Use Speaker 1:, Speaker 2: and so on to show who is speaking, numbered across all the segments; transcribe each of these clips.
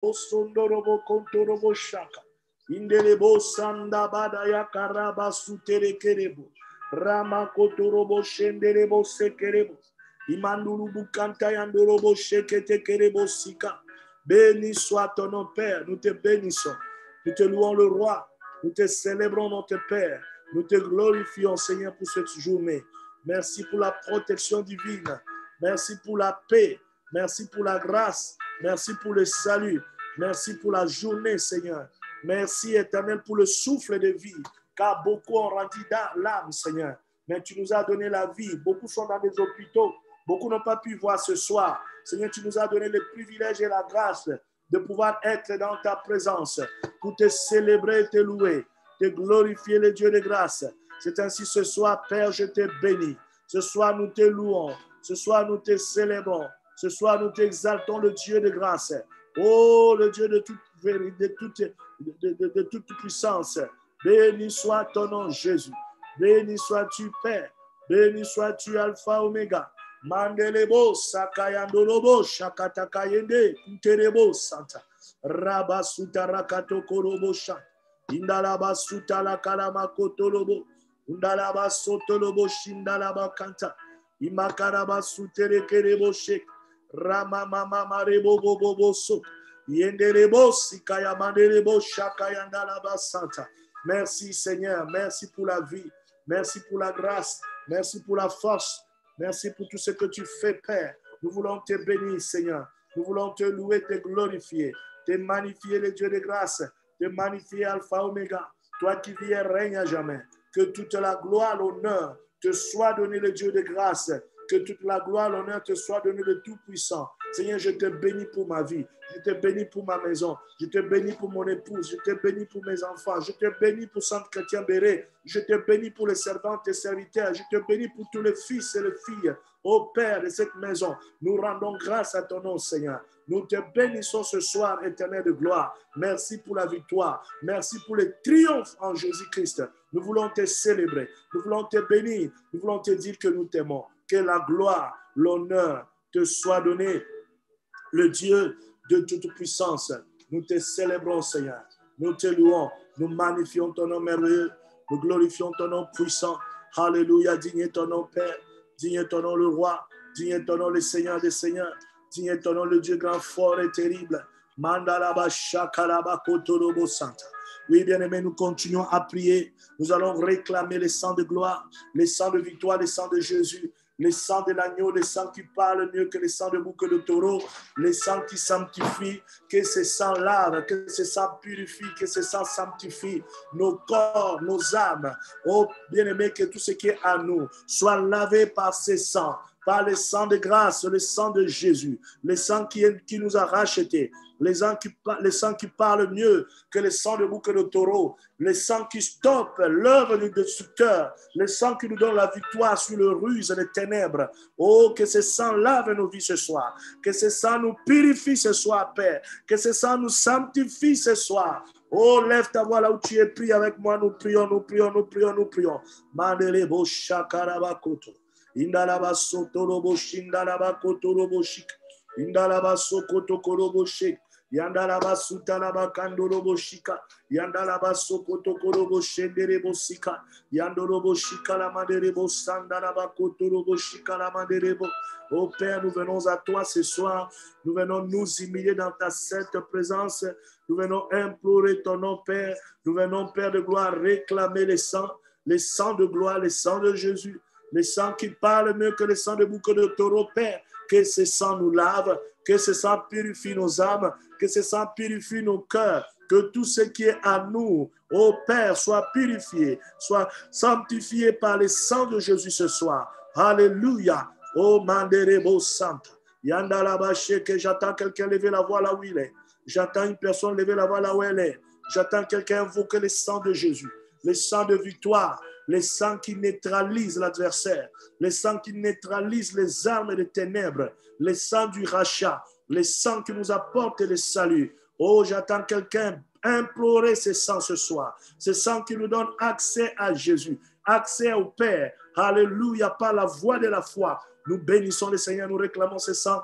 Speaker 1: Sondorobo kontorobo shaka. Indelebo sanda badaya karaba sutere kerebo. Rama kotorobo shenderebo sekerebo. Imanduru bukanta yandorobo shekete kerebo sika. Béni soit ton nom, Père. Nous te bénissons. Nous te louons le roi. Nous te célébrons notre Père. Nous te glorifions, Seigneur, pour cette journée. Merci pour la protection divine. Merci pour la paix. Merci pour la grâce. Merci pour le salut. Merci pour la journée, Seigneur. Merci, Éternel, pour le souffle de vie, car beaucoup ont rendu l'âme, Seigneur. Mais tu nous as donné la vie. Beaucoup sont dans des hôpitaux. Beaucoup n'ont pas pu voir ce soir. Seigneur, tu nous as donné le privilège et la grâce de pouvoir être dans ta présence pour te célébrer et te louer, te glorifier, le Dieu de grâce. C'est ainsi ce soir, Père, je te bénis. Ce soir, nous te louons. Ce soir, nous te célébrons. Ce soir, nous t'exaltons, le Dieu de grâce. Oh, le Dieu de toute vérité, de toute puissance. Béni soit ton nom, Jésus. Béni sois-tu, Père. Béni sois-tu, Alpha, Oméga. Mandelebo, Sakayandolobo, Shakatakayende, Kuterebo, Santa. Rabasuta Rakato Korobo Shan. Indalaba Sutala Kalama Kotolobo. Indalaba Sotolobo Shindalaba Kanta. Imakaraba Sutere Kerebo Shek. Rama Mama Marebo Bobo Sok. Yenderebo Sikaya Mandelebo Shakayandalaba Santa. Merci Seigneur, merci pour la vie, merci pour la grâce, merci pour la force, merci pour tout ce que tu fais, Père. Nous voulons te bénir, Seigneur. Nous voulons te louer, te glorifier, te magnifier, le Dieu de grâce, te magnifier, Alpha, Oméga. Toi qui vis et règnes à jamais. Que toute la gloire, l'honneur te soit donné, le Dieu de grâce. Que toute la gloire, l'honneur te soit donné, le Tout-Puissant. Seigneur, je te bénis pour ma vie. Je te bénis pour ma maison. Je te bénis pour mon épouse. Je te bénis pour mes enfants. Je te bénis pour Saint Chrétien Béré. Je te bénis pour les servantes et serviteurs. Je te bénis pour tous les fils et les filles. Ô Père de cette maison, nous rendons grâce à ton nom, Seigneur. Nous te bénissons ce soir, éternel de gloire. Merci pour la victoire. Merci pour le triomphe en Jésus-Christ. Nous voulons te célébrer. Nous voulons te bénir. Nous voulons te dire que nous t'aimons. Que la gloire, l'honneur te soit donné. Le Dieu de toute puissance, nous te célébrons, Seigneur. Nous te louons. Nous magnifions ton nom merveilleux. Nous glorifions ton nom puissant. Alléluia. Digne ton nom, Père. Digne ton nom, le roi. Digne ton nom, le Seigneur des seigneurs. Digne ton nom, le Dieu grand, fort et terrible. Mandalaba shakalaba kotorobo santa. Oui, bien-aimés, nous continuons à prier. Nous allons réclamer le sang de gloire, le sang de victoire, le sang de Jésus. Le sang de l'agneau, le sang qui parle mieux que le sang de bouc de taureau, le sang qui sanctifie, que ce sang lave, que ce sang purifie, que ce sang sanctifie nos corps, nos âmes. Oh, bien-aimé, que tout ce qui est à nous soit lavé par ce sang, par le sang de grâce, le sang de Jésus, le sang qui nous a rachetés, le sang qui parle mieux que le sang de bouc de taureau, le sang qui stoppe l'œuvre du destructeur, le sang qui nous donne la victoire sur le ruse des ténèbres. Oh, que ce sang lave nos vies ce soir, que ce sang nous purifie ce soir, Père, que ce sang nous sanctifie ce soir. Oh, lève ta voix là où tu es, prie avec moi, nous prions, nous prions, nous prions, nous prions. Mandelebo shakarabakoto. Indalaba sotorobo shindalaba kotorobo shik. Indalaba sokoto korobo shik. Yandalaba sutalaba kandorobo shika. Yandalaba sokoto korobo shenderebo sika. Yandorobo shika la manderebo sandalaba kotorobo shika la manderebo. Oh Père, nous venons à toi ce soir. Nous venons nous humilier dans ta sainte présence. Nous venons implorer ton nom, Père. Nous venons, Père de gloire, réclamer le sang de gloire, le sang de Jésus. Le sang qui parle mieux que le sang de bouc de taureau, Père. Que ce sang nous lave, que ce sang purifie nos âmes, que ce sang purifie nos cœurs, que tout ce qui est à nous, ô Père, soit purifié, soit sanctifié par le sang de Jésus ce soir. Alléluia. Oh Manderebo Santa. Yandalabaché, que j'attends quelqu'un lever la voix là où il est. J'attends une personne lever la voix là où elle est. J'attends quelqu'un invoquer le sang de Jésus, le sang de victoire, le sang qui neutralise l'adversaire, le sang qui neutralise les armes des ténèbres, le sang du rachat, le sang qui nous apporte le salut. Oh, j'attends quelqu'un implorer ce sang ce soir, ce sang qui nous donne accès à Jésus, accès au Père. Alléluia, par la voie de la foi. Nous bénissons le Seigneur, nous réclamons ce sang.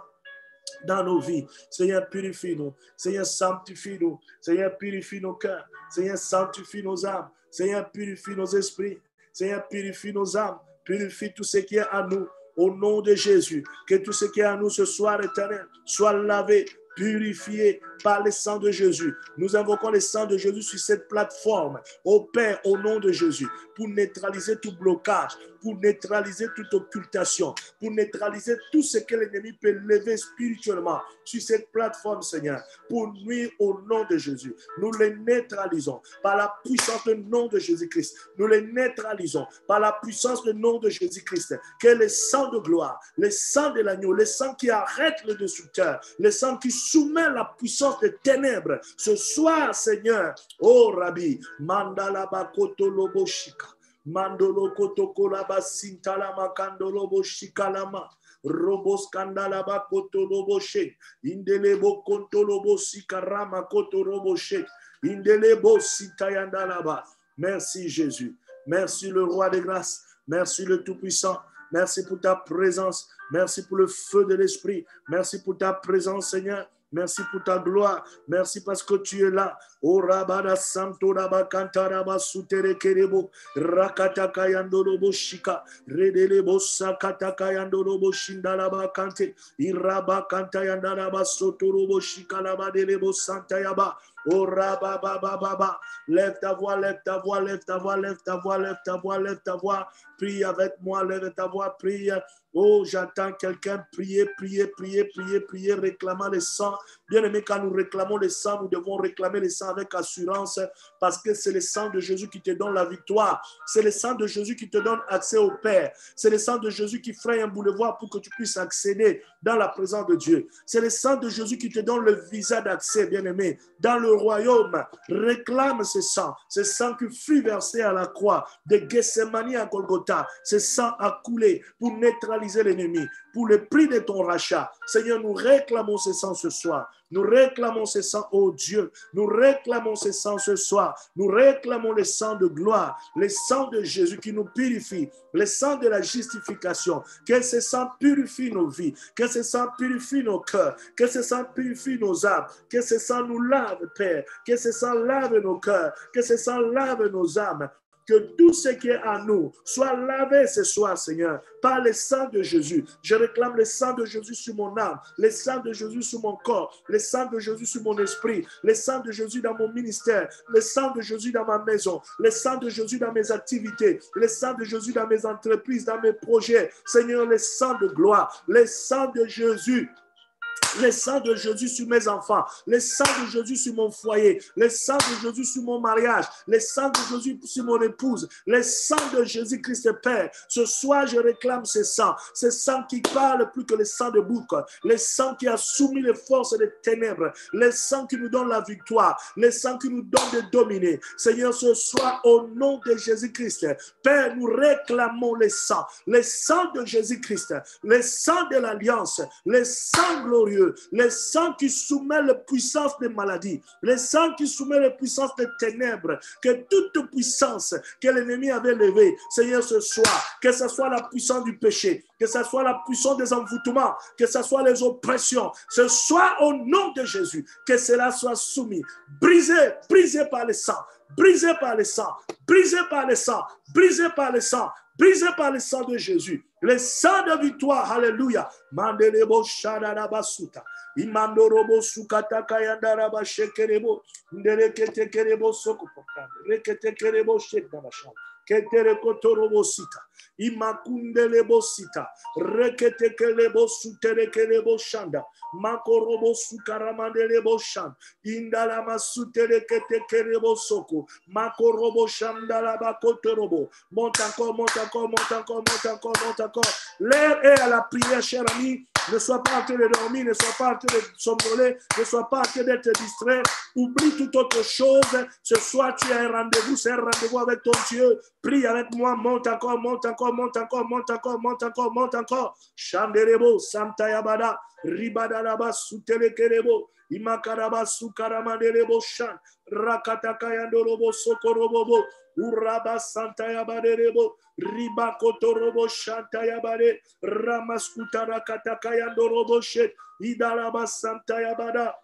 Speaker 1: dans nos vies. Seigneur, purifie-nous. Seigneur, sanctifie-nous. Seigneur, purifie nos cœurs. Seigneur, sanctifie nos âmes. Seigneur, purifie nos esprits. Seigneur, purifie nos âmes. Purifie tout ce qui est à nous. Au nom de Jésus, que tout ce qui est à nous ce soir, éternel, soit lavé, purifié par le sang de Jésus. Nous invoquons le sang de Jésus sur cette plateforme. Au Père, au nom de Jésus, pour neutraliser tout blocage, pour neutraliser toute occultation, pour neutraliser tout ce que l'ennemi peut lever spirituellement sur cette plateforme, Seigneur, pour nuire au nom de Jésus. Nous les neutralisons par la puissance du nom de Jésus-Christ. Nous les neutralisons par la puissance du nom de Jésus-Christ. Que le sang de gloire, le sang de l'agneau, le sang qui arrête le destructeur, le sang qui soumet la puissance des ténèbres. Ce soir, Seigneur, oh Rabbi, Mandala Bakoto Loboshika, Mandolo Kotoko Laba Sintalama Kandolo Boshikalama, Robos Kandalaba Koto Loboshe, Indelebo Konto Lobosika Rama Koto Roboshe, Indelebo Sitayandalaba. Merci Jésus. Merci le roi des grâces. Merci le Tout-Puissant. Merci pour ta présence. Merci pour le feu de l'Esprit. Merci pour ta présence, Seigneur. Merci pour ta gloire. Merci parce que tu es là. O Rabada Santo Rabakanta Rabasutere Kerebo Rakataka Yandolobo Shika Redelebo Sakataka Yandolobo Shindalaba Kante Irabakanta Yandalaba Sotorobo Shika Labadelebo Santa Yaba. Oh Rababababa, lève ta voix, lève ta voix, lève ta voix, lève ta voix, lève ta voix, lève ta voix. Prie avec moi, lève ta voix, prie. Oh, j'entends quelqu'un prier, prier, prier, prier, prier, réclamant le sang. Bien aimé, quand nous réclamons le sang, nous devons réclamer le sang avec assurance parce que c'est le sang de Jésus qui te donne la victoire. C'est le sang de Jésus qui te donne accès au Père. C'est le sang de Jésus qui fraye un boulevard pour que tu puisses accéder dans la présence de Dieu. C'est le sang de Jésus qui te donne le visa d'accès, bien aimé, dans le royaume. Réclame ce sang qui fut versé à la croix de Gethsemane à Golgotha. Ce sang a coulé pour neutraliser l'ennemi, pour le prix de ton rachat. Seigneur, nous réclamons ce sang ce soir. Nous réclamons ce sang, oh Dieu. Nous réclamons ce sang ce soir. Nous réclamons le sang de gloire, le sang de Jésus qui nous purifie, le sang de la justification. Que ce sang purifie nos vies, que ce sang purifie nos cœurs, que ce sang purifie nos âmes, que ce sang nous lave, Père, que ce sang lave nos cœurs, que ce sang lave nos âmes. Que tout ce qui est à nous soit lavé ce soir, Seigneur, par le sang de Jésus. Je réclame le sang de Jésus sur mon âme, le sang de Jésus sur mon corps, le sang de Jésus sur mon esprit, le sang de Jésus dans mon ministère, le sang de Jésus dans ma maison, le sang de Jésus dans mes activités, le sang de Jésus dans mes entreprises, dans mes projets. Seigneur, le sang de gloire, le sang de Jésus. Le sang de Jésus sur mes enfants, le sang de Jésus sur mon foyer, le sang de Jésus sur mon mariage, le sang de Jésus sur mon épouse, le sang de Jésus-Christ Père. Ce soir, je réclame ce sang qui parle plus que le sang de bouc, le sang qui a soumis les forces des ténèbres, le sang qui nous donne la victoire, le sang qui nous donne de dominer. Seigneur, ce soir, au nom de Jésus-Christ, Père, nous réclamons le sang de Jésus-Christ, le sang de l'Alliance, le sang glorieux, le sang qui soumet la puissance des maladies, le sang qui soumet la puissance des ténèbres, que toute puissance que l'ennemi avait levée, Seigneur, ce soir, que ce soit la puissance du péché, que ce soit la puissance des envoûtements, que ce soit les oppressions, ce soir, au nom de Jésus, que cela soit soumis, brisé par le sang, brisé par le sang, brisé par le sang, brisé par le sang, brisé par le sang de Jésus. Le sang de victoire, alléluia. Mandelebo shadarabasuta. Imandorobo sukata kayandaraba shekerebo. Nderekete kerebo sokopokande. Rekete kerebo shekdabashan. Ketere kotorobo sita. Imakundelebo sita. Rekete kelebo sutere kelebo shanda. Makorobo sukaramandelebo shan. Indalama sutere kete kerebo soko. Makorobo shandalaba kotorobo. Monte encore, monte encore, monte encore, monte encore, monte encore. L'air est à la prière, cher ami. Ne sois pas en train de dormir, ne sois pas en train de somnoler, ne sois pas en train d'être distrait. Oublie toute autre chose. Ce soir, tu as un rendez-vous, c'est un rendez-vous avec ton Dieu. Prie avec moi, monte encore, monte encore, monte encore, monte encore, monte encore, monte encore. Chanderebo, Santayabada, Ribadalaba, Sutelekerebo, Imakarabasu karamandelebo shan. Rakatakayandorobo sokorobobo. Uraba santaya baderebo. Riba kotorobo shantaya bade. Ramaskutara katakayandorobo shet. Idalaba santaya bada.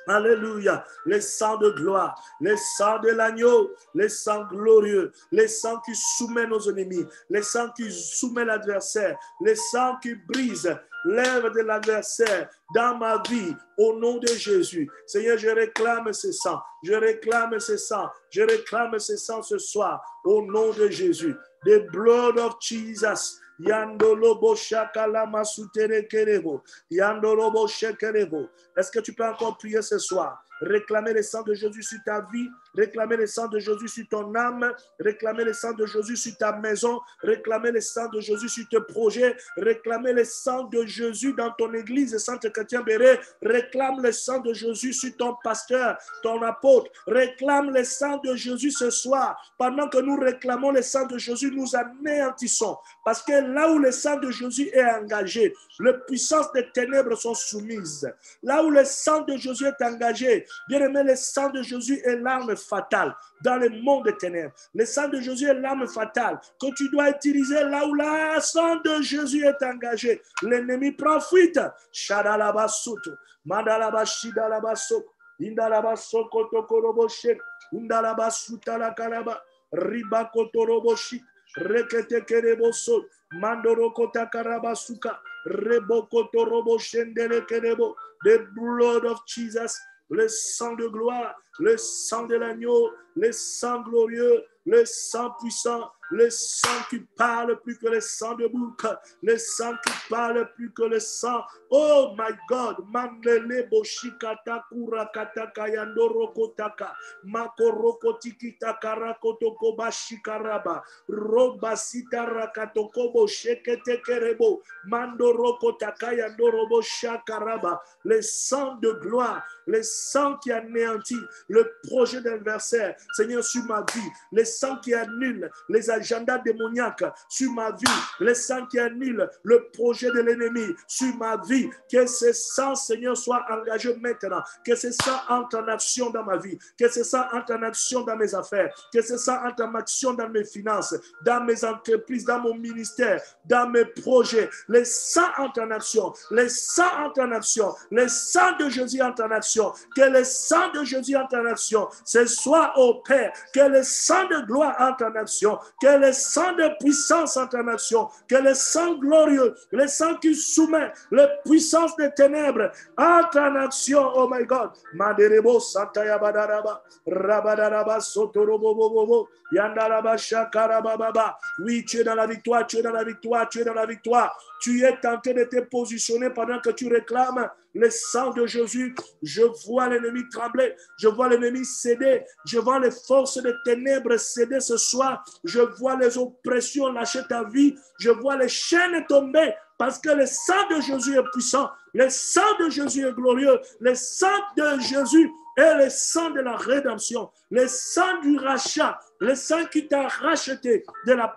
Speaker 1: Alléluia, les sangs de gloire, les sangs de l'agneau, les sangs glorieux, les sangs qui soumettent nos ennemis, les sangs qui soumettent l'adversaire, les sangs qui brisent l'œuvre de l'adversaire dans ma vie, au nom de Jésus. Seigneur, je réclame ce sang, je réclame ce sang, je réclame ce sang ce soir, au nom de Jésus. The blood of Jesus. Yandolobo shakalama sutere kerebo. Yandolobo shekerebo. Est-ce que tu peux encore prier ce soir? Réclamer le sang de Jésus sur ta vie, réclamer le sang de Jésus sur ton âme, réclamer le sang de Jésus sur ta maison, réclamer le sang de Jésus sur tes projets, réclamer le sang de Jésus dans ton église, Sainte Chrétien Béret, réclame le sang de Jésus sur ton pasteur, ton apôtre, réclame le sang de Jésus ce soir. Pendant que nous réclamons le sang de Jésus, nous anéantissons. Parce que là où le sang de Jésus est engagé, les puissances des ténèbres sont soumises. Là où le sang de Jésus est engagé, bien aimé, le sang de Jésus est l'arme fatale dans le monde des ténèbres. Le sang de Jésus est l'arme fatale que tu dois utiliser là où le sang de Jésus est engagé. L'ennemi prend fuite. Shadalabasuto, Mandalabashidalabaso, Indalabasoko Tokoroboshek, Undalabasuta la Kalaba, Ribakotoroboshik, Rekete Kereboso, Mandoroko Takarabasuka, Rebokotorobo Shendele Kerebo, the blood of Jesus. Le sang de gloire, le sang de l'agneau, le sang glorieux, le sang puissant, le sang qui parle plus que le sang de bouc, le sang qui parle plus que le sang. Oh my God, mandele boshikata kurakata kayandoro kotaka, makoroko tikita karakotoko bashikaraba, robasita rakatoko boshekete kerebo, mandoroko takayandoro boshakaraba, le sang de gloire, le sang qui anéantit le projet de l'adversaire, Seigneur, sur ma vie, le sang qui annule les agendas démoniaques sur ma vie, le sang qui annule le projet de l'ennemi sur ma vie, que ce sang, Seigneur, soit engagé maintenant, que ce sang entre en action dans ma vie, que ce sang entre en action dans mes affaires, que ce sang entre en action dans mes finances, dans mes entreprises, dans mon ministère, dans mes projets, le sang entre en action, le sang entre en action, le sang de Jésus entre en action, que le sang de Jésus entre en action, ce soit au Père, que le sang de gloire entre en action, que le sang de puissance entre en action, que le sang glorieux, le sang qui soumet les puissances des ténèbres entre en action, oh my God. Maderebo Santaya Badaraba, Rabadaraba Sotorobobobo, Yandaraba Shakarababa. Oui, tu es dans la victoire, tu es dans la victoire, tu es dans la victoire. Tu es tenté de te positionner pendant que tu réclames le sang de Jésus. Je vois l'ennemi trembler, je vois l'ennemi céder, je vois les forces des ténèbres céder ce soir, je vois les oppressions lâcher ta vie, je vois les chaînes tomber parce que le sang de Jésus est puissant, le sang de Jésus est glorieux, le sang de Jésus est le sang de la rédemption, le sang du rachat, le sang qui t'a racheté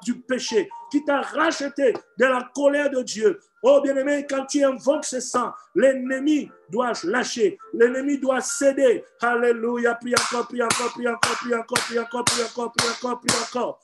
Speaker 1: du péché, qui t'a racheté de la colère de Dieu. Oh bien-aimé, quand tu invoques ce sang, l'ennemi doit lâcher, l'ennemi doit céder. Alléluia, prie encore, prie encore, prie encore, prie encore, prie encore, prie encore, prie encore, prie encore.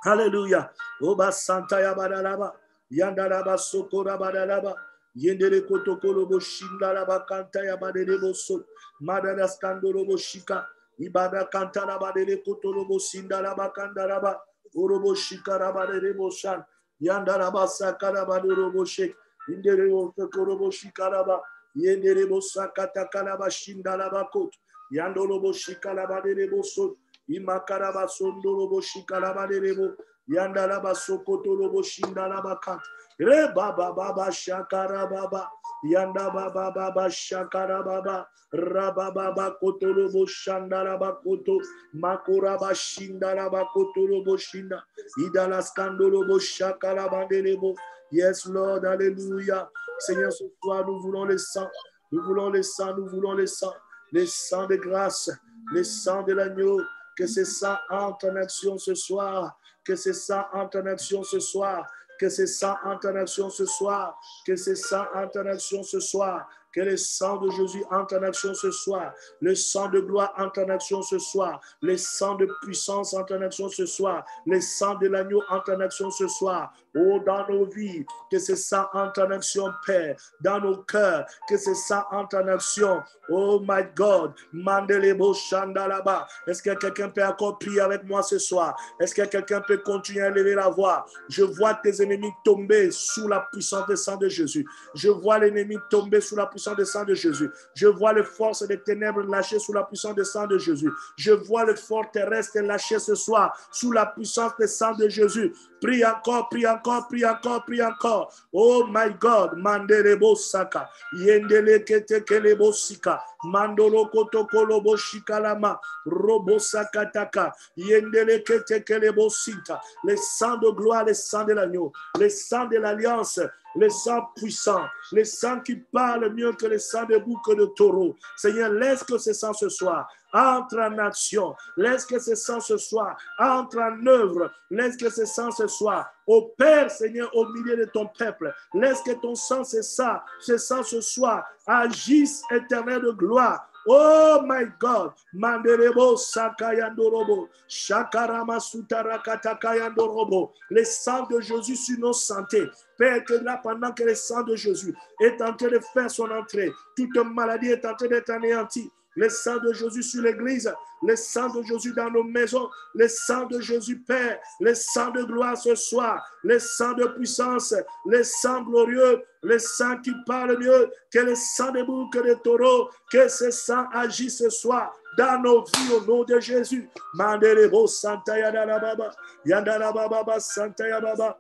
Speaker 1: Alléluia. Oba Santa Yabadalaba, Yandalaba Sokora Badalaba, Yendele Kotokolobo Shindalaba Kanta Yabadele So, Madana Skandolobo Shika, Ibada Kantana Badele Kotolobo Sindalaba Kandalaba, Orobo Shika Rabadele Boshan, Yandalaba Sakaraba Dorobo Shek, Indele Kotolobo Shikaraba, Yendele Bosakata Kalaba Shindalaba Kot, Yandolobo Shikalaba Dele So. Imakaraba sondolobo shikalabadebo yandalaba sokotolobo shindalaba kant re baba baba shakara baba yanda baba baba shakara baba rababa kotolobo shandalaba koto makuraba shindalaba kotolobo shinda idala skandolobo shakalabandelebo. Yes Lord, alléluia. Seigneur, ce soir nous voulons le sang, nous voulons le sang, nous voulons le sang de grâce, le sang de l'agneau. Que ce sang entre en action ce soir. Que ce sang entre en action ce soir. Que ce sang entre en action ce soir. Que ce sang entre en action ce soir. Que le sang de Jésus entre en action ce soir. Le sang de gloire entre en action ce soir. Le sang de puissance entre en action ce soir. Le sang de l'agneau entre en action ce soir. Oh, dans nos vies, que ce sang entre en action, Père. Dans nos cœurs, que ce sang entre en action. Oh my God. Mandelebo Shandalaba. Est-ce que quelqu'un peut encore prier avec moi ce soir? Est-ce que quelqu'un peut continuer à lever la voix? Je vois tes ennemis tomber sous la puissance du sang de Jésus. Je vois l'ennemi tomber sous la puissance du sang de Jésus. Je vois les forces des ténèbres lâcher sous la puissance du sang de Jésus. Je vois le fort terrestre lâcher ce soir sous la puissance du sang de Jésus. Prie encore, prie encore, prie encore, prie encore. Oh my God, Mandelebo Saka, Yendele Ketekelebo Sika, Mandolo Kotokolobo Shikalama, Robo Sakataka, Yendele Ketekelebo Sika, le sang de gloire, le sang de l'agneau, le sang de l'alliance, le sang puissant, le sang qui parle mieux que le sang de bouc de taureau. Seigneur, laisse que ce sang ce soir entre en action. Laisse que ce sang ce soir entre en œuvre. Laisse que ce sang ce soir opère, Seigneur, au milieu de ton peuple. Laisse que ton sang ce sang ce soir agisse, éternel de gloire. Oh my God, Manderebo Sakayandorobo, Shakarama Sutarakatayandorobo, le sang de Jésus sur nos santé. Père, que là, pendant que le sang de Jésus est en train de faire son entrée, toute maladie est en train d'être anéantie. Le sang de Jésus sur l'église, le sang de Jésus dans nos maisons, le sang de Jésus Père, le sang de gloire ce soir, le sang de puissance, le sang glorieux, le sang qui parle mieux que le sang de bouc de taureau, que ce sang agit ce soir dans nos vies au nom de Jésus. Manderebo Santa Yadarababa, Yandarababa Santa Yababa.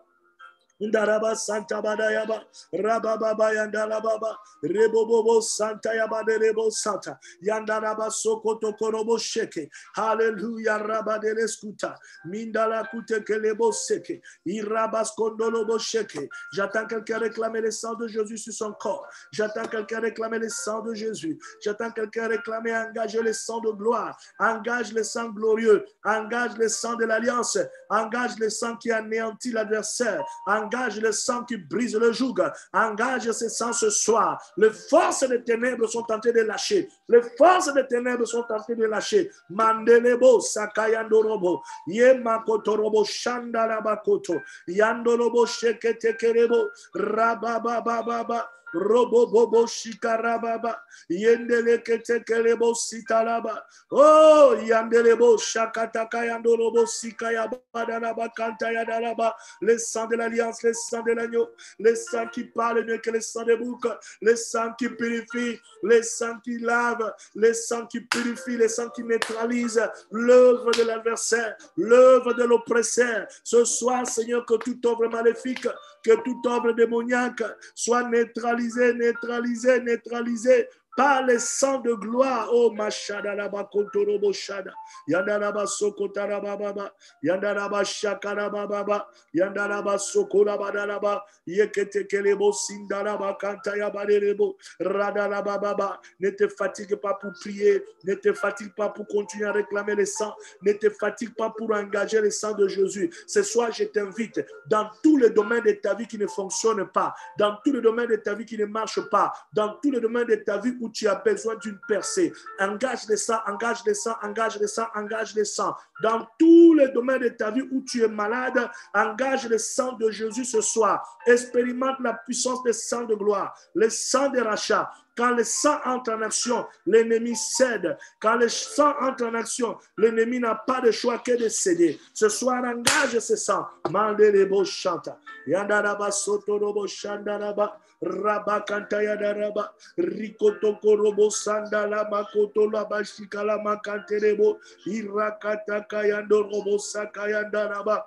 Speaker 1: Ndaraba Santa Badayaba, Rababa Yandalababa, Rebobo Santa Yabaderebo Santa, Yandaraba Sokoto Korobo Sheke, Hallelujah, Rabadeleskuta, Mindala Kute Kelebo Seke, Irabas Kondolobo Sheke. J'attends quelqu'un réclamer le sang de Jésus sur son corps. J'attends quelqu'un réclamer le sang de Jésus. J'attends quelqu'un réclamer, engager le sang de gloire, engage le sang glorieux, engage le sang de l'alliance, engage le sang qui anéantit l'adversaire, engage le sang qui brise le joug, engage ce sang ce soir. Les forces des ténèbres sont en train de lâcher. Les forces des ténèbres sont en train de lâcher. Mandelebo Sakayandorobo, Yemakotorobo Shandalabakoto, Yandorobo Sheketekerebo, Rababababa. Robo bobo shikarababa yendele ketekelebo sitalaba oh yandelebo shakataka yandolobo sikaya badalaba kanta yadalaba le sang de l'alliance, le sang de l'agneau, le sang qui parle mieux que le sang de bouc, le sang qui purifie, le sang qui lave, le sang qui purifie, le sang qui neutralise l'œuvre de l'adversaire, l'œuvre de l'oppresseur. Ce soir, Seigneur, que toute œuvre maléfique, que toute œuvre démoniaque soit neutralisée, neutralisé par le sang de gloire. Oh, Mashada Laba Kontorobo Shada. Yandaraba Sokotaraba Baba. Yandaraba Shakaraba Baba. Yandaraba Sokolaba Dalaba. Yeketekelebo Sindaraba Kantaya Baderebo. Radalaba Baba. Ne te fatigue pas pour prier. Ne te fatigue pas pour continuer à réclamer le sang. Ne te fatigue pas pour engager le sang de Jésus. Ce soir, je t'invite dans tous les domaines de ta vie qui ne fonctionnent pas, dans tous les domaines de ta vie qui ne marchent pas, dans tous les domaines de ta vie où tu as besoin d'une percée. Engage le sang, engage le sang, engage le sang, engage le sang. Dans tous les domaines de ta vie où tu es malade, engage le sang de Jésus ce soir. Expérimente la puissance du sang de gloire, le sang de rachat. Quand le sang entre en action, l'ennemi cède. Quand le sang entre en action, l'ennemi n'a pas de choix que de céder. Ce soir, engage ce sang. Mandelebo chanta. Yandaraba sotorobo shandaraba. Raba kanta yadaraba. Rikotoko robo sandala makoto laba shikala makanterebo. Irakataka yandorobo saka yandaraba.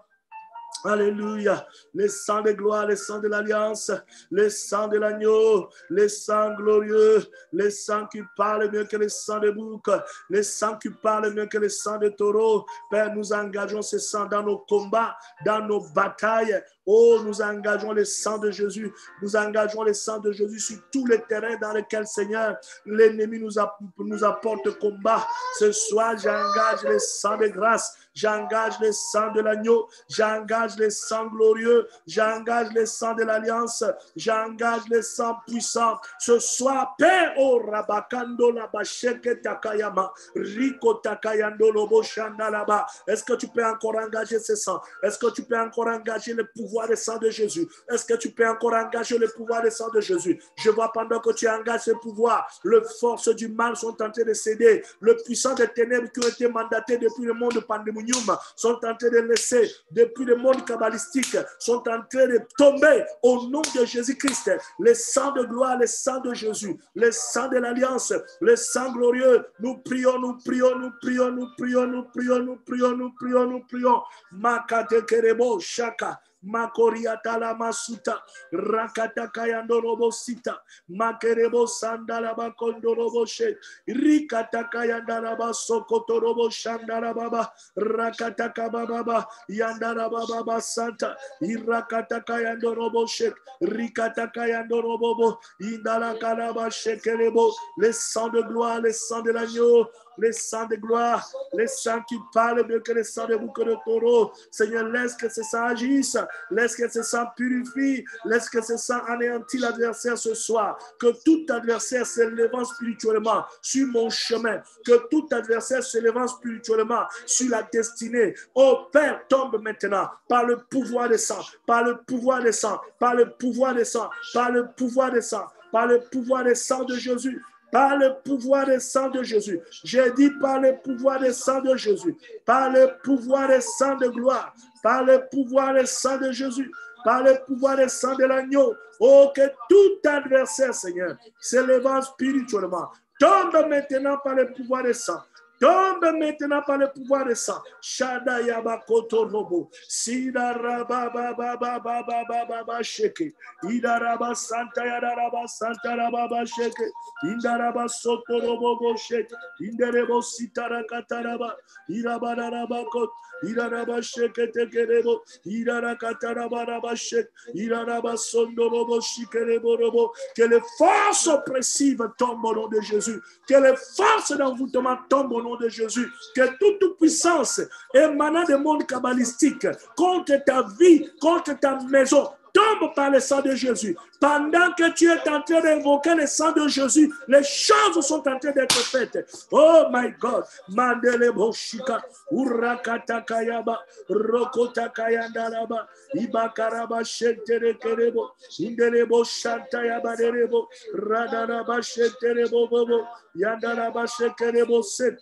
Speaker 1: Alléluia. Le sang de gloire, le sang de l'alliance, le sang de l'agneau, le sang glorieux, le sang qui parle mieux que le sang de bouc, le sang qui parle mieux que le sang de taureau. Père, nous engageons ce sang dans nos combats, dans nos batailles. Oh, nous engageons le sang de Jésus. Nous engageons le sang de Jésus sur tous les terrains dans lesquels, Seigneur, l'ennemi nous apporte combat. Ce soir, j'engage le sang de grâce. j'engage le sang de l'agneau, j'engage le sang glorieux, j'engage le sang de l'alliance, j'engage le sang puissant. Ce soir, Père, oh Rabakando la Bacheke Takayama, Rico Takayando Lobo Shandalaba. Est-ce que tu peux encore engager ce sang? Est-ce que tu peux encore engager le pouvoir du sang de Jésus? Est-ce que tu peux encore engager le pouvoir du sang de Jésus? Je vois pendant que tu engages ce pouvoir, les forces du mal sont en train de céder. Le puissant des ténèbres qui ont été mandatés depuis le monde pandémonium sont en train de laisser, depuis le monde kabbalistique, sont en train de tomber au nom de Jésus-Christ. Le sang de gloire, le sang de Jésus, le sang de l'alliance, le sang glorieux. Nous prions, nous prions, nous prions, nous prions, nous prions, nous prions, nous prions, nous prions. Makate kerebo shaka. Makoriata la masuta, rakata kayando robo sita, makerebo sandala bakondo robo she, rikata kayanda raba sokoto robo shandala baba, rakata kababa, yandala baba santa, irakata kayando robo she, rikata kayando robo, indala kalaba shekerebo, le sang de gloire, le sang de l'agneau, les sangs de gloire, les sangs qui parlent mieux que les sangs de bouc de taureau. Seigneur, laisse que ce sang agisse, laisse que ce sang purifie, laisse que ce sang anéantit l'adversaire ce soir. Que tout adversaire s'élevant spirituellement sur mon chemin, que tout adversaire s'élevant spirituellement sur la destinée. Oh Père, tombe maintenant par le pouvoir des sangs, par le pouvoir des sangs, par le pouvoir des sangs, par le pouvoir des sangs, par le pouvoir des sangs de Jésus. Par le pouvoir des sang de Jésus. J'ai dit par le pouvoir des sang de Jésus. Par le pouvoir des sang de gloire. Par le pouvoir des sang de Jésus. Par le pouvoir des sang de l'agneau. Oh, que tout adversaire, Seigneur, s'élevant spirituellement, tombe maintenant par le pouvoir des sang. Tombe maintenant par le pouvoir de sang. Shada yaba koto robo. Sida raba ba ba ba ba ba ba ba ba sheke. Ida raba santa yada raba santa raba ba sheke. Inda raba soto robo bo sheke. Inda rebo sitara kataraba. Ida bara raba kot. Ida raba sheke tekerebo. Ida rakataraba raba sheke. Ida raba sondo robo shikerebo robo. Que les forces oppressives tombent au nom de Jésus. Que les forces d'envoûtement tombent au nom de Jésus, que toute puissance émanant du monde kabbalistique contre ta vie, contre ta maison, tombe par le sang de Jésus. Pendant que tu es en train d'invoquer le sang de Jésus, les choses sont en train d'être faites. Oh my God. Mandele boshika, urakata kayaba, rokota kayandaraba, ibakaraba shentere kerebo, inderebo shanta yabaderebo, radaraba shenterebo bobo, yandaraba shekerebo set.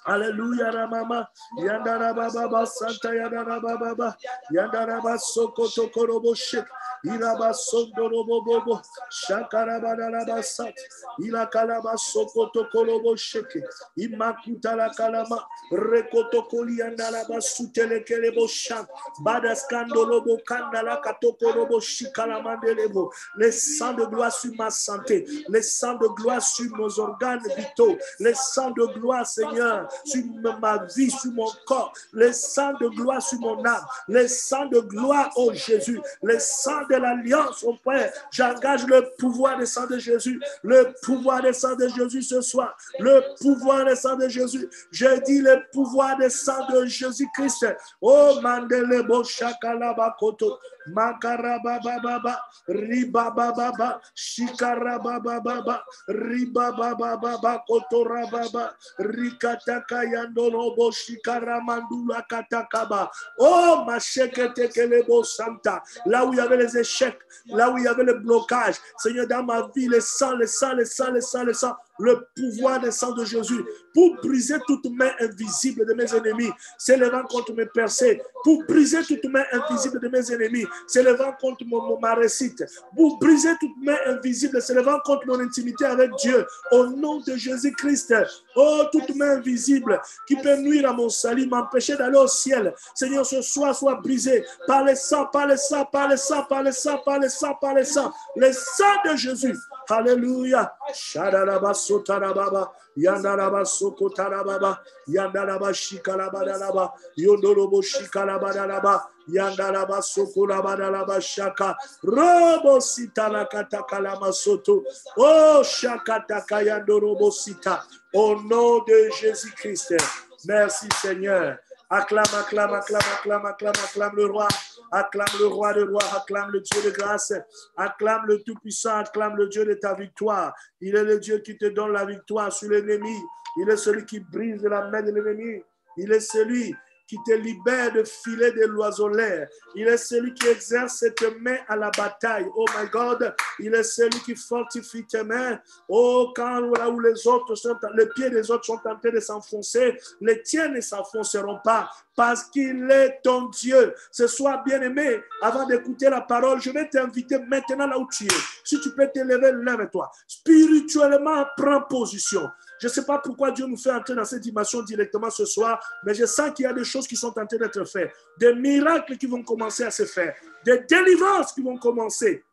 Speaker 1: Alléluia, Ramama. Yandara Baba Santa Yandara Baba. Yandara Basoko Tokorobo Shek. Iraba Sondorobo Bobo. Shakarabada Sat. Ila Kalaba Soko Tokorobo Shek. Imakuta la Kalama. Rekotokoli Yandara Basutele Kelebo Shak. Badaskandolobo Kandala Katokorobo Shikalamandelebo. Les sangs de gloire sur ma santé. Les sangs de gloire sur nos organes vitaux. Les sangs de gloire, Seigneur, sur ma vie, sur mon corps, les sangs de gloire sur mon âme, les sangs de gloire, oh Jésus, les sangs de l'alliance, oh Père. J'engage le pouvoir des sangs de Jésus, le pouvoir des sangs de Jésus ce soir, le pouvoir des sangs de Jésus. Je dis le pouvoir des sangs de Jésus-Christ. Oh Mandelebo Shakalabakoto, Makarabababa, Ribababa, Shikarabababa, Ribababa, Kotorababa, Rikataka Yandorobo Shikaramandula Katakaba. Oh, Machekete Kelebo Santa. Là où il y avait les échecs, là où il y avait le blocage, Seigneur, dans ma vie, le sang, le pouvoir des sangs de Jésus, pour briser toute main invisible de mes ennemis, s'élevant contre mes percées, pour briser toute main invisible de mes ennemis, s'élevant contre ma réussite, pour briser toute main invisible, s'élevant contre mon intimité avec Dieu, au nom de Jésus-Christ. Oh, toute main invisible qui peut nuire à mon salut, m'empêcher d'aller au ciel, Seigneur, ce soir soit brisé par le sang, par le sang, par le sang, par le sang, par le sang, par le sang, le sang de Jésus. Alléluia. Shadaraba sotarababa, yandaraba sokotarababa, yandaraba shikalabadalaba, yondorobo shikalabadalaba, yandaraba sokolabadalaba shaka, robo sita la katakalama soto, oh shakataka yandorobo sita, au nom de Jésus-Christ. Merci Seigneur. Acclame, acclame, acclame, acclame, acclame, acclame le roi. Acclame le roi de roi, acclame le Dieu de grâce. Acclame le Tout-Puissant, acclame le Dieu de ta victoire. Il est le Dieu qui te donne la victoire sur l'ennemi. Il est celui qui brise la main de l'ennemi. Il est celui qui te libère de filets de l'oiseau l'air. Il est celui qui exerce cette main à la bataille. Oh my God, il est celui qui fortifie tes mains. Oh, quand là où les autres sont, les pieds des autres sont en train de s'enfoncer, les tiens ne s'enfonceront pas parce qu'il est ton Dieu. Ce soir, bien-aimé, avant d'écouter la parole, je vais t'inviter maintenant là où tu es. Si tu peux te lever, lève-toi. Spirituellement, prends position. Je ne sais pas pourquoi Dieu nous fait entrer dans cette dimension directement ce soir, mais je sens qu'il y a des choses qui sont en train d'être faites, des miracles qui vont commencer à se faire, des délivrances qui vont commencer,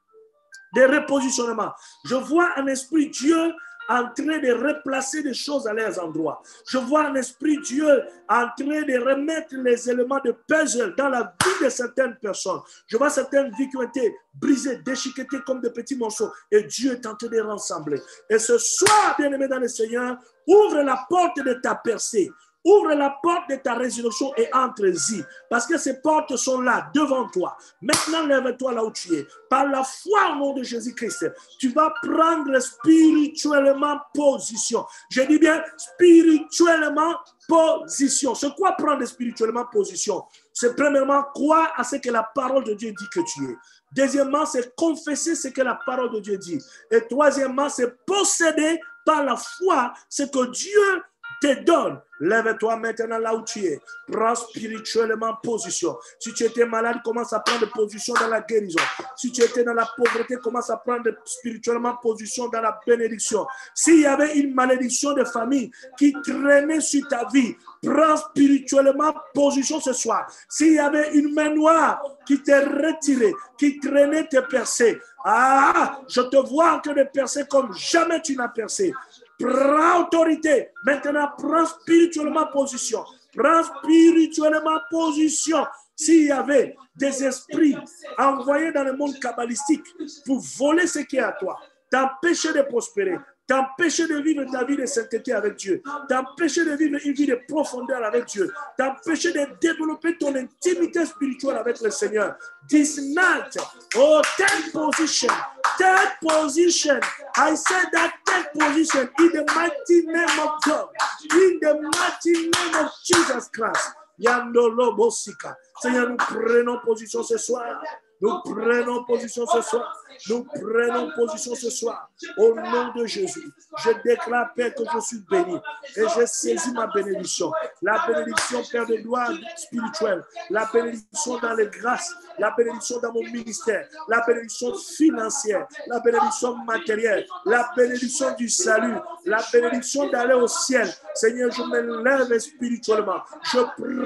Speaker 1: des repositionnements. Je vois un esprit Dieu en train de replacer des choses à leurs endroits. Je vois un esprit Dieu en train de remettre les éléments de puzzle dans la vie de certaines personnes. Je vois certaines vies qui ont été brisées, déchiquetées comme de petits morceaux. Et Dieu est en train de les rassembler. Et ce soir, bien-aimé dans le Seigneur, ouvre la porte de ta percée. Ouvre la porte de ta résurrection et entre-y. Parce que ces portes sont là, devant toi. Maintenant, lève-toi là où tu es. Par la foi au nom de Jésus-Christ, tu vas prendre spirituellement position. Je dis bien spirituellement position. C'est quoi prendre spirituellement position? C'est premièrement croire à ce que la parole de Dieu dit que tu es. Deuxièmement, c'est confesser ce que la parole de Dieu dit. Et troisièmement, c'est posséder par la foi ce que Dieu te donne. Lève-toi maintenant là où tu es. Prends spirituellement position. Si tu étais malade, commence à prendre position dans la guérison. Si tu étais dans la pauvreté, commence à prendre spirituellement position dans la bénédiction. S'il y avait une malédiction de famille qui traînait sur ta vie, prends spirituellement position ce soir. S'il y avait une main noire qui t'est retirée, qui traînait tes percées, je te vois en train de percer comme jamais tu n'as percé. Prends autorité. Maintenant, prends spirituellement position. Prends spirituellement position. S'il y avait des esprits envoyés dans le monde kabbalistique pour voler ce qui est à toi, t'empêcher de prospérer, t'empêcher de vivre ta vie de sainteté avec Dieu, t'empêcher de vivre une vie de profondeur avec Dieu, t'empêcher de développer ton intimité spirituelle avec le Seigneur. This night, oh, take position. Take position. I said that take position in the mighty name of God. In the mighty name of Jesus Christ. Yandolo Bosika. Seigneur, nous prenons position ce soir. Nous prenons position ce soir. Nous prenons position ce soir. Au nom de Jésus, je déclare, Père, que je suis béni. Et je saisis ma bénédiction. La bénédiction, Père de gloire spirituelle. La bénédiction dans les grâces. La bénédiction dans mon ministère. La bénédiction financière. La bénédiction matérielle. La bénédiction du salut. La bénédiction d'aller au ciel. Seigneur, je me lève spirituellement. Je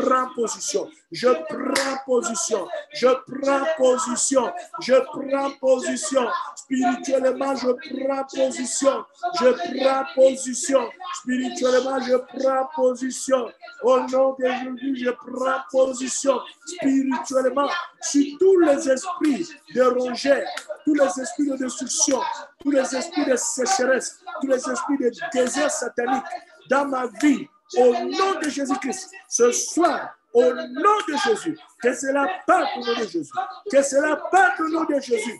Speaker 1: prends position. Je prends position. Je prends position. Je prends position. Spirituellement, je prends position. Je prends position. Spirituellement, je prends position. Au nom de Jésus, je prends position. Spirituellement, sur tous les esprits de rongère, tous les esprits de destruction, tous les esprits de sécheresse, tous les esprits de désert satanique dans ma vie, au nom de Jésus-Christ, ce soir, au nom de Jésus, que cela parte au nom de Jésus, que cela parte au nom de Jésus,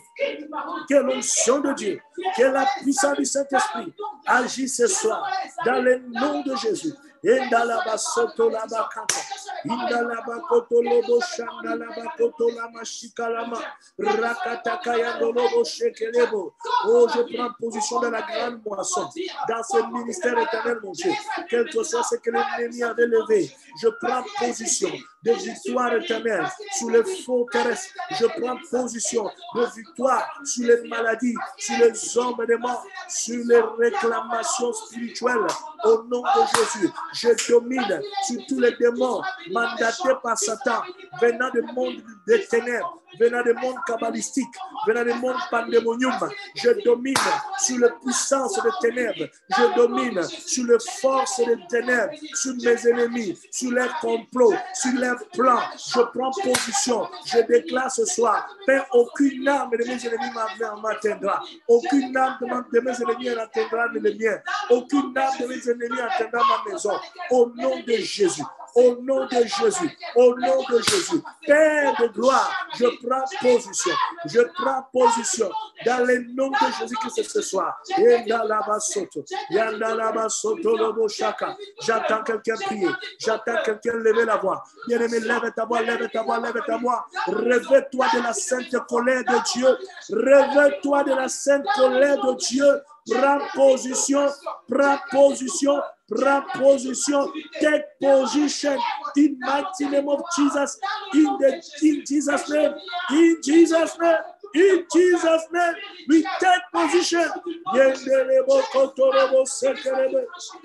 Speaker 1: que l'onction de Dieu, que la puissance du Saint-Esprit agisse ce soir dans le nom de Jésus. Indalaba soto laba kata, indalaba koto lobo shanda laba koto lama shikalama, rakataka yandolobo shekelebo. Oh, je prends position dans la grande moisson, dans ce ministère éternel, mon Dieu. Quel que soit ce que l'ennemi avait levé, je prends position de victoire éternelle sur les forteresses. Je prends position de victoire sur les maladies, sur les hommes des morts, sur les réclamations spirituelles. Au nom de Jésus, je domine sur tous les démons mandatés par Satan, venant du monde des ténèbres, venant du monde kabbalistique, venant du monde pandémonium. Je domine sur les puissances des ténèbres. Je domine sur les forces des ténèbres, sur mes ennemis, sur leurs complots, sur leurs plans. Je prends position. Je déclare ce soir, Père, aucune âme de mes ennemis m'atteindra. Aucune âme de mes ennemis n'atteindra les miens. Aucune âme de mes ennemis atteindra ma maison. Au nom de Jésus. au nom de Jésus, au nom de Jésus. Père de gloire, je prends position. Je prends position dans le nom de Jésus-Christ ce soir. J'entends quelqu'un prier. J'entends quelqu'un lever la voix. Bien-aimé, lève ta voix, lève ta voix, lève ta voix. Réveille-toi de la sainte colère de Dieu. Réveille-toi de la sainte colère de Dieu. Prends position, prends position, prends position. Take position in mighty name of Jesus. In Jesus' name. In Jesus' name. In Jesus' name, we take position.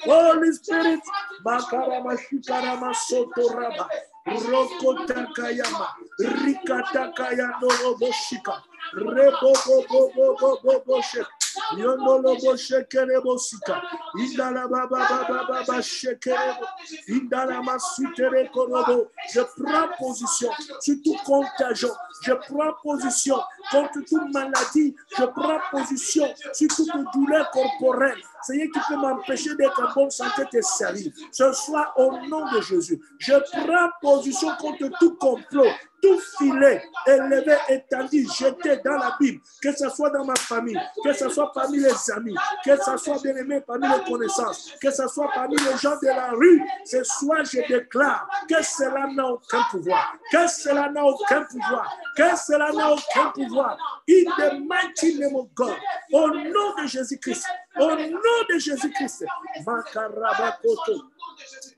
Speaker 1: Holy Spirit, Makarama Shikarama Sotoraba, Rokotakayama, Rikatakayano Roboshika, Reboboboboboboboshek. Yondolo Boshekerebo Sika, Indala Baba Baba Shekerebo, Indala Masutere Korobo. Je prends position sur tout contagion. Je prends position contre toute maladie. Je prends position sur toute douleur corporelle. Seigneur, qui peut m'empêcher d'être en bonne santé te servir. Ce soir, au nom de Jésus, je prends position contre tout complot, tout filet élevé, étendu, jeté dans la Bible, que ce soit dans ma famille, que ce soit parmi les amis, que ce soit bien aimé parmi les connaissances, que ce soit parmi les gens de la rue. Ce soir, je déclare que cela n'a aucun pouvoir, que cela n'a aucun pouvoir, que cela n'a aucun pouvoir. In the mighty name of God, au nom de Jésus-Christ, au nom de Jésus-Christ, Makarabakoto.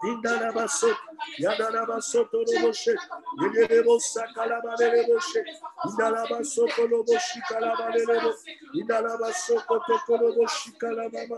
Speaker 1: Indalabaso, Yadalabaso, Toloboshe, Yelebo Sakalabaleboshe, Indalabaso, Koloboshi, Kalabalebo, Indalabaso, Koloboshi, Kalabama,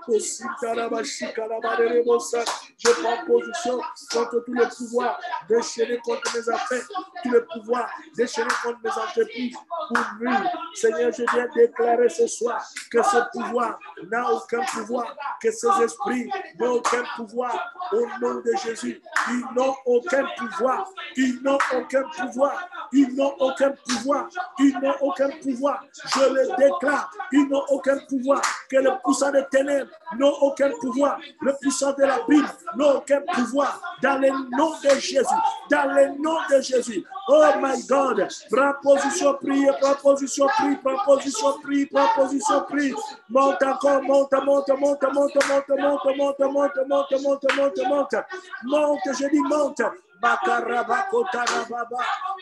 Speaker 1: Kositalabashi, Kalabalebosa. Je prends position contre tous les pouvoirs déchaînés contre mes affaires, tous les pouvoirs déchaînés contre mes entreprises pour nuire. Seigneur, je viens déclarer ce soir que ce pouvoir n'a aucun pouvoir, que ces esprits n'ont aucun pouvoir. Au nom de Jésus, ils n'ont aucun pouvoir. Ils n'ont aucun pouvoir. Ils n'ont aucun pouvoir. Ils n'ont aucun pouvoir. Je le déclare. Ils n'ont aucun pouvoir. Que le puissant des ténèbres n'ont aucun pouvoir. Le puissant de la Bible n'a aucun pouvoir. Dans le nom de Jésus. Dans le nom de Jésus. Oh my God. Prends position, prie. Prends position, prie. Prends position, prie. Prends position, prie. Monte encore. Monte, monte, monte, monte, monte, monte, monte, monte, monte, monte, monte, monte, monte, je dis monte. Bakarababa,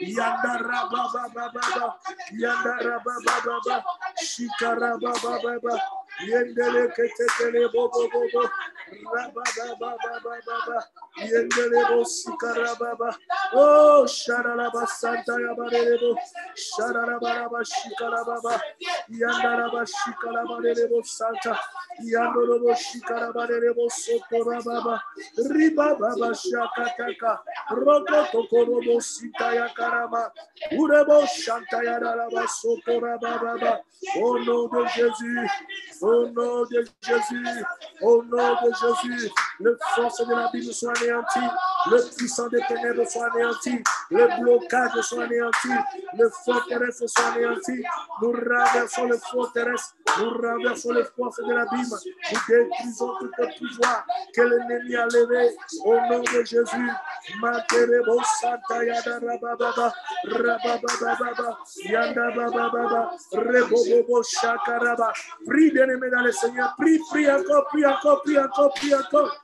Speaker 1: Yandarababa, Yandarababa, Shikarababa, Yendele Ketekele Bobo, Rababa, Yendele Bosikarababa, oh, Sharaba Santa Yabarebo, Sharaba Shikarababa, Yandaraba Shikarabarebo Santa, Yandorobo Shikarabarebo Sotorababa, Ribaba Shakataka. Rokoto Korobo Sitaya Karama, Urebo Shantaya Raba Sotora Baba. Au nom de Jésus, au nom de Jésus, au nom de Jésus, le force de la Bible soit anéanti, le puissant des ténèbres soit anéanti, le blocage soit anéanti, le forteresse soit anéanti. Nous renversons le forteresse, nous renversons les forces de la Bible, nous détruisons tout le pouvoir que l'ennemi a levé au nom de Jésus. Materebo Santa Yada Rababa, Rababa, Yanda Baba, Rebobo Shakaraba. Prie, bien-aimé dans le Seigneur, prie, prie encore, prie encore, prie encore, prie encore.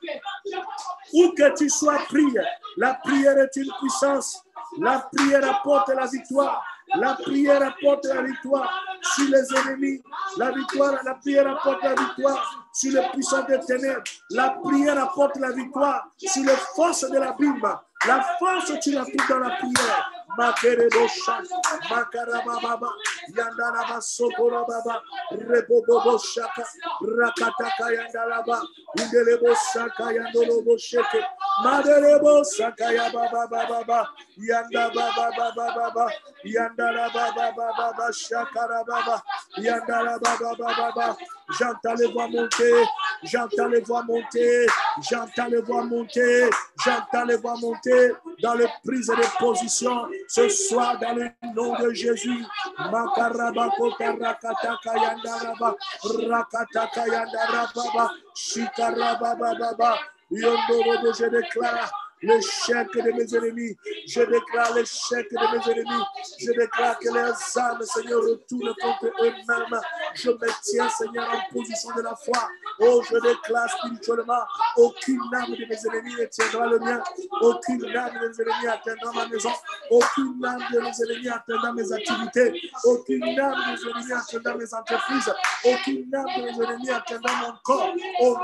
Speaker 1: Où que tu sois, prie. La prière est une puissance. La prière apporte la victoire. La prière apporte la victoire sur les ennemis. La prière apporte la victoire sur les puissants des ténèbres. La prière apporte la victoire sur les forces de la Bible. La force, tu la trouves dans la prière. Makerebo Shak, Makarababa, Yandaraba Sokorababa, Rebobo Shaka, Rakataka Yandaraba, Indelebo Saka Yandolobo Sheke, Maderebo Saka Yababa, Yandababa, Yandarababa, Shakarababa, Yandarababa. J'entends les voix monter, j'entends les voix monter, j'entends les voix monter, j'entends les voix monter dans les prises de position ce soir dans le nom de Jésus. Makarabakota Rakataka Yandaraba, Rakataka Yandarababa, Shikarababa, Yondorobo, je déclare l'échec de mes ennemis. Je déclare l'échec de mes ennemis. Je déclare que les âmes, Seigneur, retournent contre eux-mêmes. Je me tiens, Seigneur, en position de la foi. Oh, je déclare spirituellement, aucune âme de mes ennemis ne tiendra le mien. Aucune âme de mes ennemis atteindra ma maison. Aucune âme de mes ennemis atteindra mes activités. Aucune âme de mes ennemis atteindra mes entreprises. Aucune âme de mes ennemis atteindra mon corps. Au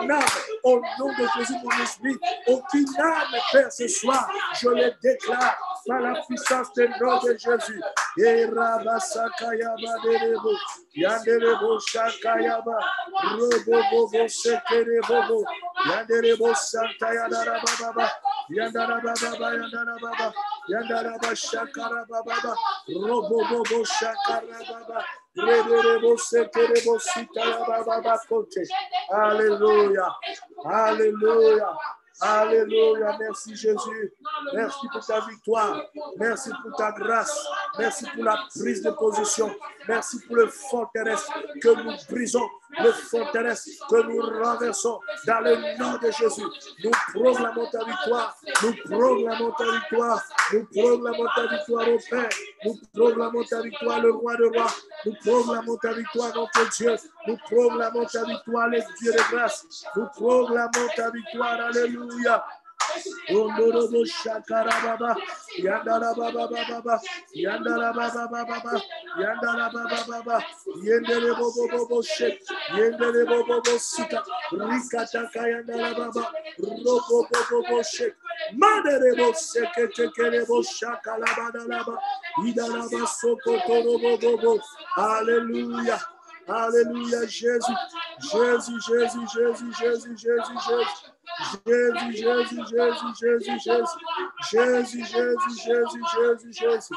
Speaker 1: nom de Jésus, mon esprit. Aucune âme, Père, ce soir, je le déclare par la puissance du nom de Jésus. Et Rabasakayaba Derebo, Yanderebo Shakayaba, Robobo Sekerebo, Yanderebo Santayada Baba, Yandarababa, Yandarababa, Yandaraba Shakarababa, Robobo Shakarababa, Rederebo Sekerebo Sitayaba Kote. Alléluia, Alléluia. Alléluia, merci Jésus, merci pour ta victoire, merci pour ta grâce, merci pour la prise de position, merci pour le forteresse que nous brisons, le forteresse que nous renversons dans le nom de Jésus. Nous proclamons ta victoire, nous proclamons ta victoire, nous proclamons ta victoire au Père, nous proclamons ta victoire le roi de rois, nous proclamons ta victoire notre Dieu, nous proclamons ta victoire le Dieu de grâce, nous proclamons ta victoire, alléluia. Ondorobo shakarababa, yandara baba baba, yandara baba baba, yandara baba baba, yendere bobo bobo shek, yendere bobo bobo sika, rikata kayandara baba, robo bobo bobo shek, madere bo seke tekere bo shakalabada laba, idara ba soko torobo bobo, alléluia. Alléluia, Jésus, Jésus, Jésus, Jésus, Jésus, Jésus, Jésus. Jésus, Jésus, Jésus, Jésus, Jésus, Jésus, Jésus, Jésus, Jésus, Jésus.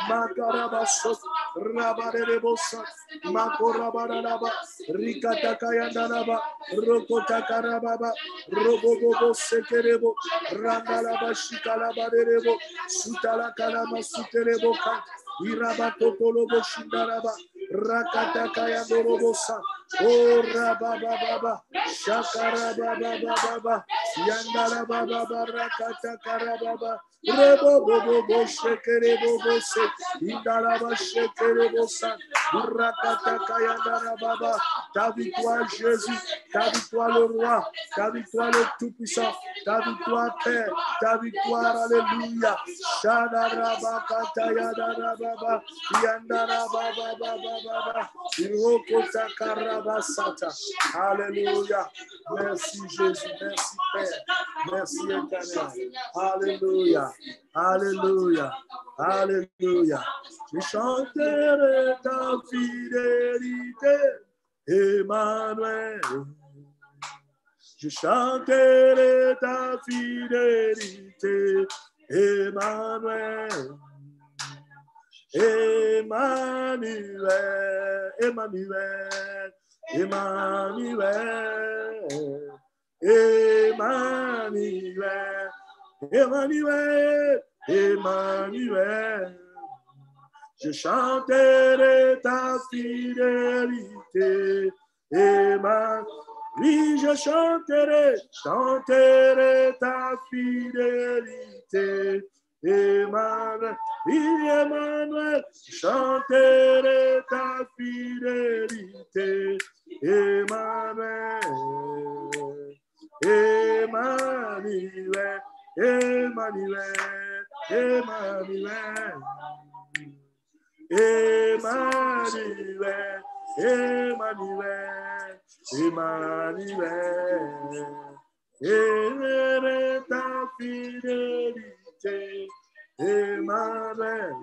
Speaker 1: Makarabasot, Rabarebosa, Makorabaraba, Rikatakayandanaba, Rokotakarababa, Robobobo Sekerebo, Randalaba Shikalabarebo, Sutalakalama Suterebo, Irabakotolobo Shindaraba, Rakatakayandorobosa. Oh, Rababa, Shakara Baba, Yandara Baba, Rakata Karababa, Rebo Bobo, Shekere Bobo, Indaraba Shekere Bosa, Rakata Kayandara Baba, ta victoire Jésus, ta victoire le roi, ta victoire le tout-puissant, ta victoire Père, ta victoire, Alléluia, Shadara Bakata Yandara Baba, Yandara Baba, Irokota Karababa. Alléluia. Merci Jésus. Merci Père. Merci éternel. Alléluia. Alléluia. Alléluia. Je chanterai ta fidélité, Emmanuel. Je chanterai ta fidélité, Emmanuel. Emmanuel, Emmanuel, Emmanuel, Emmanuel, Emmanuel, Emmanuel. Je chanterai ta fidélité, Emmanuel. Oui, je chanterai ta fidélité, Emmanuel. Oui, Emmanuel, chanterai ta fidélité, Emmanuel, Emmanuel, Emmanuel, Emmanuel, Emmanuel, Emmanuel, Emmanuel, ta fidélité, Emmanuel.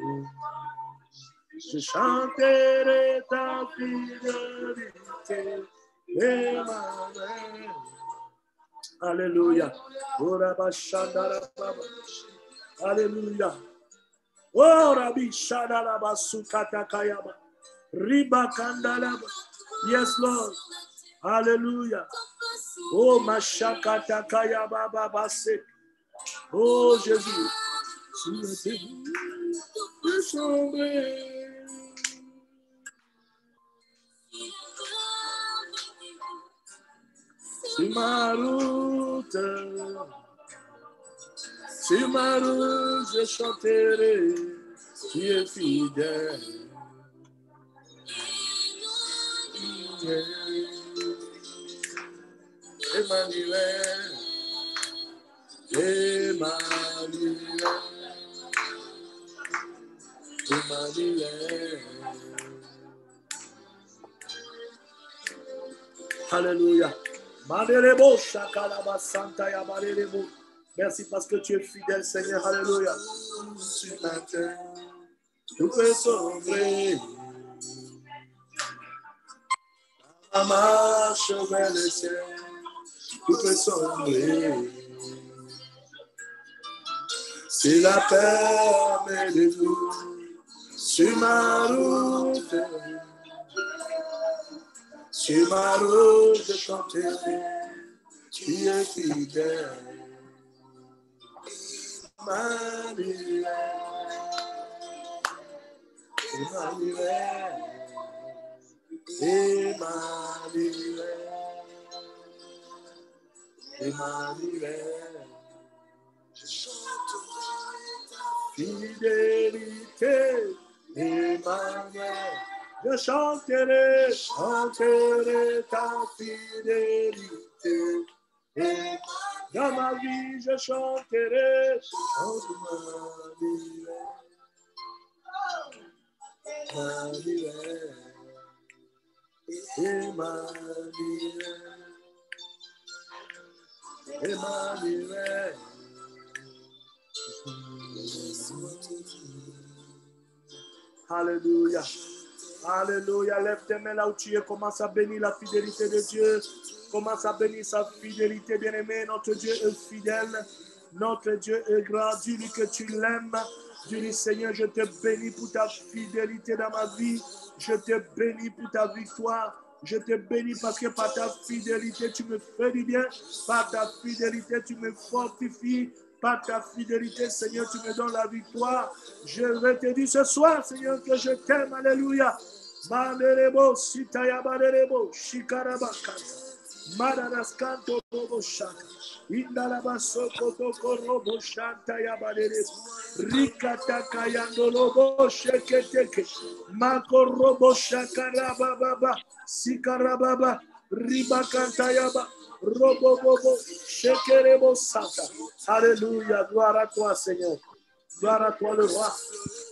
Speaker 1: Je chanterai ta fidélité, Emmanuel. Alléluia. Alléluia. Oh, Rabbi Shadalaba Sukata Kayaba. Riba Kandalaba. Yes, Lord. Hallelujah. Oh, Mashakata Kayaba Babase. Oh, Jésus. C'est ma route. Sur ma route, je chanterai, tu es fidèle. Emmanuel, Emmanuel, Emmanuel. Alléluia. Madelebo, Shakalaba, Santa Yabalebo. Merci parce que tu es fidèle, Seigneur. Alléluia. Ce matin, tout peut s'ouvrir. La marche vers le ciel, tout peut s'ouvrir. Si la paix de vous sur ma route, je chanterai, tu es fidèle. Emmanuel, Emmanuel, Emmanuel, Emmanuel, je chanterai ta fidélité, Emmanuel, je chanterai ta fidélité, et dans ma vie je chanterai, Emmanuel, Emmanuel, Emmanuel. Alléluia. Alléluia. Lève tes mains là où tu es. Commence à bénir la fidélité de Dieu. Commence à bénir sa fidélité, bien-aimé. Notre Dieu est fidèle. Notre Dieu est grand. Dis-lui que tu l'aimes. Dis-lui, Seigneur, je te bénis pour ta fidélité dans ma vie. Je te bénis pour ta victoire. Je te bénis parce que par ta fidélité, tu me fais du bien. Par ta fidélité, tu me fortifies. Par ta fidélité, Seigneur, tu me donnes la victoire. Je vais te dire ce soir, Seigneur, que je t'aime. Alléluia. Manderebo, sitaya manderebo, shikarabaka. Madaraskanto robo shaka. Indalaba soko toko robo shanta ya manderebo. Rikataka yandolobo sheketeke. Mako robo shakarababa. Sikarababa. Ribakanta yaba. Robobobo, Shekerebo Santa. Alléluia, gloire à toi, Seigneur. Gloire à toi, le roi.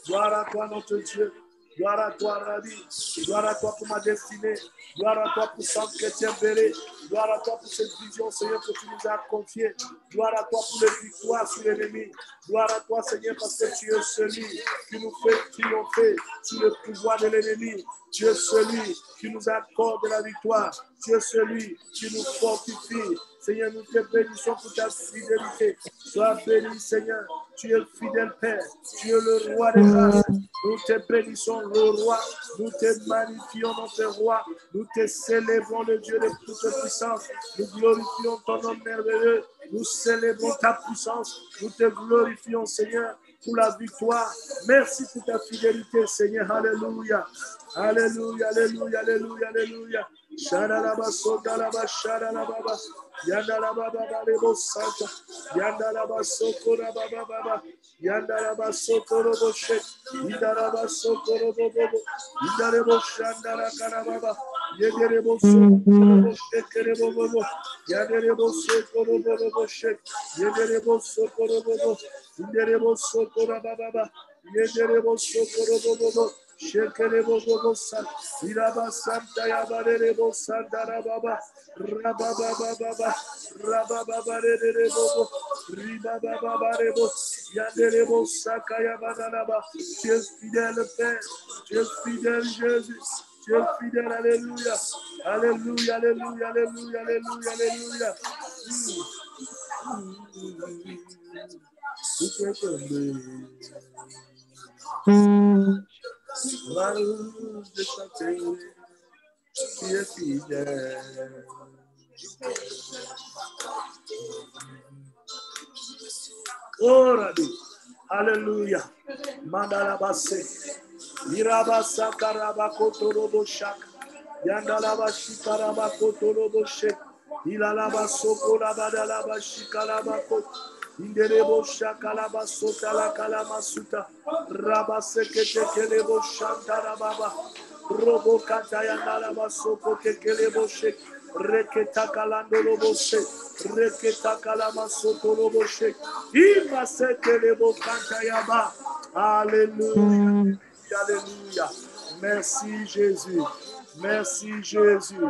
Speaker 1: Gloire à toi, notre Dieu. Gloire à toi, Rabbi. Gloire à toi pour ma destinée. Gloire à toi pour Saint Chrétien Béré. Gloire à toi pour cette vision, Seigneur, que tu nous as confiée. Gloire à toi pour les victoires sur l'ennemi. Gloire à toi, Seigneur, parce que tu es celui qui nous fait triompher sur le pouvoir de l'ennemi. Tu es celui qui nous accorde la victoire. Tu es celui qui nous fortifie. Seigneur, nous te bénissons pour ta fidélité. Sois béni, Seigneur. Tu es le fidèle Père. Tu es le roi des grâces. Nous te bénissons, le roi. Nous te magnifions, notre roi. Nous te célébrons, le Dieu de toute puissance. Nous glorifions ton nom merveilleux. Nous célébrons ta puissance. Nous te glorifions, Seigneur, pour la victoire. Merci pour ta fidélité, Seigneur. Alléluia. Alléluia, alléluia, alléluia, alléluia. Shadalaba sodalaba shadalaba. Yandalaba baba lebo santa. Yandalaba sokora baba baba. Yandalaba sokoro boshe. Yandalaba sokoro bobo. Yandalebo shandala karababa. Yederebo sokoro boshe kerebo bobo. Yederebo sokoro bobo boshe. Yederebo sokoro bobo. Yederebo sokora baba. Yederebo sokoro bobo. Shekerebo bobo sa. Iraba santa yabarebo santa rababa. Rababa baba. Rababa rebo. Ribaba rebo. Yanderebo sakaya bananaba. Tu es fidèle Père. Tu es fidèle Jésus. Tu es fidèle. Alléluia. Alléluia. Alléluia. Alléluia. Alléluia. Alléluia. Tu es tombé. La luz de chanter, tu es fidèle. Oh, Rabbi. Alléluia. Mandalabase. Irabasa karabakoto robo shak. Yandalaba shikarabakoto robo shek. Ilalaba soko labadalaba shikarabako. Inderebo shakalaba sota la kalama suta. Raba sekete kelebo shantara baba. Robo kataya nalaba soko tekelebo shek. Reketa kalando lobo shek. Reketa kalama soto lobo shek. Ima sekelebo kantaya ba. Alléluia. Alléluia. Merci Jésus. Merci Jésus.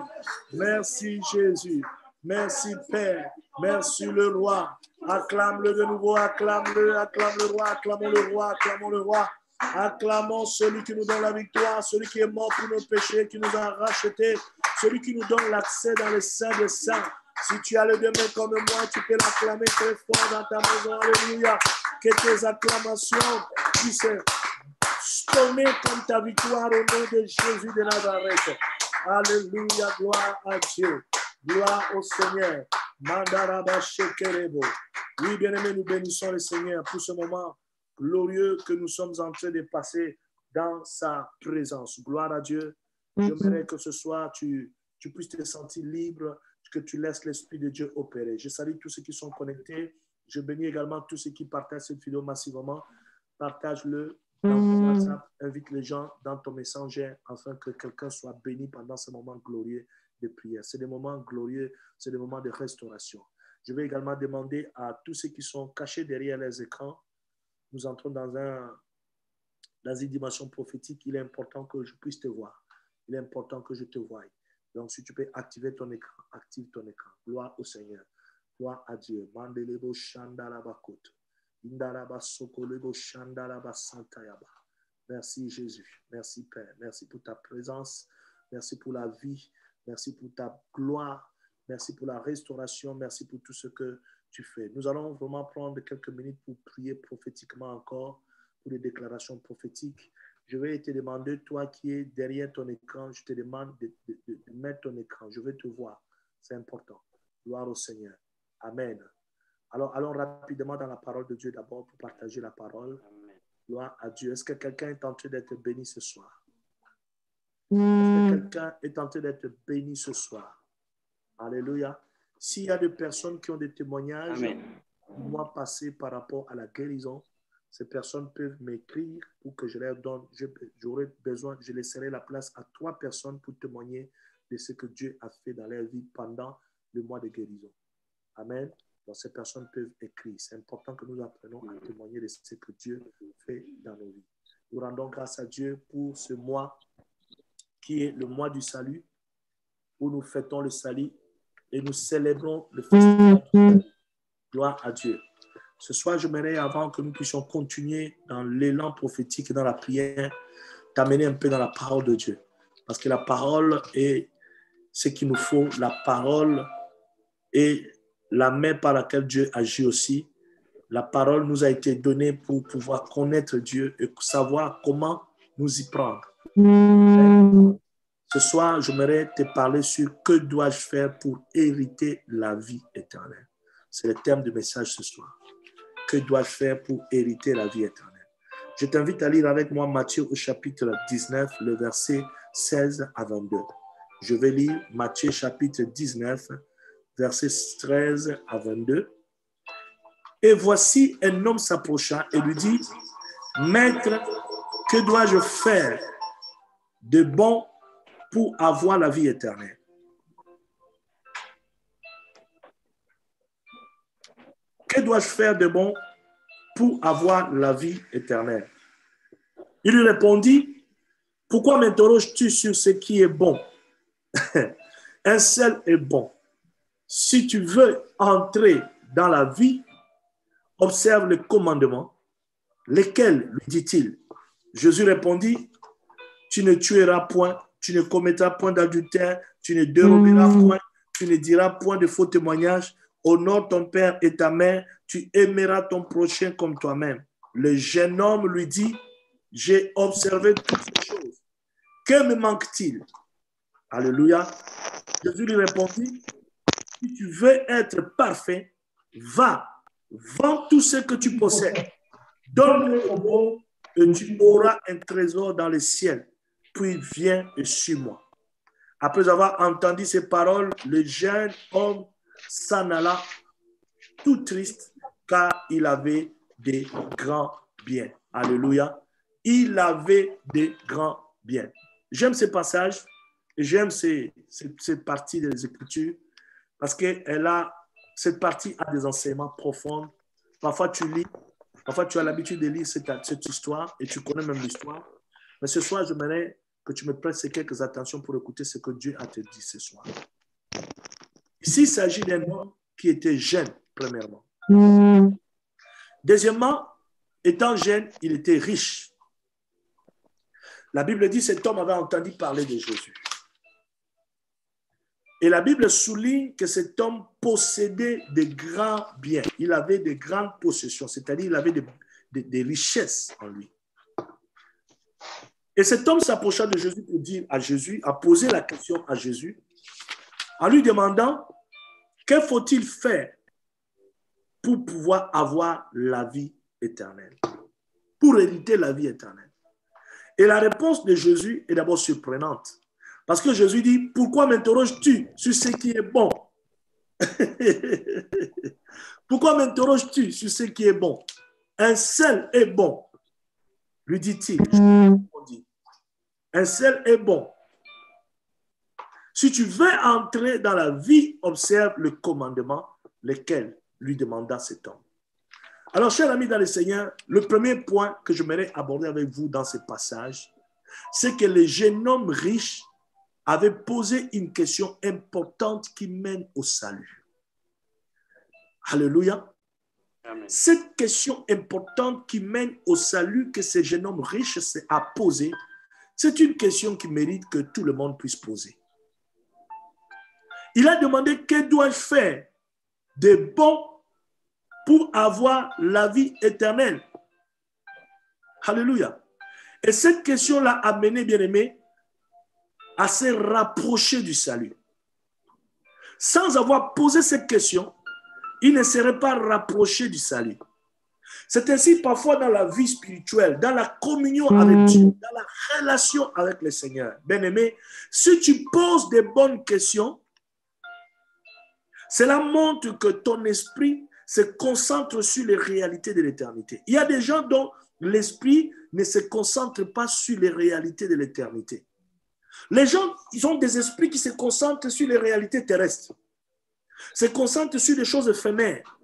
Speaker 1: Merci Jésus. Merci Père. Merci le roi. Acclame-le de nouveau, acclame-le, acclame le roi, acclamons le roi, acclamons le roi. Acclamons celui qui nous donne la victoire, celui qui est mort pour nos péchés, qui nous a rachetés, celui qui nous donne l'accès dans les saints des saints. Si tu as les deux mains comme moi, tu peux l'acclamer très fort dans ta maison. Alléluia. Que tes acclamations puissent sonner comme ta victoire au nom de Jésus de Nazareth. Alléluia, gloire à Dieu. Gloire au Seigneur. Mandaraba shekerebo. Oui, bien-aimés, nous bénissons le Seigneur pour ce moment glorieux que nous sommes en train de passer dans sa présence. Gloire à Dieu. J'aimerais que ce soir, tu puisses te sentir libre, que tu laisses l'Esprit de Dieu opérer. Je salue tous ceux qui sont connectés. Je bénis également tous ceux qui partagent cette vidéo massivement. Partage-le dans ton WhatsApp. Invite les gens dans ton Messenger afin que quelqu'un soit béni pendant ce moment glorieux de prière. C'est des moments glorieux, c'est des moments de restauration. Je vais également demander à tous ceux qui sont cachés derrière les écrans. Nous entrons dans une dimension prophétique. Il est important que je puisse te voir. Il est important que je te voie. Donc, si tu peux activer ton écran, active ton écran. Gloire au Seigneur. Gloire à Dieu. Mandelebo shandalabakot. Indalaba sokolebo shandalaba santayaba. Merci Jésus. Merci Père. Merci pour ta présence. Merci pour la vie. Merci pour ta gloire. Merci pour la restauration. Merci pour tout ce que tu fais. Nous allons vraiment prendre quelques minutes pour prier prophétiquement encore, pour les déclarations prophétiques. Je vais te demander, toi qui es derrière ton écran, je te demande de mettre ton écran. Je vais te voir. C'est important. Gloire au Seigneur. Amen. Alors, allons rapidement dans la parole de Dieu d'abord pour partager la parole. Amen. Gloire à Dieu. Est-ce que quelqu'un est en train d'être béni ce soir? Est-ce que quelqu'un est en train d'être béni ce soir? Alléluia. S'il y a des personnes qui ont des témoignages du mois passé par rapport à la guérison, ces personnes peuvent m'écrire pour que je leur donne. J'aurai besoin, je laisserai la place à 3 personnes pour témoigner de ce que Dieu a fait dans leur vie pendant le mois de guérison. Amen. Donc, ces personnes peuvent écrire. C'est important que nous apprenions à témoigner de ce que Dieu fait dans nos vies. Nous rendons grâce à Dieu pour ce mois qui est le mois du salut, où nous fêtons le salut et nous célébrons le festival du salut. Gloire à Dieu. Ce soir, j'aimerais, avant que nous puissions continuer dans l'élan prophétique et dans la prière, t'amener un peu dans la parole de Dieu. Parce que la parole est ce qu'il nous faut. La parole est la main par laquelle Dieu agit aussi. La parole nous a été donnée pour pouvoir connaître Dieu et savoir comment nous y prendre. Ce soir, j'aimerais te parler sur que dois-je faire pour hériter la vie éternelle. C'est le thème du message ce soir. Que dois-je faire pour hériter la vie éternelle? Je t'invite à lire avec moi Matthieu au chapitre 19, le verset 16 à 22. Je vais lire Matthieu chapitre 19, verset 13 à 22. Et voici un homme s'approcha et lui dit, Maître, que dois-je faire de bon pour avoir la vie éternelle? Que dois-je faire de bon pour avoir la vie éternelle? Il lui répondit, pourquoi m'interroges-tu sur ce qui est bon? Un seul est bon. Si tu veux entrer dans la vie, observe les commandements. Lesquels, lui dit-il? Jésus répondit, tu ne tueras point, tu ne commettras point d'adultère, tu ne déroberas point, tu ne diras point de faux témoignages, honore ton père et ta mère, tu aimeras ton prochain comme toi-même. Le jeune homme lui dit, j'ai observé toutes ces choses. Que me manque-t-il? Alléluia. Jésus lui répondit, si tu veux être parfait, va, vends tout ce que tu possèdes, donne-le aux pauvres et tu auras un trésor dans le ciel. Puis viens et suis-moi. Après avoir entendu ces paroles, le jeune homme s'en alla tout triste car il avait des grands biens. Alléluia. Il avait des grands biens. J'aime ces passages, j'aime cette partie des Écritures, parce que cette partie a des enseignements profonds. Parfois, tu lis, parfois, tu as l'habitude de lire cette histoire et tu connais même l'histoire. Mais ce soir, j'aimerais que tu me prêtes quelques attentions pour écouter ce que Dieu a te dit ce soir. Ici, il s'agit d'un homme qui était jeune, premièrement. Deuxièmement, étant jeune, il était riche. La Bible dit que cet homme avait entendu parler de Jésus. Et la Bible souligne que cet homme possédait de grands biens. Il avait de grandes possessions, c'est-à-dire il avait des richesses en lui. Et cet homme s'approcha de Jésus pour dire à Jésus, a posé la question à Jésus, en lui demandant, que faut-il faire pour pouvoir avoir la vie éternelle, pour hériter la vie éternelle? Et la réponse de Jésus est d'abord surprenante. Parce que Jésus dit, pourquoi m'interroges-tu sur ce qui est bon? Pourquoi m'interroges-tu sur ce qui est bon? Un seul est bon, lui dit-il. Un seul est bon. Si tu veux entrer dans la vie, observe le commandement, lequel lui demanda cet homme. Alors, chers amis dans le Seigneur, le premier point que j'aimerais aborder avec vous dans ce passage, c'est que le jeune homme riche avait posé une question importante qui mène au salut. Alléluia. Amen. Cette question importante qui mène au salut que ce jeune homme riche a posée, c'est une question qui mérite que tout le monde puisse poser. Il a demandé, que dois-je faire de bon pour avoir la vie éternelle? Alléluia. Et cette question l'a amené, bien-aimé, à se rapprocher du salut. Sans avoir posé cette question, il ne serait pas rapproché du salut. C'est ainsi parfois dans la vie spirituelle, dans la communion avec Dieu, dans la relation avec le Seigneur. Bien-aimé, si tu poses des bonnes questions, cela montre que ton esprit se concentre sur les réalités de l'éternité. Il y a des gens dont l'esprit ne se concentre pas sur les réalités de l'éternité. Les gens, ils ont des esprits qui se concentrent sur les réalités terrestres, se concentrent sur les choses éphémères.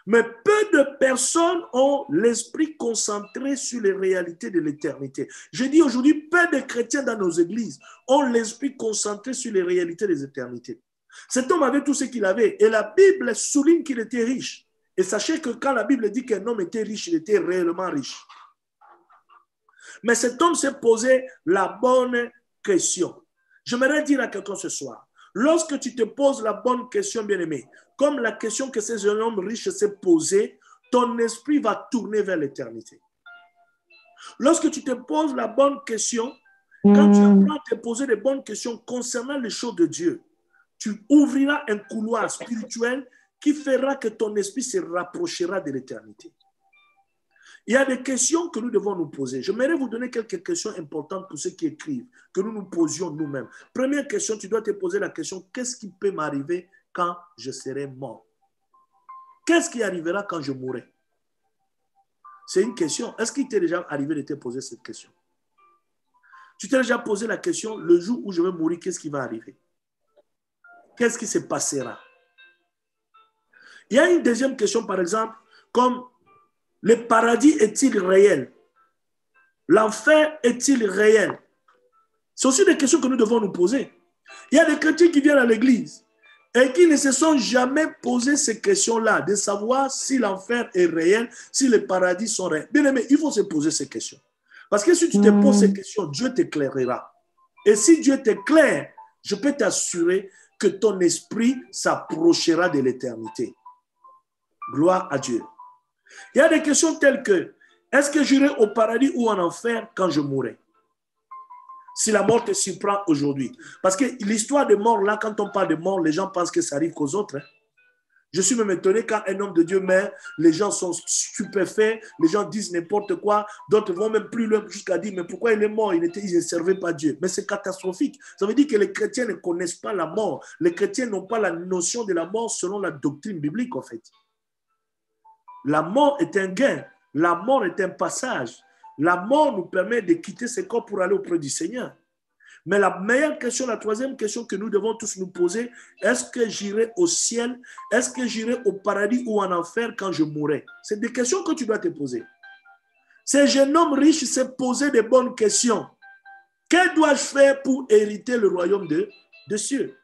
Speaker 1: Mais peu de personnes ont l'esprit concentré sur les réalités de l'éternité. Je dis aujourd'hui, peu de chrétiens dans nos églises ont l'esprit concentré sur les réalités des éternités. Cet homme avait tout ce qu'il avait et la Bible souligne qu'il était riche. Et sachez que quand la Bible dit qu'un homme était riche, il était réellement riche. Mais cet homme s'est posé la bonne question. J'aimerais dire à quelqu'un ce soir, lorsque tu te poses la bonne question, bien-aimé, comme la question que ce jeune homme riche s'est posée, ton esprit va tourner vers l'éternité. Lorsque tu te poses la bonne question, quand tu apprends à te poser les bonnes questions concernant les choses de Dieu, tu ouvriras un couloir spirituel qui fera que ton esprit se rapprochera de l'éternité. Il y a des questions que nous devons nous poser. J'aimerais vous donner quelques questions importantes pour ceux qui écrivent, que nous nous posions nous-mêmes. Première question, tu dois te poser la question, qu'est-ce qui peut m'arriver quand je serai mort? Qu'est-ce qui arrivera quand je mourrai? C'est une question. Est-ce qu'il t'est déjà arrivé de te poser cette question? Tu t'es déjà posé la question, le jour où je vais mourir, qu'est-ce qui va arriver? Qu'est-ce qui se passera? Il y a une deuxième question, par exemple, comme le paradis est-il réel? L'enfer est-il réel? C'est aussi des questions que nous devons nous poser. Il y a des chrétiens qui viennent à l'église et qui ne se sont jamais posé ces questions-là, de savoir si l'enfer est réel, si les paradis sont réels. Bien aimé, il faut se poser ces questions. Parce que si tu te poses ces questions, Dieu t'éclairera. Et si Dieu t'éclaire, je peux t'assurer que ton esprit s'approchera de l'éternité. Gloire à Dieu. Il y a des questions telles que, est-ce que j'irai au paradis ou en enfer quand je mourrai? Si la mort te surprend aujourd'hui. Parce que l'histoire de mort, là, quand on parle de mort, les gens pensent que ça arrive qu'aux autres. Hein. Je suis même étonné quand un homme de Dieu meurt, les gens sont stupéfaits, les gens disent n'importe quoi, d'autres vont même plus loin jusqu'à dire, mais pourquoi il est mort? Il ne servait pas Dieu. Mais c'est catastrophique. Ça veut dire que les chrétiens ne connaissent pas la mort. Les chrétiens n'ont pas la notion de la mort selon la doctrine biblique, en fait. La mort est un gain. La mort est un passage. La mort nous permet de quitter ce corps pour aller auprès du Seigneur. Mais la meilleure question, la troisième question que nous devons tous nous poser, est-ce que j'irai au ciel? Est-ce que j'irai au paradis ou en enfer quand je mourrai? C'est des questions que tu dois te poser. Ce jeune homme riche s'est posé des bonnes questions. Que dois-je faire pour hériter le royaume de cieux?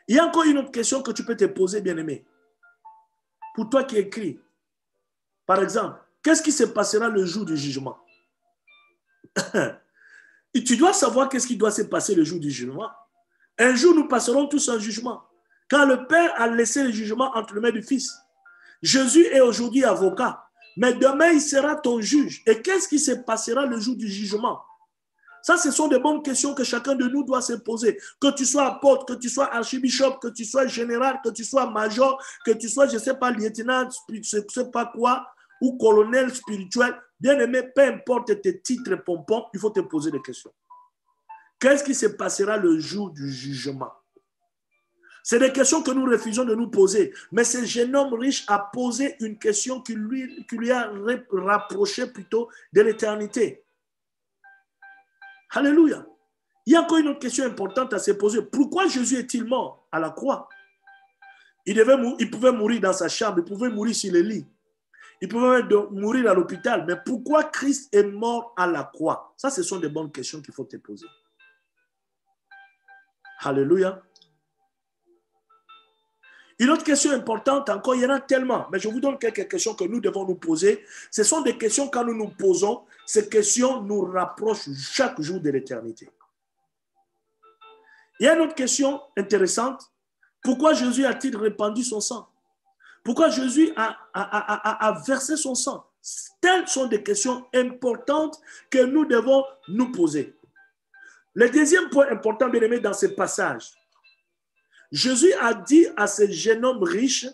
Speaker 1: Il y a encore une autre question que tu peux te poser, bien-aimé. Pour toi qui écris, par exemple, qu'est-ce qui se passera le jour du jugement? Et tu dois savoir qu'est-ce qui doit se passer le jour du jugement. Un jour, nous passerons tous un jugement. Quand le Père a laissé le jugement entre les mains du Fils. Jésus est aujourd'hui avocat, mais demain, il sera ton juge. Et qu'est-ce qui se passera le jour du jugement? Ça, ce sont des bonnes questions que chacun de nous doit se poser. Que tu sois apôtre, que tu sois archibishop, que tu sois général, que tu sois major, que tu sois, je ne sais pas, lieutenant, je ne sais pas quoi, ou colonel spirituel. Bien-aimé, peu importe tes titres pompons, il faut te poser des questions. Qu'est-ce qui se passera le jour du jugement? C'est des questions que nous refusons de nous poser. Mais ce jeune homme riche a posé une question qui lui a rapproché plutôt de l'éternité. Alléluia. Il y a encore une autre question importante à se poser. Pourquoi Jésus est-il mort à la croix? Il pouvait mourir dans sa chambre, il pouvait mourir sur le lit. Il pouvait même mourir à l'hôpital. Mais pourquoi Christ est mort à la croix? Ça, ce sont des bonnes questions qu'il faut te poser. Alléluia. Une autre question importante encore, il y en a tellement, mais je vous donne quelques questions que nous devons nous poser. Ce sont des questions, quand nous nous posons, ces questions nous rapprochent chaque jour de l'éternité. Il y a une autre question intéressante. Pourquoi Jésus a-t-il répandu son sang? Pourquoi Jésus a versé son sang? Telles sont des questions importantes que nous devons nous poser. Le deuxième point important, bien aimé, dans ce passage, Jésus a dit à ce jeune homme riche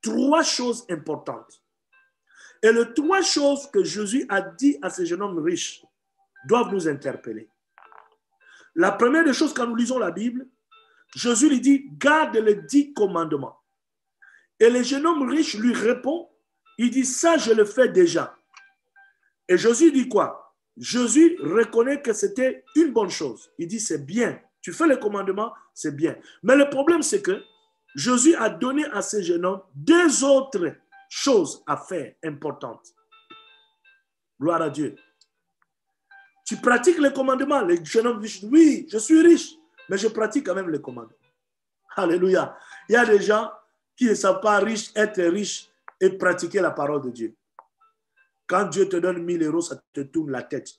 Speaker 1: 3 choses importantes. Et les 3 choses que Jésus a dit à ce jeune homme riche doivent nous interpeller. La première des choses, quand nous lisons la Bible, Jésus lui dit, garde les 10 commandements. Et le jeune homme riche lui répond, il dit, ça je le fais déjà. Et Jésus dit quoi? Jésus reconnaît que c'était une bonne chose. Il dit, c'est bien. Tu fais les commandements, c'est bien. Mais le problème, c'est que Jésus a donné à ce jeune homme 2 autres choses à faire importantes. Gloire à Dieu. Tu pratiques les commandements. Le jeune homme dit, oui, je suis riche, mais je pratique quand même les commandements. Alléluia. Il y a des gens qui ne savent pas être riches et pratiquer la parole de Dieu. Quand Dieu te donne 1000 euros, ça te tourne la tête.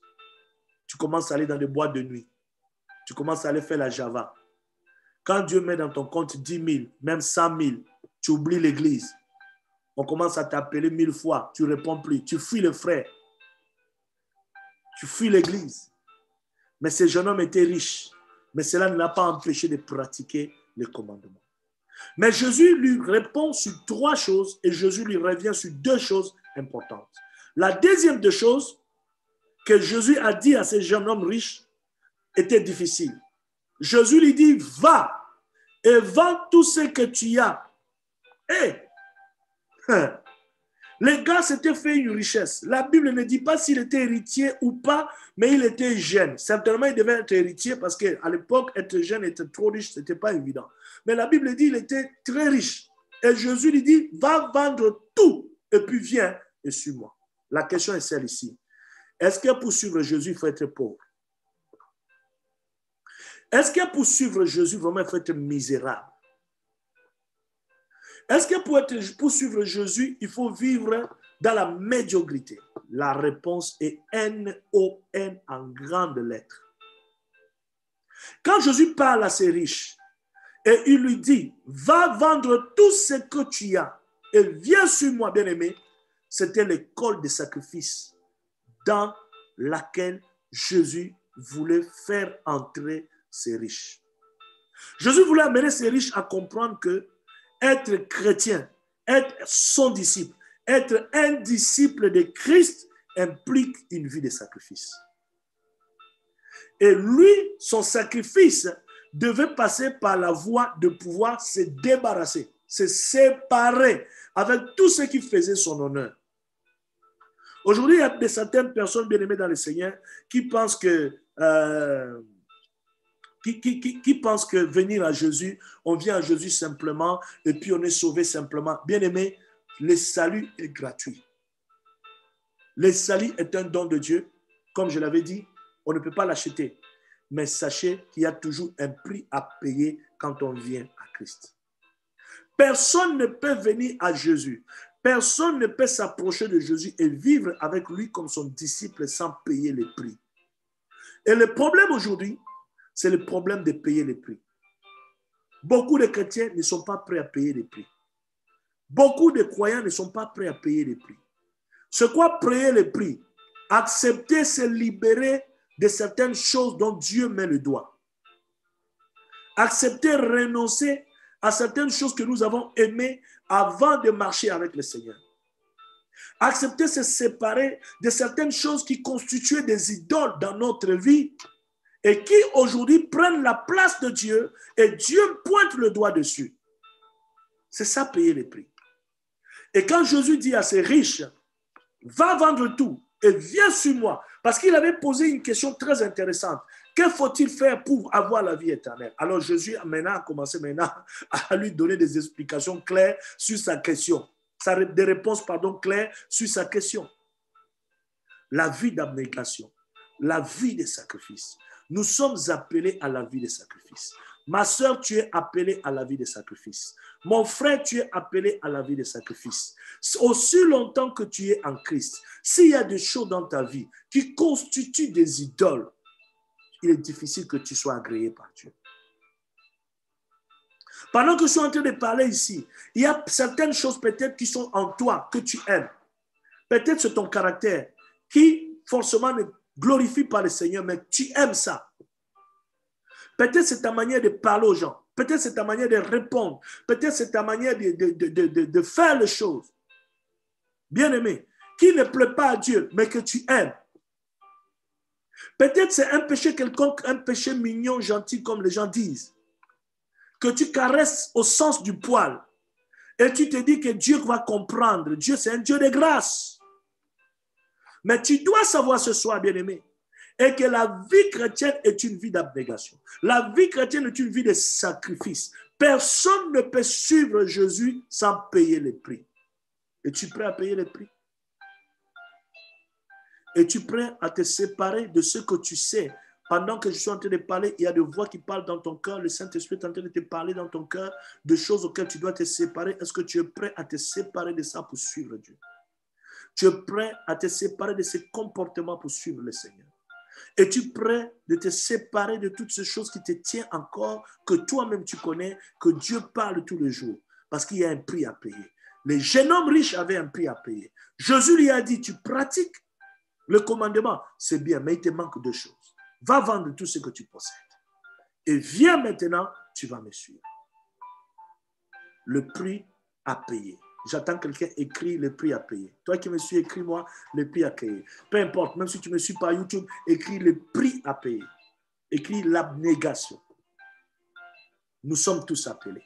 Speaker 1: Tu commences à aller dans des boîtes de nuit. Tu commences à aller faire la Java. Quand Dieu met dans ton compte 10 000, même 100 000, tu oublies l'église. On commence à t'appeler 1000 fois, tu ne réponds plus. Tu fuis le frère. Tu fuis l'église. Mais ce jeune homme était riche. Mais cela ne l'a pas empêché de pratiquer les commandements. Mais Jésus lui répond sur 3 choses et Jésus lui revient sur 2 choses importantes. La deuxième des choses que Jésus a dit à ce jeune homme riche était difficile. Jésus lui dit, va et vends tout ce que tu as. Et le gars s'était fait une richesse. La Bible ne dit pas s'il était héritier ou pas, mais il était jeune. Certainement, il devait être héritier parce qu'à l'époque, être jeune, être trop riche, ce n'était pas évident. Mais la Bible dit qu'il était très riche. Et Jésus lui dit, va vendre tout et puis viens et suis-moi. La question est celle ici. Est-ce que pour suivre Jésus, il faut être pauvre? Est-ce que pour suivre Jésus, vraiment, il faut être misérable? Est-ce que pour suivre Jésus, il faut vivre dans la médiocrité? La réponse est N-O-N en grandes lettres. Quand Jésus parle à ces riches et il lui dit, va vendre tout ce que tu as et viens sur moi, bien-aimé, c'était l'école de sacrifice dans laquelle Jésus voulait faire entrer ces riches. Jésus voulait amener ces riches à comprendre que être chrétien, être son disciple, être un disciple de Christ implique une vie de sacrifice. Et lui, son sacrifice devait passer par la voie de pouvoir se débarrasser. se séparer avec tout ce qui faisait son honneur. Aujourd'hui, il y a certaines personnes bien aimées dans le Seigneur qui pensent que qui pensent que venir à Jésus, on vient à Jésus simplement et puis on est sauvé simplement. Bien aimé, le salut est gratuit. Le salut est un don de Dieu. Comme je l'avais dit, on ne peut pas l'acheter. Mais sachez qu'il y a toujours un prix à payer quand on vient à Christ. Personne ne peut venir à Jésus. Personne ne peut s'approcher de Jésus et vivre avec lui comme son disciple sans payer le prix. Et le problème aujourd'hui, c'est le problème de payer les prix. Beaucoup de chrétiens ne sont pas prêts à payer les prix. Beaucoup de croyants ne sont pas prêts à payer les prix. C'est quoi payer les prix? Accepter, se libérer de certaines choses dont Dieu met le doigt. Accepter, renoncer à certaines choses que nous avons aimées avant de marcher avec le Seigneur. Accepter, se séparer de certaines choses qui constituaient des idoles dans notre vie et qui aujourd'hui prennent la place de Dieu et Dieu pointe le doigt dessus. C'est ça, payer les prix. Et quand Jésus dit à ces riches, va vendre tout et viens sur moi, parce qu'il avait posé une question très intéressante. Que faut-il faire pour avoir la vie éternelle? Alors Jésus a commencé à lui donner des explications claires sur sa question. Des réponses claires sur sa question. La vie d'abnégation, la vie de sacrifice. Nous sommes appelés à la vie de sacrifice. Ma soeur, tu es appelée à la vie de sacrifice. Mon frère, tu es appelé à la vie de sacrifice. Aussi longtemps que tu es en Christ, s'il y a des choses dans ta vie qui constituent des idoles, il est difficile que tu sois agréé par Dieu. Pendant que je suis en train de parler ici, il y a certaines choses peut-être qui sont en toi que tu aimes. Peut-être c'est ton caractère qui forcément ne glorifie pas le Seigneur, mais tu aimes ça. Peut-être c'est ta manière de parler aux gens. Peut-être c'est ta manière de répondre. Peut-être c'est ta manière de faire les choses. Bien-aimé, qui ne plaît pas à Dieu, mais que tu aimes. Peut-être c'est un péché quelconque, un péché mignon, gentil, comme les gens disent. Que tu caresses au sens du poil. Et tu te dis que Dieu va comprendre. Dieu, c'est un Dieu de grâce. Mais tu dois savoir ce soir, bien-aimé, et que la vie chrétienne est une vie d'abnégation. La vie chrétienne est une vie de sacrifice. Personne ne peut suivre Jésus sans payer le prix. Es-tu prêt à payer le prix? Es-tu prêt à te séparer de ce que tu sais? Pendant que je suis en train de parler, il y a des voix qui parlent dans ton cœur. Le Saint-Esprit est en train de te parler dans ton cœur de choses auxquelles tu dois te séparer. Est-ce que tu es prêt à te séparer de ça pour suivre Dieu? Tu es prêt à te séparer de ces comportements pour suivre le Seigneur? Es-tu prêt de te séparer de toutes ces choses qui te tiennent encore, que toi-même tu connais, que Dieu parle tous les jours? Parce qu'il y a un prix à payer. Le jeune homme riche avait un prix à payer. Jésus lui a dit, tu pratiques le commandement, c'est bien, mais il te manque deux choses. Va vendre tout ce que tu possèdes. Et viens maintenant, tu vas me suivre. Le prix à payer. J'attends quelqu'un écrit le prix à payer. Toi qui me suis, écris-moi le prix à payer. Peu importe, même si tu me suis par YouTube, écris le prix à payer. Écris l'abnégation. Nous sommes tous appelés.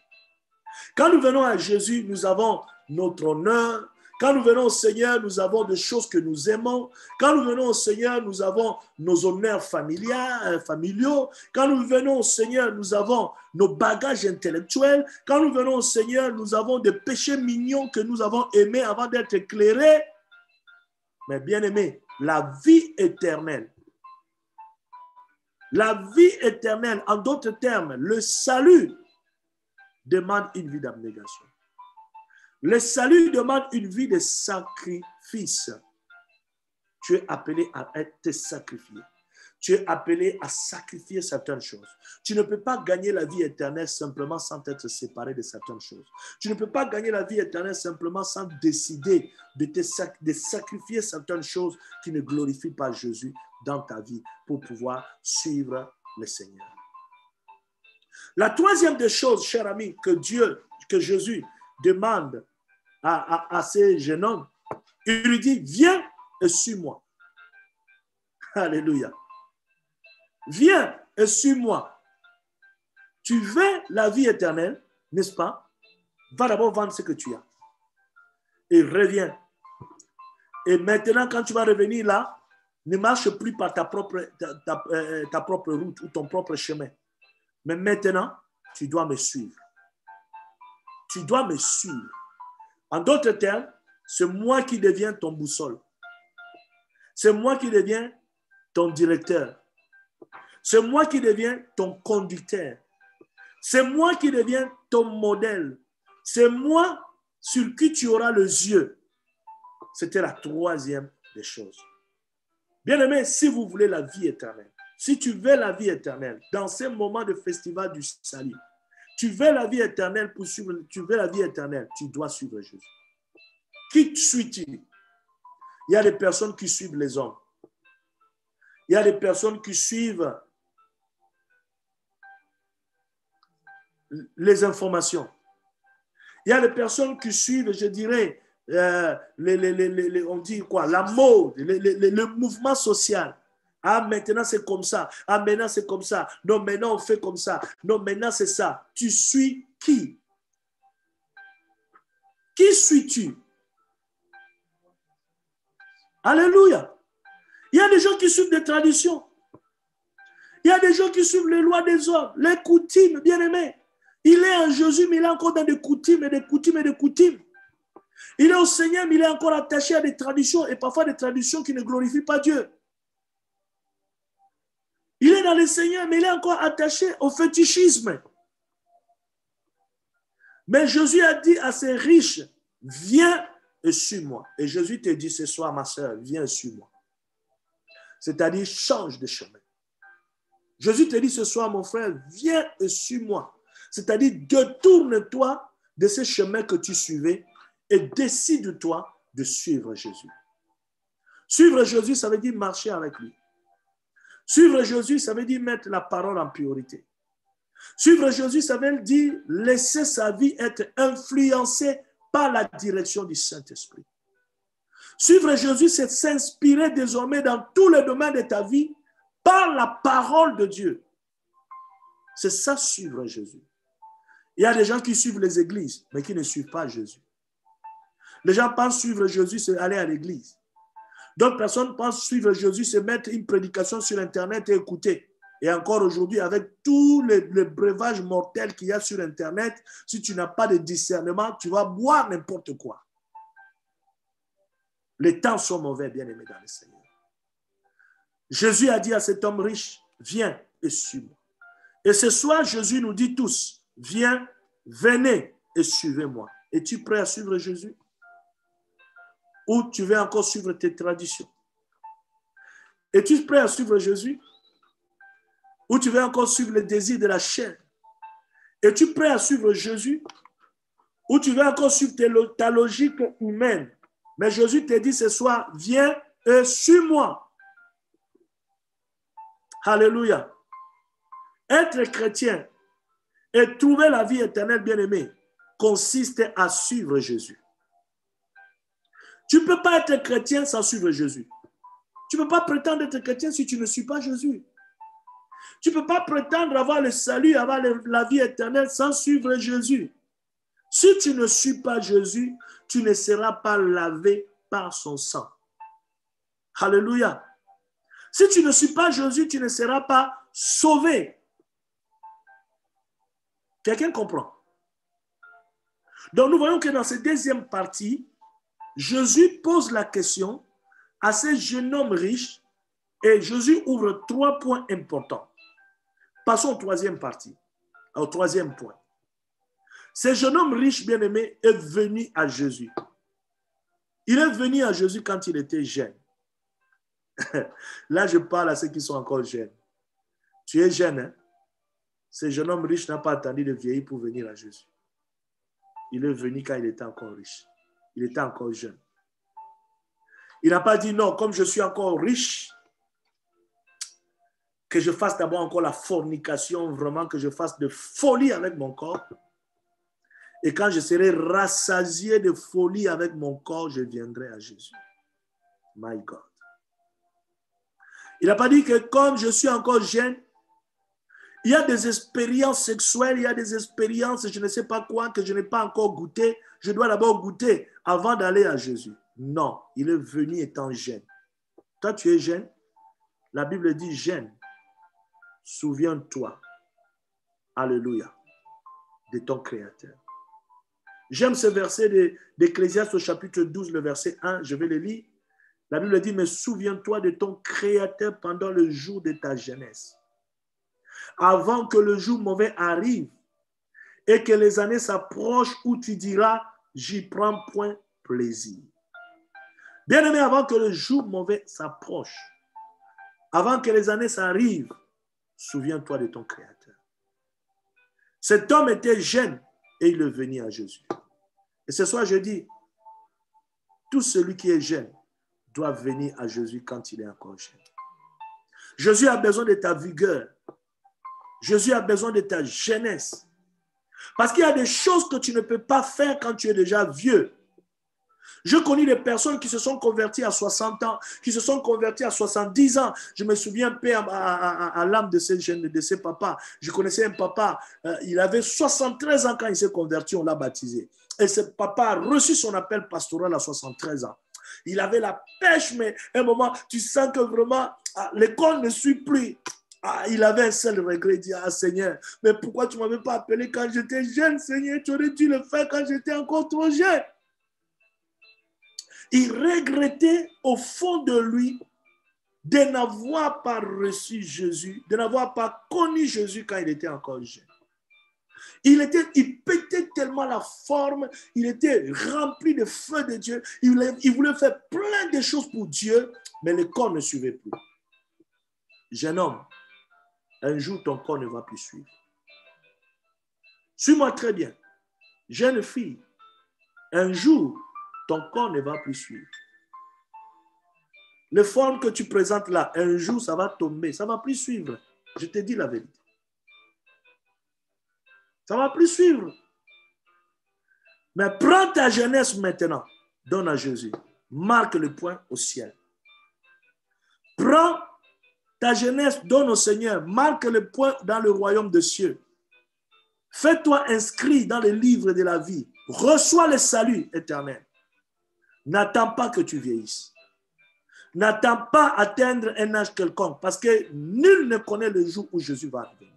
Speaker 1: Quand nous venons à Jésus, nous avons notre honneur. Quand nous venons au Seigneur, nous avons des choses que nous aimons. Quand nous venons au Seigneur, nous avons nos honneurs familiaux. Quand nous venons au Seigneur, nous avons nos bagages intellectuels. Quand nous venons au Seigneur, nous avons des péchés mignons que nous avons aimés avant d'être éclairés. Mais bien aimé, la vie éternelle, en d'autres termes, le salut demande une vie d'abnégation. Le salut demande une vie de sacrifice. Tu es appelé à être sacrifié. Tu es appelé à sacrifier certaines choses. Tu ne peux pas gagner la vie éternelle simplement sans t'être séparé de certaines choses. Tu ne peux pas gagner la vie éternelle simplement sans décider de sacrifier certaines choses qui ne glorifient pas Jésus dans ta vie pour pouvoir suivre le Seigneur. La troisième des choses, cher ami, que Jésus demande à ces jeunes hommes, il lui dit, viens et suis-moi. Alléluia. Viens et suis-moi. Tu veux la vie éternelle, n'est-ce pas? Va d'abord vendre ce que tu as. Et reviens. Et maintenant, quand tu vas revenir là, ne marche plus par ta propre route ou ton propre chemin. Mais maintenant, tu dois me suivre. Tu dois me suivre. En d'autres termes, c'est moi qui deviens ton boussole. C'est moi qui deviens ton directeur. C'est moi qui deviens ton conducteur. C'est moi qui deviens ton modèle. C'est moi sur qui tu auras les yeux. C'était la troisième des choses. Bien-aimé, si vous voulez la vie éternelle, si tu veux la vie éternelle, dans ces moments de festival du salut, tu veux la vie éternelle pour suivre, tu veux la vie éternelle, tu dois suivre Jésus. Qui suis-tu? Il y a des personnes qui suivent les hommes. Il y a des personnes qui suivent les informations. Il y a des personnes qui suivent, je dirais, on dit quoi, la mode, le mouvement social. Ah, maintenant c'est comme ça. Ah, maintenant c'est comme ça. Non, maintenant on fait comme ça. Non, maintenant c'est ça. Tu suis qui? Qui suis-tu? Alléluia. Il y a des gens qui suivent des traditions. Il y a des gens qui suivent les lois des hommes, les coutumes, bien-aimés. Il est en Jésus, mais il est encore dans des coutumes et des coutumes et des coutumes. Il est au Seigneur, mais il est encore attaché à des traditions et parfois des traditions qui ne glorifient pas Dieu. Il est dans le Seigneur, mais il est encore attaché au fétichisme. Mais Jésus a dit à ces riches, viens et suis-moi. Et Jésus te dit ce soir, ma soeur, viens et suis-moi. C'est-à-dire, change de chemin. Jésus te dit ce soir, mon frère, viens et suis-moi. C'est-à-dire, détourne-toi de ce chemin que tu suivais et décide-toi de suivre Jésus. Suivre Jésus, ça veut dire marcher avec lui. Suivre Jésus, ça veut dire mettre la parole en priorité. Suivre Jésus, ça veut dire laisser sa vie être influencée par la direction du Saint-Esprit. Suivre Jésus, c'est s'inspirer désormais dans tous les domaines de ta vie par la parole de Dieu. C'est ça, suivre Jésus. Il y a des gens qui suivent les églises, mais qui ne suivent pas Jésus. Les gens pensent suivre Jésus, c'est aller à l'église. D'autres personnes pensent suivre Jésus, c'est mettre une prédication sur Internet et écouter. Et encore aujourd'hui, avec tous les breuvages mortels qu'il y a sur Internet, si tu n'as pas de discernement, tu vas boire n'importe quoi. Les temps sont mauvais, bien-aimés dans le Seigneur. Jésus a dit à cet homme riche, viens et suis-moi. Et ce soir, Jésus nous dit tous, viens, venez et suivez-moi. Es-tu prêt à suivre Jésus? Ou tu veux encore suivre tes traditions? Es-tu prêt à suivre Jésus? Ou tu veux encore suivre les désirs de la chair? Es-tu prêt à suivre Jésus? Ou tu veux encore suivre ta logique humaine? Mais Jésus te dit ce soir, viens et suis-moi. Alléluia. Être chrétien et trouver la vie éternelle, bien-aimé, consiste à suivre Jésus. Tu ne peux pas être chrétien sans suivre Jésus. Tu ne peux pas prétendre être chrétien si tu ne suis pas Jésus. Tu ne peux pas prétendre avoir le salut, avoir la vie éternelle sans suivre Jésus. Si tu ne suis pas Jésus, tu ne seras pas lavé par son sang. Alléluia. Si tu ne suis pas Jésus, tu ne seras pas sauvé. Quelqu'un comprend? Donc nous voyons que dans cette deuxième partie, Jésus pose la question à ce jeune homme riche et Jésus ouvre 3 points importants. Passons aux troisième partie, au troisième point. Ce jeune homme riche, bien-aimé, est venu à Jésus. Il est venu à Jésus quand il était jeune. Là, je parle à ceux qui sont encore jeunes. Tu es jeune, hein? Ce jeune homme riche n'a pas attendu de vieillir pour venir à Jésus. Il est venu quand il était encore riche. Il était encore jeune. Il n'a pas dit non, comme je suis encore riche, que je fasse d'abord encore la fornication, vraiment que je fasse de folie avec mon corps. Et quand je serai rassasié de folie avec mon corps, je viendrai à Jésus. My God. Il n'a pas dit que comme je suis encore jeune, Il y a des expériences sexuelles, il y a des expériences, je ne sais pas quoi, que je n'ai pas encore goûté. Je dois d'abord goûter avant d'aller à Jésus. Non, il est venu étant jeune. Toi, tu es jeune. La Bible dit jeune. Souviens-toi, alléluia, de ton Créateur. J'aime ce verset d'Ecclésiaste au chapitre 12, le verset 1, je vais le lire. La Bible dit, mais souviens-toi de ton Créateur pendant le jour de ta jeunesse, avant que le jour mauvais arrive et que les années s'approchent où tu diras, j'y prends point plaisir. Bien-aimé, avant que le jour mauvais s'approche, avant que les années s'arrivent, souviens-toi de ton Créateur. Cet homme était jeune et il est venu à Jésus. Et ce soir, je dis, tout celui qui est jeune doit venir à Jésus quand il est encore jeune. Jésus a besoin de ta vigueur. Jésus a besoin de ta jeunesse. Parce qu'il y a des choses que tu ne peux pas faire quand tu es déjà vieux. Je connais des personnes qui se sont converties à 60 ans, qui se sont converties à 70 ans. Je me souviens, père, à l'âme de ces jeunes, de ces papas. Je connaissais un papa, il avait 73 ans quand il s'est converti, on l'a baptisé. Et ce papa a reçu son appel pastoral à 73 ans. Il avait la pêche, mais à un moment, tu sens que vraiment, l'école ne suit plus. Il avait un seul regret, il dit, Seigneur, mais pourquoi tu ne m'avais pas appelé quand j'étais jeune, Seigneur? Tu aurais dû le faire quand j'étais encore trop jeune. Il regrettait au fond de lui de n'avoir pas reçu Jésus, de n'avoir pas connu Jésus quand il était encore jeune. Il pétait tellement la forme, il était rempli de feu de Dieu, il voulait faire plein de choses pour Dieu, mais le corps ne suivait plus. Jeune homme, un jour ton corps ne va plus suivre. Suis-moi très bien. Jeune fille, un jour, ton corps ne va plus suivre. Les formes que tu présentes là, un jour, ça va tomber, ça ne va plus suivre. Je te dis la vérité. Ça ne va plus suivre. Mais prends ta jeunesse maintenant, donne à Jésus. Marque le point au ciel. Prends ta jeunesse, donne au Seigneur. Marque le point dans le royaume des cieux. Fais-toi inscrit dans le livre de la vie. Reçois le salut éternel. N'attends pas que tu vieillisses. N'attends pas atteindre un âge quelconque parce que nul ne connaît le jour où Jésus va revenir.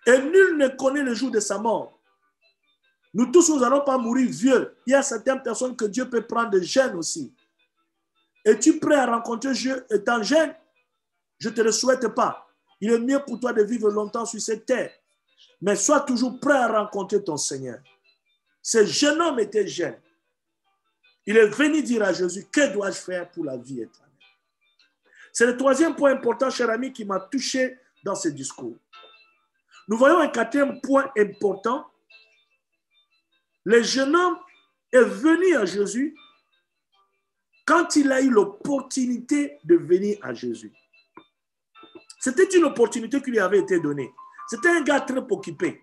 Speaker 1: Et nul ne connaît le jour de sa mort. Nous tous, nous n'allons pas mourir vieux. Il y a certaines personnes que Dieu peut prendre jeunes aussi. Es-tu prêt à rencontrer Dieu étant jeune? Je ne te le souhaite pas. Il est mieux pour toi de vivre longtemps sur cette terre. Mais sois toujours prêt à rencontrer ton Seigneur. Ce jeune homme était jeune. Il est venu dire à Jésus, que dois-je faire pour la vie éternelle? C'est le troisième point important, cher ami, qui m'a touché dans ce discours. Nous voyons un quatrième point important. Le jeune homme est venu à Jésus quand il a eu l'opportunité de venir à Jésus. C'était une opportunité qui lui avait été donnée. C'était un gars très occupé.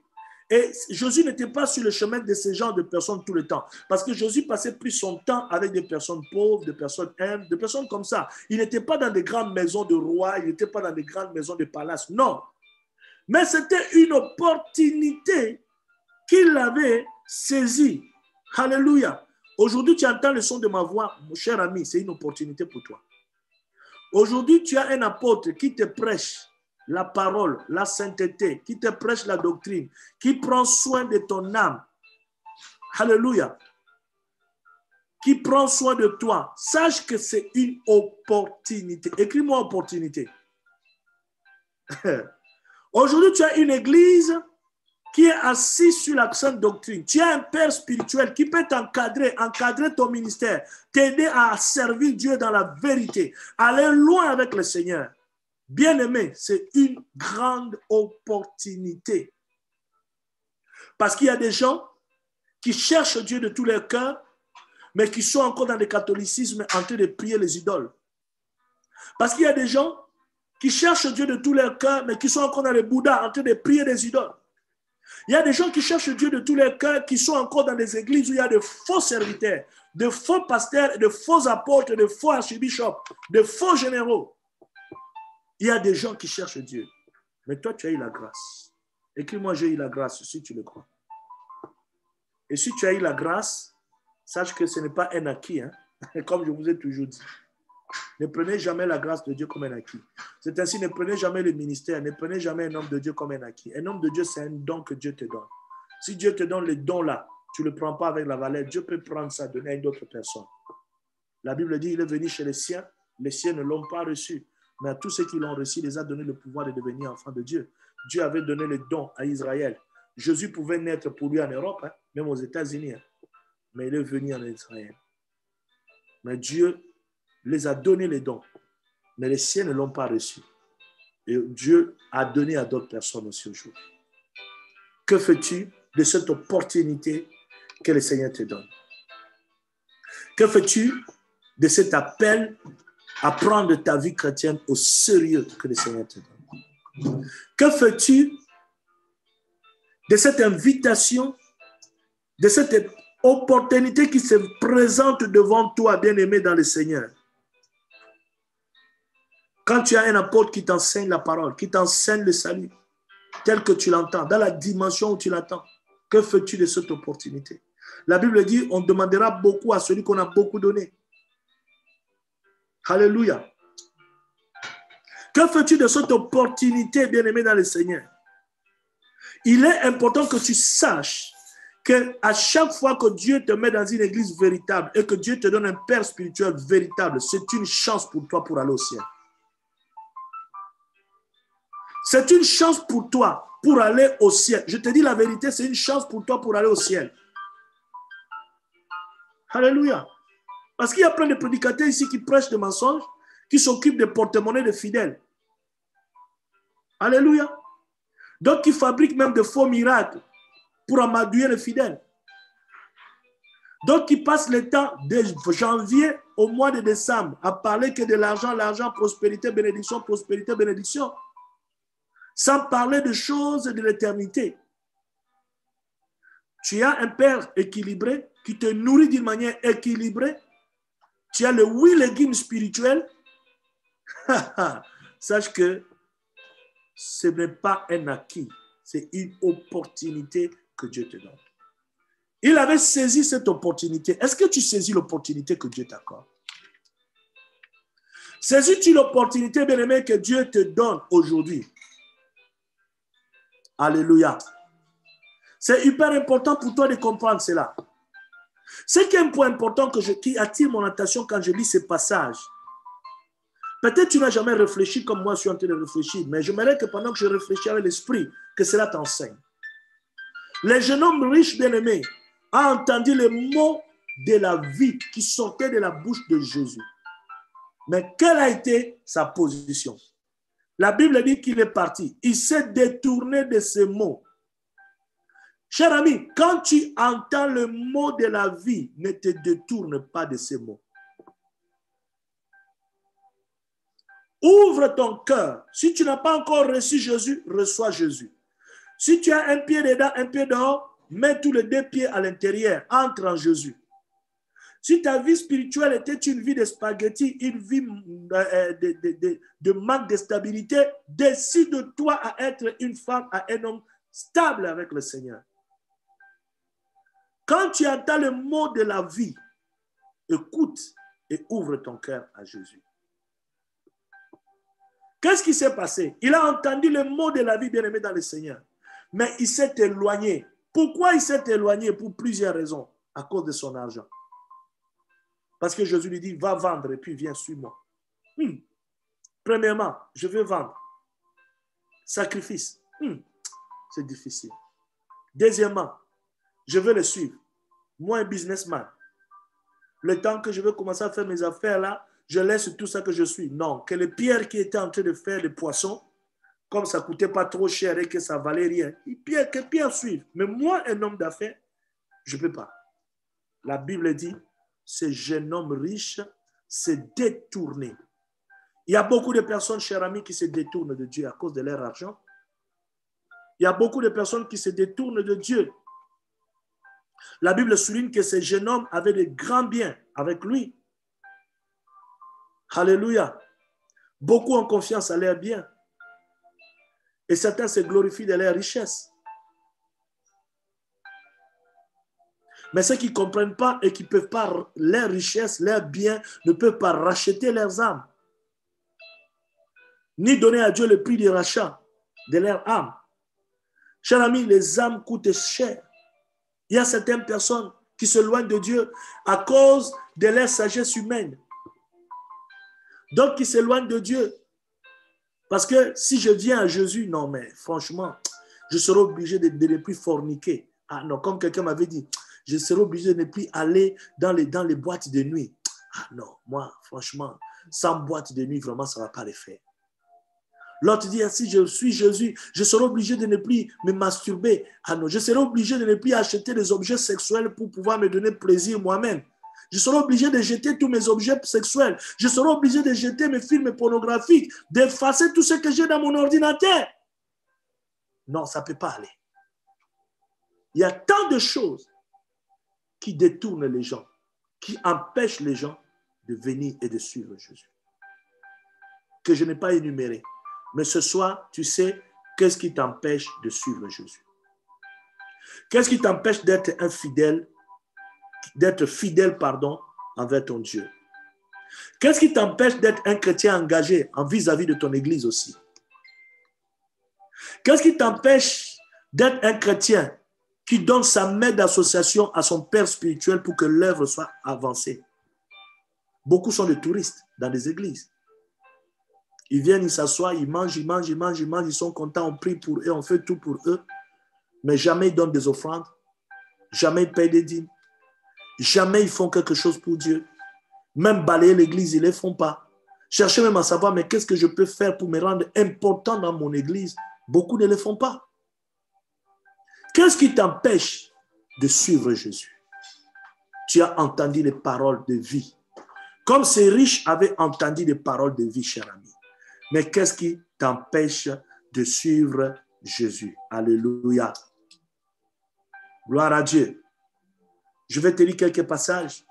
Speaker 1: Et Jésus n'était pas sur le chemin de ce genre de personnes tout le temps. Parce que Jésus passait plus son temps avec des personnes pauvres, des personnes humbles, des personnes comme ça. Il n'était pas dans des grandes maisons de rois, il n'était pas dans des grandes maisons de palaces. Non. Mais c'était une opportunité qu'il avait saisie. Alléluia. Aujourd'hui, tu entends le son de ma voix, mon cher ami, c'est une opportunité pour toi. Aujourd'hui, tu as un apôtre qui te prêche la parole, la sainteté, qui te prêche la doctrine, qui prend soin de ton âme. Alléluia. Qui prend soin de toi. Sache que c'est une opportunité. Écris-moi opportunité. Aujourd'hui, tu as une église qui est assise sur la sainte doctrine. Tu as un père spirituel qui peut t'encadrer, encadrer ton ministère, t'aider à servir Dieu dans la vérité, aller loin avec le Seigneur. Bien-aimé, c'est une grande opportunité. Parce qu'il y a des gens qui cherchent Dieu de tout leur cœur, mais qui sont encore dans le catholicisme en train de prier les idoles. Parce qu'il y a des gens qui cherchent Dieu de tout leur cœur, mais qui sont encore dans le Bouddha en train de prier les idoles. Il y a des gens qui cherchent Dieu de tout leur cœur, qui sont encore dans des églises où il y a de faux serviteurs, de faux pasteurs, de faux apôtres, de faux archibishops, de faux généraux. Il y a des gens qui cherchent Dieu. Mais toi, tu as eu la grâce. Écris-moi, j'ai eu la grâce, si tu le crois. Et si tu as eu la grâce, sache que ce n'est pas un acquis, hein? Comme je vous ai toujours dit. Ne prenez jamais la grâce de Dieu comme un acquis. C'est ainsi, ne prenez jamais le ministère, ne prenez jamais un homme de Dieu comme un acquis. Un homme de Dieu, c'est un don que Dieu te donne. Si Dieu te donne le don là, tu ne le prends pas avec la valeur, Dieu peut prendre ça, donner à une autre personne. La Bible dit, il est venu chez les siens ne l'ont pas reçu. Mais à tous ceux qui l'ont reçu, il les a donné le pouvoir de devenir enfants de Dieu. Dieu avait donné le don à Israël. Jésus pouvait naître pour lui en Europe, hein, même aux États-Unis. Hein, mais il est venu en Israël. Mais Dieu les a donné les dons. Mais les siens ne l'ont pas reçu. Et Dieu a donné à d'autres personnes aussi aujourd'hui. Que fais-tu de cette opportunité que le Seigneur te donne? Que fais-tu de cet appel à prendre ta vie chrétienne au sérieux que le Seigneur te donne? Que fais-tu de cette invitation, de cette opportunité qui se présente devant toi, bien-aimé dans le Seigneur? Quand tu as un apôtre qui t'enseigne la parole, qui t'enseigne le salut, tel que tu l'entends, dans la dimension où tu l'entends, que fais-tu de cette opportunité? La Bible dit, on demandera beaucoup à celui qu'on a beaucoup donné. Alléluia. Que fais-tu de cette opportunité, bien-aimé dans le Seigneur? Il est important que tu saches qu'à chaque fois que Dieu te met dans une église véritable et que Dieu te donne un père spirituel véritable, c'est une chance pour toi pour aller au ciel. C'est une chance pour toi pour aller au ciel. Je te dis la vérité, c'est une chance pour toi pour aller au ciel. Alléluia. Parce qu'il y a plein de prédicateurs ici qui prêchent des mensonges, qui s'occupent des porte-monnaies des fidèles. Alléluia. Donc, qui fabriquent même de faux miracles pour amadouer les fidèles. Donc, qui passent le temps de janvier au mois de décembre à parler que de l'argent, l'argent, prospérité, bénédiction, sans parler de choses de l'éternité. Tu as un père équilibré qui te nourrit d'une manière équilibrée. Tu as le 8 légumes spirituels. Sache que ce n'est pas un acquis, c'est une opportunité que Dieu te donne. Il avait saisi cette opportunité. Est-ce que tu saisis l'opportunité que Dieu t'accorde? Saisis-tu l'opportunité, bien-aimé, que Dieu te donne aujourd'hui? Alléluia. C'est hyper important pour toi de comprendre cela. C'est qu'un point important qui attire mon attention quand je lis ces passages. Peut-être tu n'as jamais réfléchi comme moi je suis en train de réfléchir, mais j'aimerais que pendant que je réfléchis avec l'esprit, que cela t'enseigne. Le jeune homme riche bien-aimé a entendu les mots de la vie qui sortaient de la bouche de Jésus. Mais quelle a été sa position? La Bible dit qu'il est parti. Il s'est détourné de ces mots. Cher ami, quand tu entends le mot de la vie, ne te détourne pas de ces mots. Ouvre ton cœur. Si tu n'as pas encore reçu Jésus, reçois Jésus. Si tu as un pied dedans, un pied dehors, mets tous les deux pieds à l'intérieur. Entre en Jésus. Si ta vie spirituelle était une vie de spaghettis, une vie de manque de stabilité, décide-toi à être une femme, à un homme stable avec le Seigneur. Quand tu entends le mot de la vie, écoute et ouvre ton cœur à Jésus. Qu'est-ce qui s'est passé? Il a entendu le mot de la vie, bien-aimé dans le Seigneur. Mais il s'est éloigné. Pourquoi il s'est éloigné? Pour plusieurs raisons. À cause de son argent. Parce que Jésus lui dit, va vendre et puis viens, suis-moi. Premièrement, je veux vendre. Sacrifice. C'est difficile. Deuxièmement, je veux le suivre. Moi, un businessman. Le temps que je veux commencer à faire mes affaires là, je laisse tout ça que je suis. Non, que les pierres qui étaient en train de faire des poissons, comme ça ne coûtait pas trop cher et que ça ne valait rien, que Pierre suive. Mais moi, un homme d'affaires, je ne peux pas. La Bible dit, ce jeune homme riche s'est détourné. Il y a beaucoup de personnes, chers amis, qui se détournent de Dieu à cause de leur argent. Il y a beaucoup de personnes qui se détournent de Dieu. La Bible souligne que ce jeune homme avait de grands biens avec lui. Alléluia. Beaucoup ont confiance à leurs biens. Et certains se glorifient de leurs richesses. Mais ceux qui ne comprennent pas et qui ne peuvent pas, leurs richesses, leurs biens, ne peuvent pas racheter leurs âmes. Ni donner à Dieu le prix du rachat de leur âme. Cher ami, les âmes coûtent cher. Il y a certaines personnes qui s'éloignent de Dieu à cause de leur sagesse humaine. D'autres qui s'éloignent de Dieu. Parce que si je viens à Jésus, non mais franchement, je serai obligé de ne plus forniquer. Ah non, comme quelqu'un m'avait dit, je serai obligé de ne plus aller dans les boîtes de nuit. Ah non, moi, franchement, sans boîte de nuit, vraiment, ça ne va pas le faire. L'autre dit, si je suis Jésus, je serai obligé de ne plus me masturber. Ah non, je serai obligé de ne plus acheter des objets sexuels pour pouvoir me donner plaisir moi-même. Je serai obligé de jeter tous mes objets sexuels. Je serai obligé de jeter mes films pornographiques, d'effacer tout ce que j'ai dans mon ordinateur. Non, ça ne peut pas aller. Il y a tant de choses qui détournent les gens, qui empêchent les gens de venir et de suivre Jésus, que je n'ai pas énuméré. Mais ce soir, tu sais, qu'est-ce qui t'empêche de suivre Jésus? Qu'est-ce qui t'empêche d'être infidèle, d'être fidèle, envers ton Dieu? Qu'est-ce qui t'empêche d'être un chrétien engagé vis-à-vis de ton église aussi? Qu'est-ce qui t'empêche d'être un chrétien qui donne sa main d'association à son père spirituel pour que l'œuvre soit avancée? Beaucoup sont des touristes dans les églises. Ils viennent, ils s'assoient, ils mangent, ils sont contents, on prie pour eux, on fait tout pour eux. Mais jamais ils donnent des offrandes, jamais ils payent des dîmes, jamais ils font quelque chose pour Dieu. Même balayer l'église, ils ne le font pas. Cherchez même à savoir, mais qu'est-ce que je peux faire pour me rendre important dans mon église? Beaucoup ne le font pas. Qu'est-ce qui t'empêche de suivre Jésus? Tu as entendu les paroles de vie. Comme ces riches avaient entendu les paroles de vie, cher ami. Mais qu'est-ce qui t'empêche de suivre Jésus? Alléluia. Gloire à Dieu. Je vais te lire quelques passages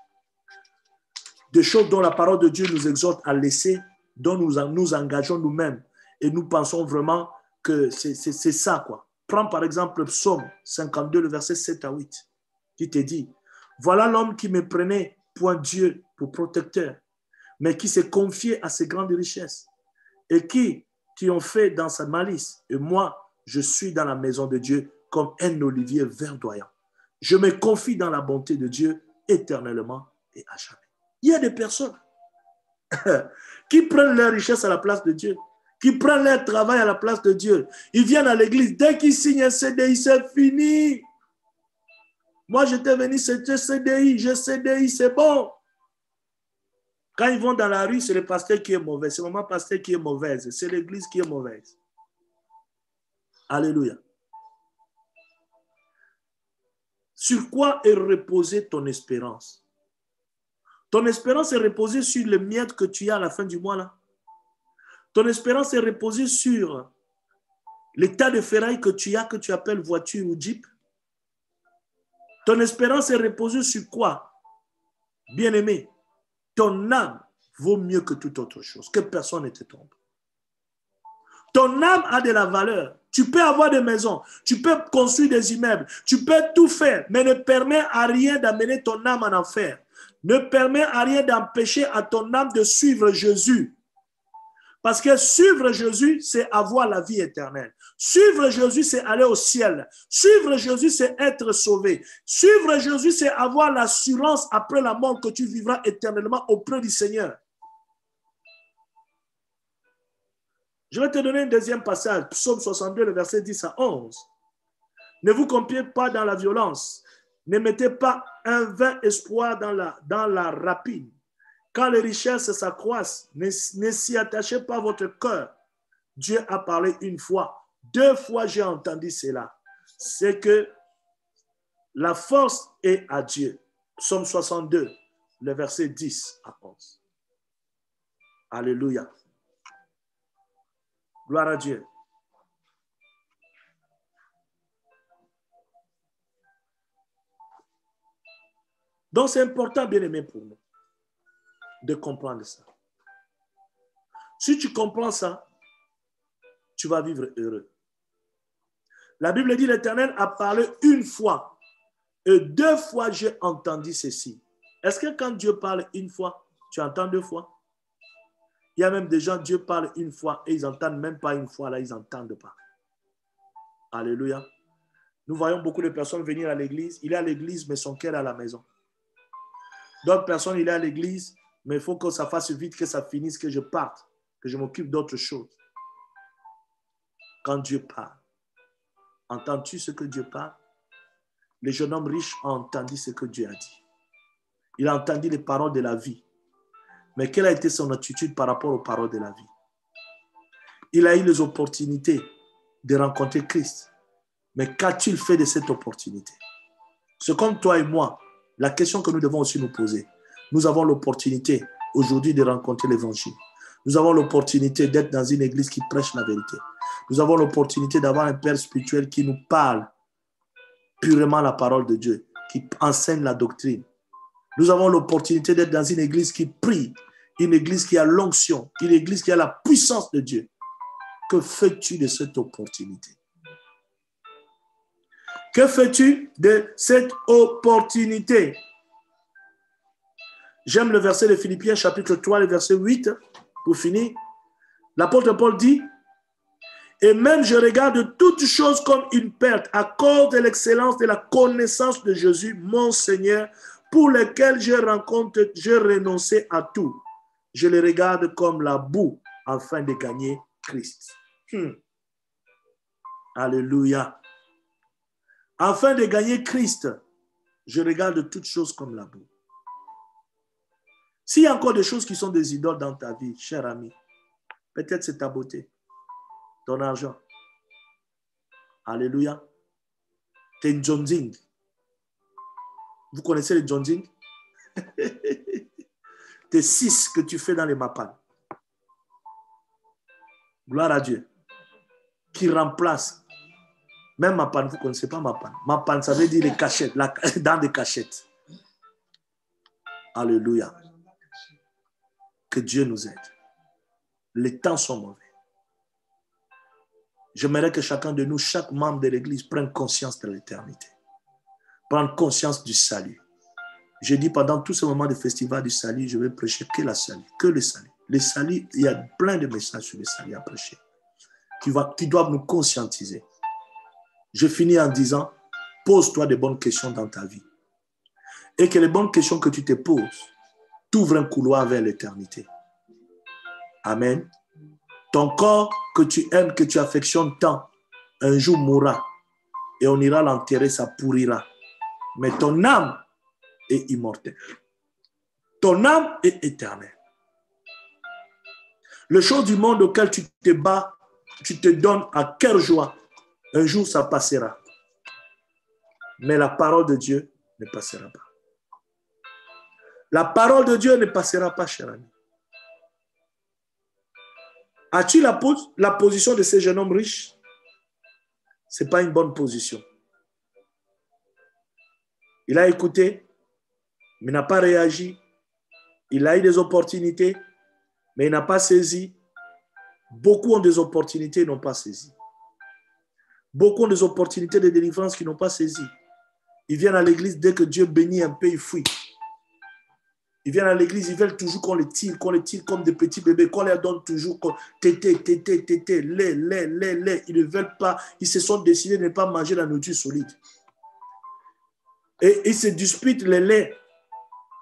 Speaker 1: de choses dont la parole de Dieu nous exhorte à laisser, dont nous engageons nous-mêmes. Et nous pensons vraiment que c'est ça, quoi. Prends par exemple le psaume 52, le verset 7 à 8, qui te dit, « Voilà l'homme qui me prenait pour un Dieu, pour protecteur, mais qui s'est confié à ses grandes richesses. Et qui ont fait dans sa malice. Et moi, je suis dans la maison de Dieu comme un olivier verdoyant. Je me confie dans la bonté de Dieu éternellement et à jamais. » Il y a des personnes qui prennent leur richesse à la place de Dieu, qui prennent leur travail à la place de Dieu. Ils viennent à l'église. Dès qu'ils signent un CDI, c'est fini. Moi, j'étais venu, c'était CDI. J'ai CDI, c'est bon. Quand ils vont dans la rue, c'est le pasteur qui est mauvais. C'est maman pasteur qui est mauvaise. C'est l'église qui est mauvaise. Alléluia. Sur quoi est reposée ton espérance? Ton espérance est reposée sur les miettes que tu as à la fin du mois là. Ton espérance est reposée sur l'état de ferraille que tu as, que tu appelles voiture ou jeep. Ton espérance est reposée sur quoi? Bien-aimé, ton âme vaut mieux que toute autre chose, que personne ne te trompe. Ton âme a de la valeur. Tu peux avoir des maisons, tu peux construire des immeubles, tu peux tout faire, mais ne permet à rien d'amener ton âme en enfer. Ne permet à rien d'empêcher à ton âme de suivre Jésus. Parce que suivre Jésus, c'est avoir la vie éternelle. Suivre Jésus, c'est aller au ciel. Suivre Jésus, c'est être sauvé. Suivre Jésus, c'est avoir l'assurance après la mort que tu vivras éternellement auprès du Seigneur. Je vais te donner un deuxième passage, Psaume 62, le verset 10 à 11. Ne vous confiez pas dans la violence. Ne mettez pas un vain espoir dans la rapine. Quand les richesses s'accroissent, ne s'y attachez pas votre cœur. Dieu a parlé une fois. 2 fois, j'ai entendu cela. C'est que la force est à Dieu. Psaume 62, le verset 10 à 11. Alléluia. Gloire à Dieu. Donc, c'est important, bien aimé, pour nous, de comprendre ça. Si tu comprends ça, tu vas vivre heureux. La Bible dit l'Éternel a parlé une fois et 2 fois j'ai entendu ceci. Est-ce que quand Dieu parle une fois, tu entends 2 fois? Il y a même des gens, Dieu parle une fois et ils n'entendent même pas une fois, là, ils n'entendent pas. Alléluia. Nous voyons beaucoup de personnes venir à l'église. Il est à l'église, mais son cœur est à la maison. D'autres personnes, il est à l'église, mais il faut que ça fasse vite, que ça finisse, que je parte, que je m'occupe d'autres choses. Quand Dieu parle, entends-tu ce que Dieu parle? Le jeune homme riche a entendu ce que Dieu a dit. Il a entendu les paroles de la vie. Mais quelle a été son attitude par rapport aux paroles de la vie? Il a eu les opportunités de rencontrer Christ. Mais qu'a-t-il fait de cette opportunité? C'est comme toi et moi, la question que nous devons aussi nous poser. Nous avons l'opportunité aujourd'hui de rencontrer l'Évangile. Nous avons l'opportunité d'être dans une église qui prêche la vérité. Nous avons l'opportunité d'avoir un Père spirituel qui nous parle purement la parole de Dieu, qui enseigne la doctrine. Nous avons l'opportunité d'être dans une église qui prie, une église qui a l'onction, une église qui a la puissance de Dieu. Que fais-tu de cette opportunité? Que fais-tu de cette opportunité? J'aime le verset de Philippiens, chapitre 3, le verset 8, pour finir. L'apôtre Paul dit, « Et même je regarde toutes choses comme une perte à cause de l'excellence de la connaissance de Jésus, mon Seigneur, pour lequel j'ai renoncé à tout. Je les regarde comme la boue afin de gagner Christ. » Alléluia. Afin de gagner Christ, je regarde toutes choses comme la boue. S'il y a encore des choses qui sont des idoles dans ta vie, cher ami, peut-être c'est ta beauté, ton argent. Alléluia. T'es Njonjing. Vous connaissez les Njonjing? Tes 6 que tu fais dans les mapan. Gloire à Dieu. Qui remplace. Même mapan, vous ne connaissez pas mapan. Mapan, ça veut dire les cachettes, dans des cachettes. Alléluia. Que Dieu nous aide. Les temps sont mauvais. J'aimerais que chacun de nous, chaque membre de l'Église, prenne conscience de l'éternité. Prenne conscience du salut. Je dis pendant tout ce moment de festival du salut, je vais prêcher que le salut. Que le salut. Le salut, il y a plein de messages sur le salut à prêcher. Qui doivent nous conscientiser. Je finis en disant, pose-toi de bonnes questions dans ta vie. Et que les bonnes questions que tu te poses t'ouvrent un couloir vers l'éternité. Amen. Ton corps que tu aimes, que tu affectionnes tant, un jour mourra et on ira l'enterrer, ça pourrira. Mais ton âme est immortelle. Ton âme est éternelle. Les choses du monde auquel tu te bats, tu te donnes à cœur joie, un jour ça passera. Mais la parole de Dieu ne passera pas. La parole de Dieu ne passera pas, cher ami. As-tu la position de ce jeune homme riche? Ce n'est pas une bonne position. Il a écouté, mais n'a pas réagi. Il a eu des opportunités, mais il n'a pas saisi. Beaucoup ont des opportunités, ils n'ont pas saisi. Beaucoup ont des opportunités de délivrance qu'ils n'ont pas saisi. Ils viennent à l'église, dès que Dieu bénit un peu, ils fuient. Ils viennent à l'église, ils veulent toujours qu'on les tire comme des petits bébés, qu'on leur donne toujours tété, lait. Ils ne veulent pas, ils se sont décidés de ne pas manger la nourriture solide. Et ils se disputent les laits,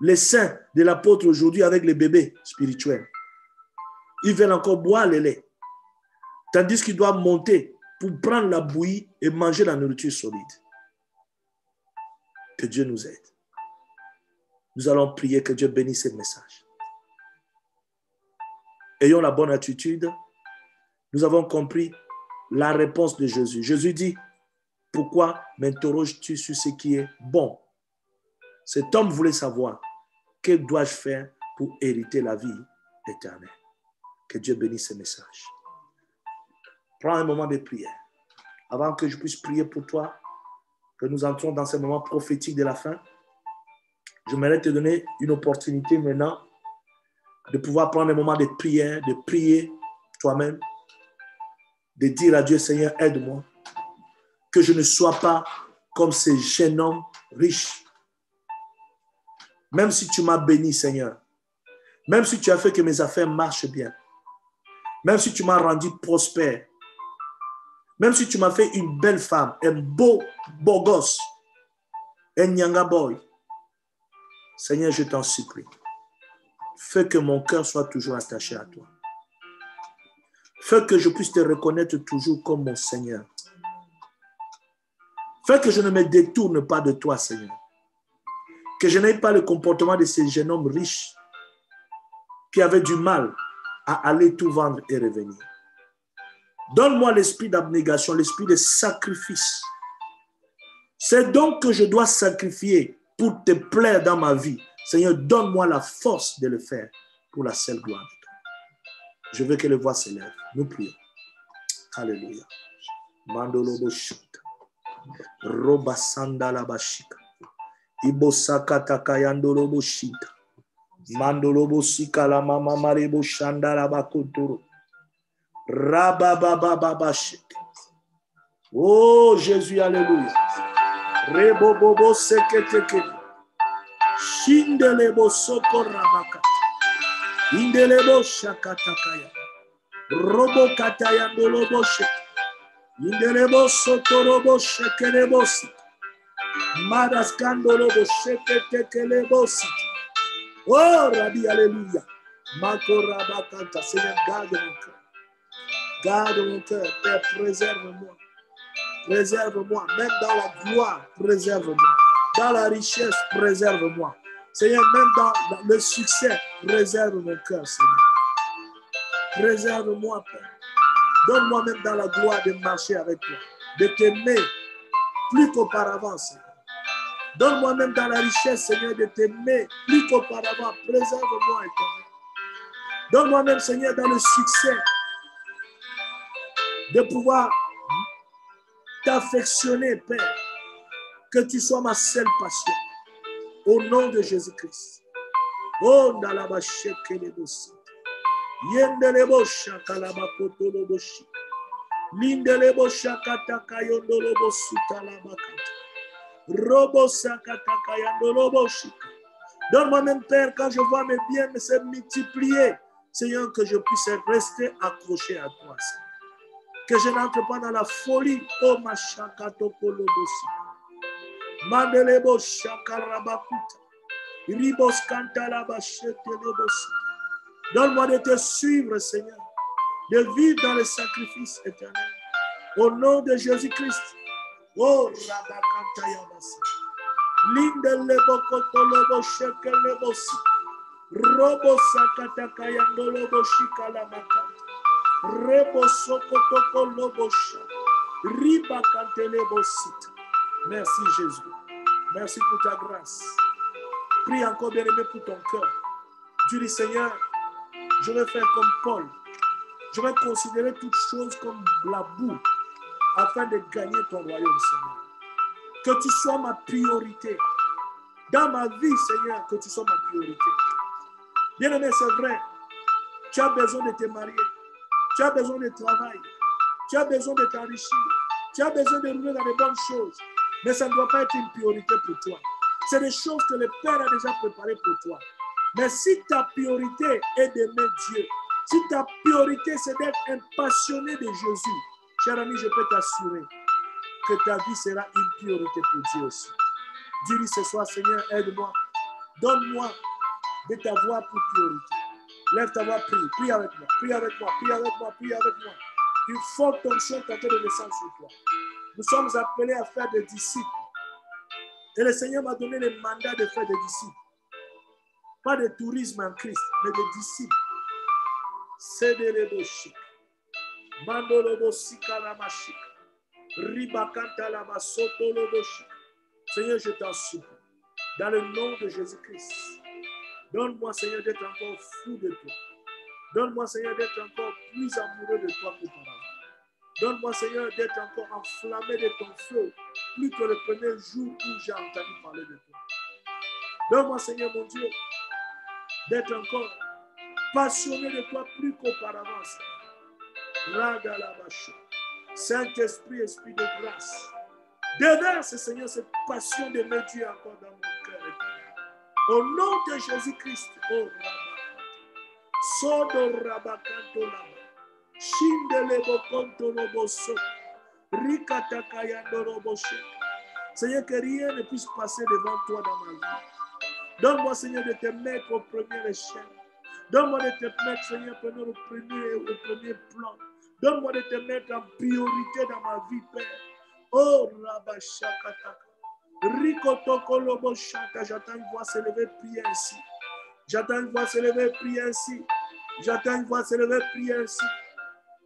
Speaker 1: les seins de l'apôtre aujourd'hui avec les bébés spirituels. Ils veulent encore boire les laits. Tandis qu'ils doivent monter pour prendre la bouillie et manger la nourriture solide. Que Dieu nous aide. Nous allons prier que Dieu bénisse ce message. Ayons la bonne attitude. Nous avons compris la réponse de Jésus. Jésus dit, pourquoi m'interroges-tu sur ce qui est bon? Cet homme voulait savoir, que dois-je faire pour hériter la vie éternelle? Que Dieu bénisse ce message. Prends un moment de prière. Avant que je puisse prier pour toi, que nous entrons dans ce moment prophétique de la fin, j'aimerais te donner une opportunité maintenant de pouvoir prendre un moment de prière, de prier toi-même, de dire à Dieu, Seigneur, aide-moi. que je ne sois pas comme ces jeunes hommes riches. Même si tu m'as béni, Seigneur, même si tu as fait que mes affaires marchent bien, même si tu m'as rendu prospère, même si tu m'as fait une belle femme, un beau gosse, un nyanga boy, Seigneur, je t'en supplie, fais que mon cœur soit toujours attaché à toi. Fais que je puisse te reconnaître toujours comme mon Seigneur. Fais que je ne me détourne pas de toi, Seigneur. Que je n'aie pas le comportement de ces jeunes hommes riches qui avaient du mal à aller tout vendre et revenir. Donne-moi l'esprit d'abnégation, l'esprit de sacrifice. C'est donc que je dois sacrifier pour te plaire dans ma vie. Seigneur, donne-moi la force de le faire pour la seule gloire de toi. Je veux que les voix s'élèvent. Nous prions. Alléluia. Mandolo boshita. Roba sandala bashika. Ibo sakata kayandolo boshita. Mandolo bosika la mama marebo shandala bakotoro. Rababababashita. Oh Jésus, alléluia. Rebobobo seketeke. Shindelebo soko rabaka. Indelebo shakatakaya. Robo kataya ndolobo shek. Indelebo sotorobo shekelebo sit. Madaskandolobo sheketekelebo sit. Oh Rabbi, alléluia. Mako rabakanta. Seigneur, garde mon cœur. Garde mon cœur. Père, préserve-moi. Préserve-moi. Même dans la gloire, préserve-moi. Dans la richesse, préserve-moi. Seigneur, même dans le succès, préserve mon cœur, Seigneur. Préserve-moi, Père. Donne-moi même dans la gloire de marcher avec toi, de t'aimer plus qu'auparavant, Seigneur. Donne-moi même dans la richesse, Seigneur, de t'aimer plus qu'auparavant. Préserve-moi, Éternel. Donne-moi même, Seigneur, dans le succès, de pouvoir t'affectionner, Père. Que tu sois ma seule passion. Au nom de Jésus-Christ. Oh, Nalabashekelebosi. Yendelebo shakalabakotolobo shi. Lindelebo shakataka yondolobo sutalabakata. Robo sakataka yondolobo shika. Donne-moi même, Père, quand je vois mes biens se multiplier, Seigneur, que je puisse rester accroché à toi, Seigneur. Que je n'entre pas dans la folie. Oh, ma shakatokolobo si. Mandelebo shakarabakuta. Ribos kantalabashetelebo si. Donne-moi de te suivre, Seigneur, de vivre dans le sacrifice éternel. Au nom de Jésus-Christ. Oh, Rabakantayabasa. Lindelebo kotolobo shekelebo si. Robo sakatakayandolobo shikalamakanta. Rebo sokotokolobo sha. Riba kantelebo sita. Merci Jésus. Merci pour ta grâce. Prie encore, bien-aimé, pour ton cœur. Tu dis, Seigneur, je vais faire comme Paul. Je vais considérer toutes choses comme la boue afin de gagner ton royaume, Seigneur. Que tu sois ma priorité. Dans ma vie, Seigneur, que tu sois ma priorité. Bien-aimé, c'est vrai. Tu as besoin de te marier. Tu as besoin de travail. Tu as besoin de t'enrichir. Tu as besoin de rouler dans les bonnes choses. Mais ça ne doit pas être une priorité pour toi. C'est des choses que le Père a déjà préparées pour toi. Mais si ta priorité est d'aimer Dieu, si ta priorité c'est d'être un passionné de Jésus, cher ami, je peux t'assurer que ta vie sera une priorité pour Dieu aussi. Dis-lui ce soir, Seigneur, aide-moi. Donne-moi de t'avoir pour priorité. Lève ta voix, prie. Prie avec moi, prie avec moi, prie avec moi, prie avec moi. Une forte onction est en train de descendre sur toi. Nous sommes appelés à faire des disciples. Et le Seigneur m'a donné le mandat de faire des disciples. Pas de tourisme en Christ, mais des disciples. C'est des rebochik. Mandolobosika lamashik. Ribakanta lamasoto loboshik. Seigneur, je t'en supplie. Dans le nom de Jésus-Christ. Donne-moi, Seigneur, d'être encore fou de toi. Donne-moi, Seigneur, d'être encore plus amoureux de toi qu'auparavant. Donne-moi, Seigneur, d'être encore enflammé de ton feu, plus que le premier jour où j'ai entendu parler de toi. Donne-moi, Seigneur, mon Dieu, d'être encore passionné de toi plus qu'auparavant. Saint-Esprit, Esprit de grâce, Déverse, Seigneur, cette passion d'aimer Dieu encore dans mon cœur. Au nom de Jésus-Christ. Oh, Sodo Rabakanto Lama. Shindelebo Konto Roboso. Rikatakayando Roboshe. Seigneur, que rien ne puisse passer devant toi dans ma vie. Donne-moi, Seigneur, de te mettre au premier échelle. Donne-moi de te mettre, Seigneur, au premier plan. Donne-moi de te mettre en priorité dans ma vie, Père. Oh, Rabashakataka. Rikotokolobo Shaka. J'attends une voix s'élever, prier ainsi. J'attends une voix s'élever, prier ainsi. J'attends une voix s'élever, prier ainsi.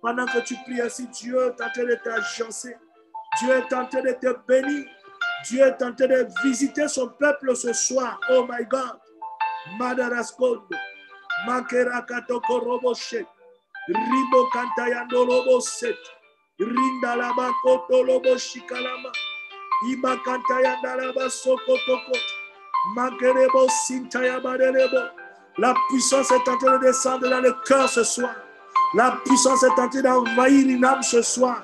Speaker 1: Pendant que tu pries ainsi, Dieu est en train de t'agencer. Dieu est en train de te bénir. Dieu est en train de visiter son peuple ce soir. Oh my God. Madaraskondo. Makerakato Roboshet. Ribo Kantayando Roboset. Rindalaba Koto Lobo Shikalama. Iba Kantayanda Laba Sokotoko. Makerebo Sintayabadelebo. La puissance est en train de descendre dans le cœur ce soir. La puissance est en train d'envahir une âme ce soir.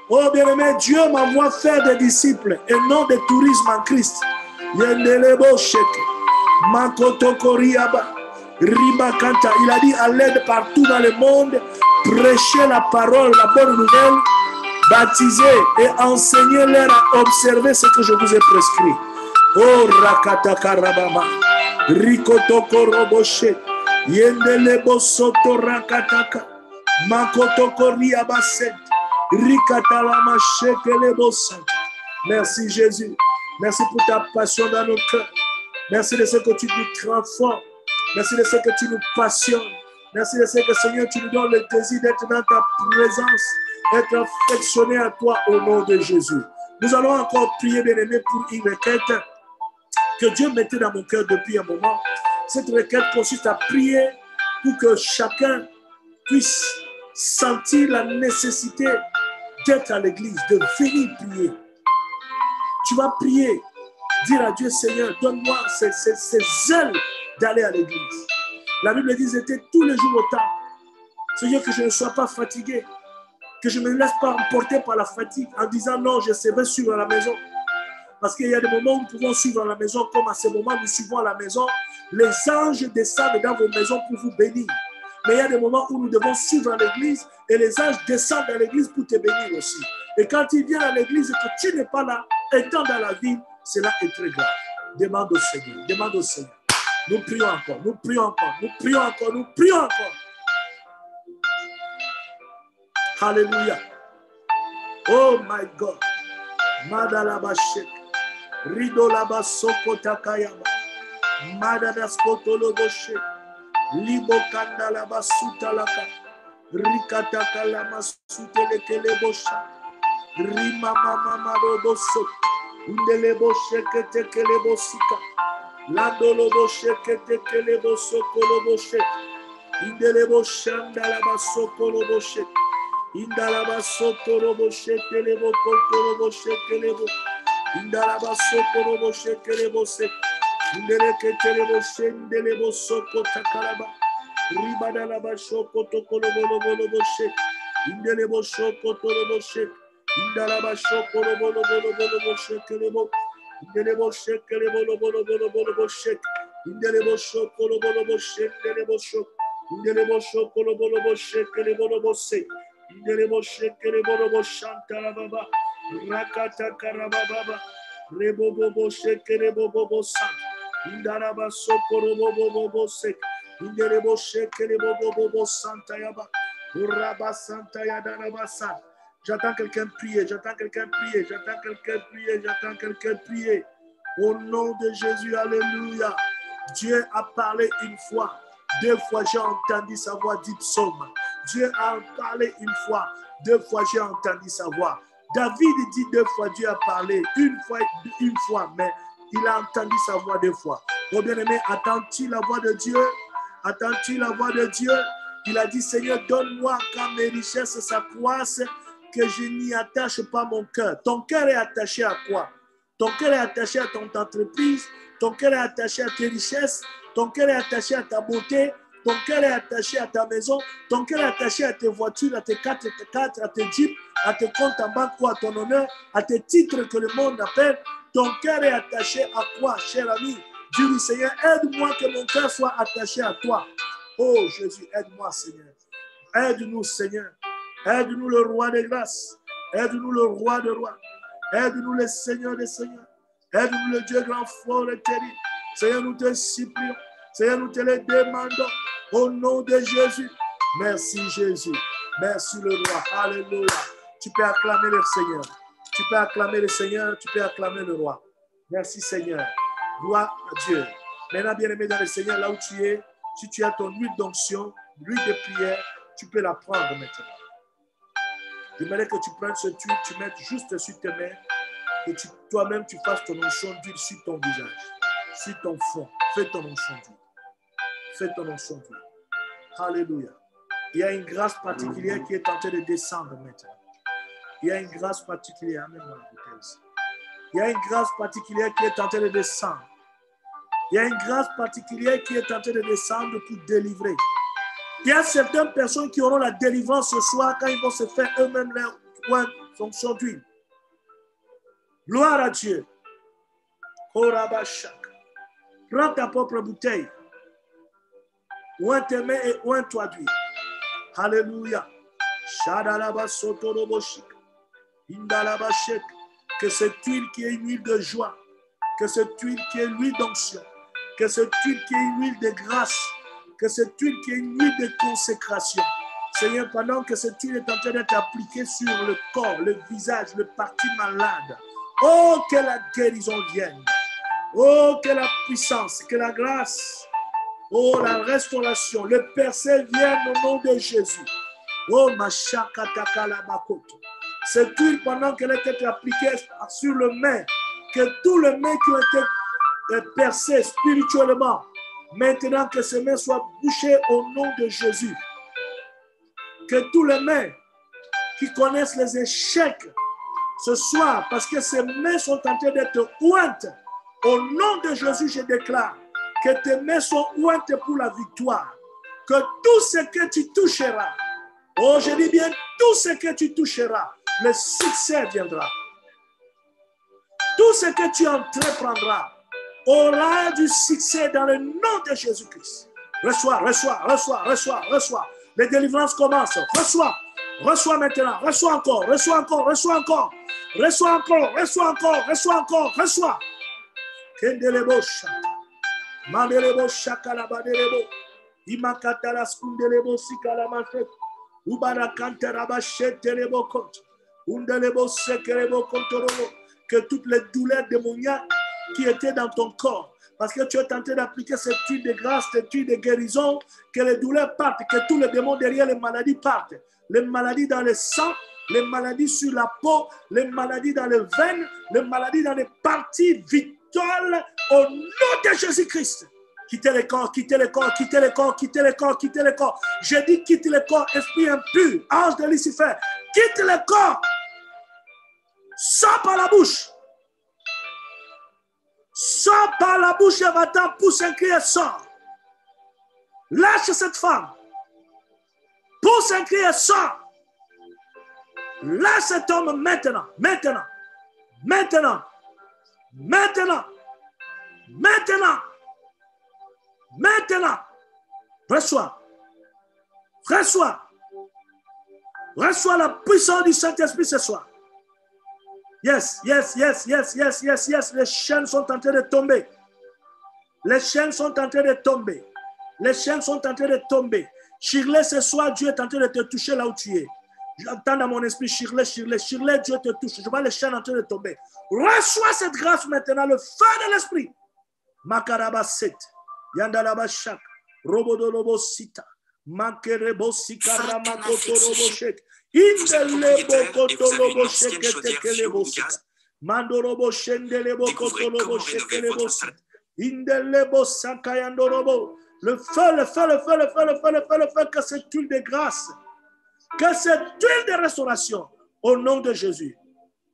Speaker 1: Oh bien-aimé, Dieu m'envoie faire des disciples et non des tourismes en Christ. Yendelebo Sheke. Makoto Koriaba. Riba Kanta. Il a dit allez partout dans le monde, prêcher la parole, la bonne nouvelle, baptiser et enseigner-leur à observer ce que je vous ai prescrit. Oh Rakata Karabama. Rikoto Koroboshe. Yendelebo Soto Rakataka. Makoto Koriaba Set. Rikatalama Shekelebo Sant. Merci Jésus. Merci pour ta passion dans nos cœurs. Merci de ce que tu nous transformes. Merci de ce que tu nous passionnes. Merci de ce que, Seigneur, tu nous donnes le désir d'être dans ta présence, être affectionné à toi au nom de Jésus. Nous allons encore prier, bien-aimé, pour une requête que Dieu mettait dans mon cœur depuis un moment. Cette requête consiste à prier pour que chacun puisse sentir la nécessité d'être à l'église, de venir prier. Tu vas prier, dire à Dieu, Seigneur, donne-moi ces ailes d'aller à l'église. La Bible dit, j'étais tous les jours au temple. Seigneur, que je ne sois pas fatigué, que je ne me laisse pas emporter par la fatigue en disant non, je serai suivre à la maison. Parce qu'il y a des moments où nous pouvons suivre à la maison, comme à ce moment nous suivons à la maison. Les anges descendent dans vos maisons pour vous bénir. Mais il y a des moments où nous devons suivre à l'église et les anges descendent à l'église pour te bénir aussi. Et quand ils viennent à l'église et que tu n'es pas là, étant dans la ville, cela est très grave. Demande au Seigneur, demande au Seigneur. Nous prions encore, nous prions encore, nous prions encore, nous prions encore. Alléluia. Oh my God. Madalabashek. Ridolaba Sokotakayaba. Madadaskotoloboshek. Libo Kandalaba Sutalaka. Rikatakalama Sutelekelebosha. Rima Mama Roboso. Undeleboshek Tekelebosika. Landolobo shekete kelebo sokolobo shek. Indelebo shandalaba sokolobo shek. Indalaba sotorobo shekelebo kotorobo shekelebo. Indalaba sotorobo shekelebo sek. Indeleketelebo shendelebo sokotakalaba. Ribadalaba shokotokolobo shek. Indelebo shokotorobo shek. Indalaba shokolobo shekelebo. Indelebo shekelebo lobo shek. Indelebo shokolobo shek. Indelebo shok. Indelebo shokolobo shekelebo lobo sek. Indelebo shekelebo lobo shantalababa. Rakata karababa. Rebobobo shekelebo bobo san. Indaraba sokolobo bobo sek. Indelebo shekelebo bobo santayaba. Uraba santayada san. J'attends quelqu'un prier, j'attends quelqu'un prier, j'attends quelqu'un prier, j'attends quelqu'un prier. Au nom de Jésus, alléluia. Dieu a parlé une fois, 2 fois j'ai entendu sa voix, dit psaume. Dieu a parlé une fois, 2 fois j'ai entendu sa voix. David dit 2 fois, Dieu a parlé, une fois, mais il a entendu sa voix 2 fois. Oh bien-aimé, attends-tu la voix de Dieu? Attends-tu la voix de Dieu? Il a dit, Seigneur, donne-moi quand mes richesses s'accroissent, que je n'y attache pas mon cœur. Ton cœur est attaché à quoi? Ton cœur est attaché à ton entreprise, ton cœur est attaché à tes richesses, ton cœur est attaché à ta beauté, ton cœur est attaché à ta maison, ton cœur est attaché à tes voitures, à tes 4x4, à tes jeeps, à tes comptes en banque ou à ton honneur, à tes titres que le monde appelle. Ton cœur est attaché à quoi, cher ami? Dieu dit, Seigneur, aide-moi que mon cœur soit attaché à toi. Oh Jésus, aide-moi, Seigneur. Aide-nous, Seigneur. Aide-nous, le roi des grâces. Aide-nous, le roi des rois. Aide-nous, le Seigneur des seigneurs. Aide-nous, le Dieu grand, fort et terrible. Seigneur, nous te supplions. Seigneur, nous te le demandons. Au nom de Jésus. Merci, Jésus. Merci, le roi. Alléluia. Tu peux acclamer le Seigneur. Tu peux acclamer le Seigneur. Tu peux acclamer le roi. Merci, Seigneur. Gloire à Dieu. Maintenant, bien-aimé dans le Seigneur, là où tu es, si tu as ton huile d'onction, l'huile de prière, tu peux la prendre maintenant. J'aimerais que tu prennes ce huile, tu mettes juste sur tes mains et toi-même tu fasses ton onction d'huile sur ton visage, sur ton front. Fais ton onction d'huile. Fais ton onction d'huile. Alléluia. Il y a une grâce particulière qui est en train de descendre maintenant. Il y a une grâce particulière. Amène-moi la bouteille aussi. Il y a une grâce particulière qui est en train de descendre. Il y a une grâce particulière qui est en train de descendre pour délivrer. Il y a certaines personnes qui auront la délivrance ce soir quand ils vont se faire eux-mêmes leur fonction d'huile. Gloire à Dieu. Prends ta propre bouteille. Oint tes mains et oint-toi d'huile. Alléluia. Que cette huile qui est une huile de joie, que cette huile qui est l'huile d'onction, que cette huile qui est une huile de grâce, que cette huile qui est une huile de consécration. Seigneur, pendant que cette huile est en train d'être appliquée sur le corps, le visage, le parti malade, oh, que la guérison vienne. Oh, que la puissance, que la grâce, oh, la restauration, le percé vienne au nom de Jésus. Oh, machakataka la makoto. Cette huile, pendant qu'elle était appliquée sur le main, que tous les mains qui ont été percés spirituellement, maintenant que ces mains soient bouchées au nom de Jésus. Que tous les mains qui connaissent les échecs ce soir, parce que ces mains sont en train d'être ointes, au nom de Jésus, je déclare que tes mains sont ointes pour la victoire. Que tout ce que tu toucheras, oh, je dis bien, tout ce que tu toucheras, le succès viendra. Tout ce que tu entreprendras aura du succès dans le nom de Jésus-Christ. Reçois, reçois, reçois, reçois, reçois. Les délivrances commencent. Reçois, reçois maintenant, reçois encore, reçois encore, reçois encore, reçois encore, reçois encore, reçois encore, reçois. Kendelebo shaka. Mandelebo shaka la badelebo. Imakata la skundelebo sikala mafet. Ubarakante rabashete lebo kont. Undelebo sekelebo kontorobo. Que toutes les douleurs démoniaques qui étaient dans ton corps, parce que tu es tenté d'appliquer cette huile de grâce, cette huile de guérison, que les douleurs partent, que tous les démons derrière les maladies partent. Les maladies dans le sang, les maladies sur la peau, les maladies dans les veines, les maladies dans les parties vitales, au nom de Jésus-Christ. Quittez le corps, quittez le corps, quittez le corps, quittez le corps, quittez le corps. J'ai dit quitte le corps, esprit impur, ange de Lucifer, quitte le corps. Sors par la bouche. Sors par la bouche et va-t'en, pousse un cri et sors. Lâche cette femme. Pousse un cri et sors. Lâche cet homme maintenant, maintenant, maintenant, maintenant, maintenant, maintenant. Reçois. Reçois. Reçois la puissance du Saint-Esprit ce soir. Yes, yes, yes, yes, yes, yes, yes. Les chaînes sont en train de tomber. Les chaînes sont en train de tomber. Les chaînes sont en train de tomber. Shirley, ce soir, Dieu est en train de te toucher là où tu es. J'entends dans mon esprit, Shirley, Shirley, Shirley, Dieu te touche. Je vois les chaînes en train de tomber. Reçois cette grâce maintenant, le feu de l'esprit. Makaraba set, Yandalaba shak, Robodolobo sita, Makerebo sikara makoto robo shek. Indelebo kotolobo sheketekelebo sita. Mandorobo shendelebo kotolobo shekelebo sita. Indelebo sakayandorobo. Le feu, le feu, le feu, le feu, le feu, le feu, le feu, que cette huile de grâce, que cette huile de restauration, au nom de Jésus.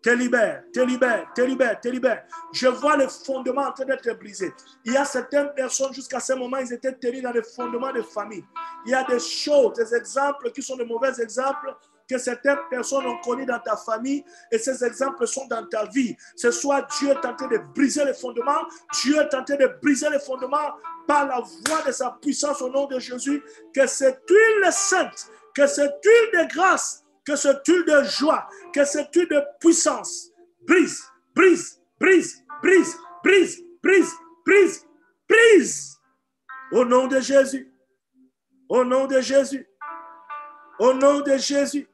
Speaker 1: te libère, te libère, te libère, te libère. Je vois les fondements en train d'être brisés. Il y a certaines personnes, jusqu'à ce moment, ils étaient tenus dans les fondements de famille. Il y a des choses, des exemples qui sont de mauvais exemples que certaines personnes ont connus dans ta famille et ces exemples sont dans ta vie. Ce soir, Dieu est en train de briser les fondements. Dieu est en train de briser les fondements par la voix de sa puissance au nom de Jésus. Que cette huile sainte, que cette huile de grâce, que cette huile de joie, que cette huile de puissance brise, brise, brise, brise, brise, brise, brise, brise. Au nom de Jésus. Au nom de Jésus. Au nom de Jésus.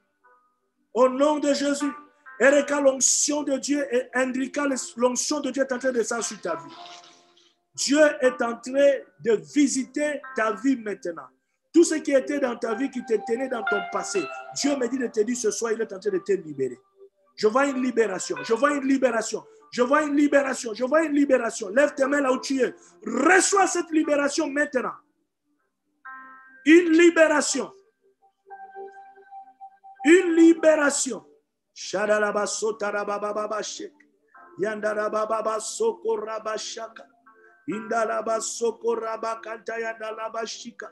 Speaker 1: Au nom de Jésus. Erika, l'onction de Dieu et Indrika, l'onction de Dieu est en train de descendre sur ta vie. Dieu est en train de visiter ta vie maintenant. Tout ce qui était dans ta vie, qui te tenait dans ton passé, Dieu me dit de te dire ce soir, il est en train de te libérer. Je vois une libération, je vois une libération, je vois une libération, je vois une libération. Lève tes mains là où tu es. Reçois cette libération maintenant. Une libération. Une libération. Shadalabasotarabababashi. Yandarabababasoko-rabashaka. Indalabasoko-rabakantayandalabashika.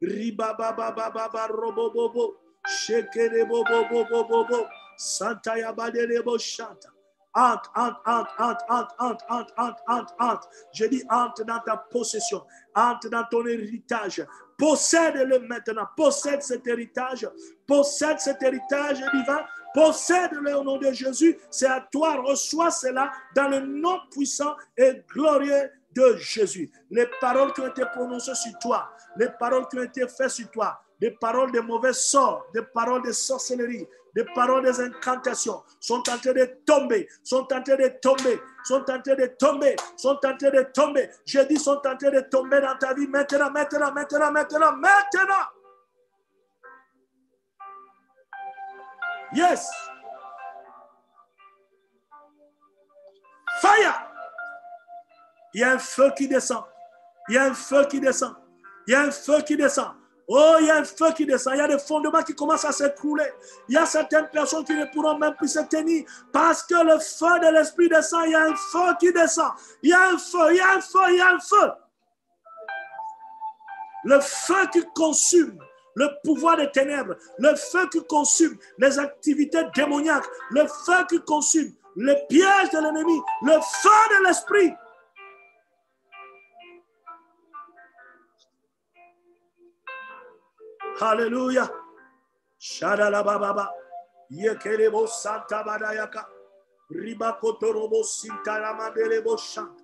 Speaker 1: Ribababababa-robobobo. Shekerebobobobobo. Santayabadebo shanta. Entre, entre, entre, entre, entre, entre, entre, entre, entre, entre. Je dis entre dans ta possession, entre dans ton héritage. Possède-le maintenant, possède cet héritage divin, possède-le au nom de Jésus. C'est à toi, reçois cela dans le nom puissant et glorieux de Jésus. Les paroles qui ont été prononcées sur toi, les paroles qui ont été faites sur toi, des paroles de mauvais sorts, des paroles de sorcellerie, des paroles des incantations sont en train de tomber, sont en train de tomber, sont en train de tomber, sont en train de tomber. Je dis sont en train de tomber dans ta vie maintenant, maintenant, maintenant, maintenant, maintenant. Yes. Fire. Il y a un feu qui descend. Il y a un feu qui descend. Il y a un feu qui descend. Oh, il y a un feu qui descend. Il y a des fondements qui commencent à s'écrouler. Il y a certaines personnes qui ne pourront même plus se tenir parce que le feu de l'Esprit descend. Il y a un feu qui descend. Il y a un feu, il y a un feu, il y a un feu. Le feu qui consume le pouvoir des ténèbres. Le feu qui consume les activités démoniaques. Le feu qui consume les pièges de l'ennemi. Le feu de l'Esprit. Alléluia. Shadalababa. Yekerebo Santa Badayaka. Ribakotorobo Sintaramandelebo Shanta.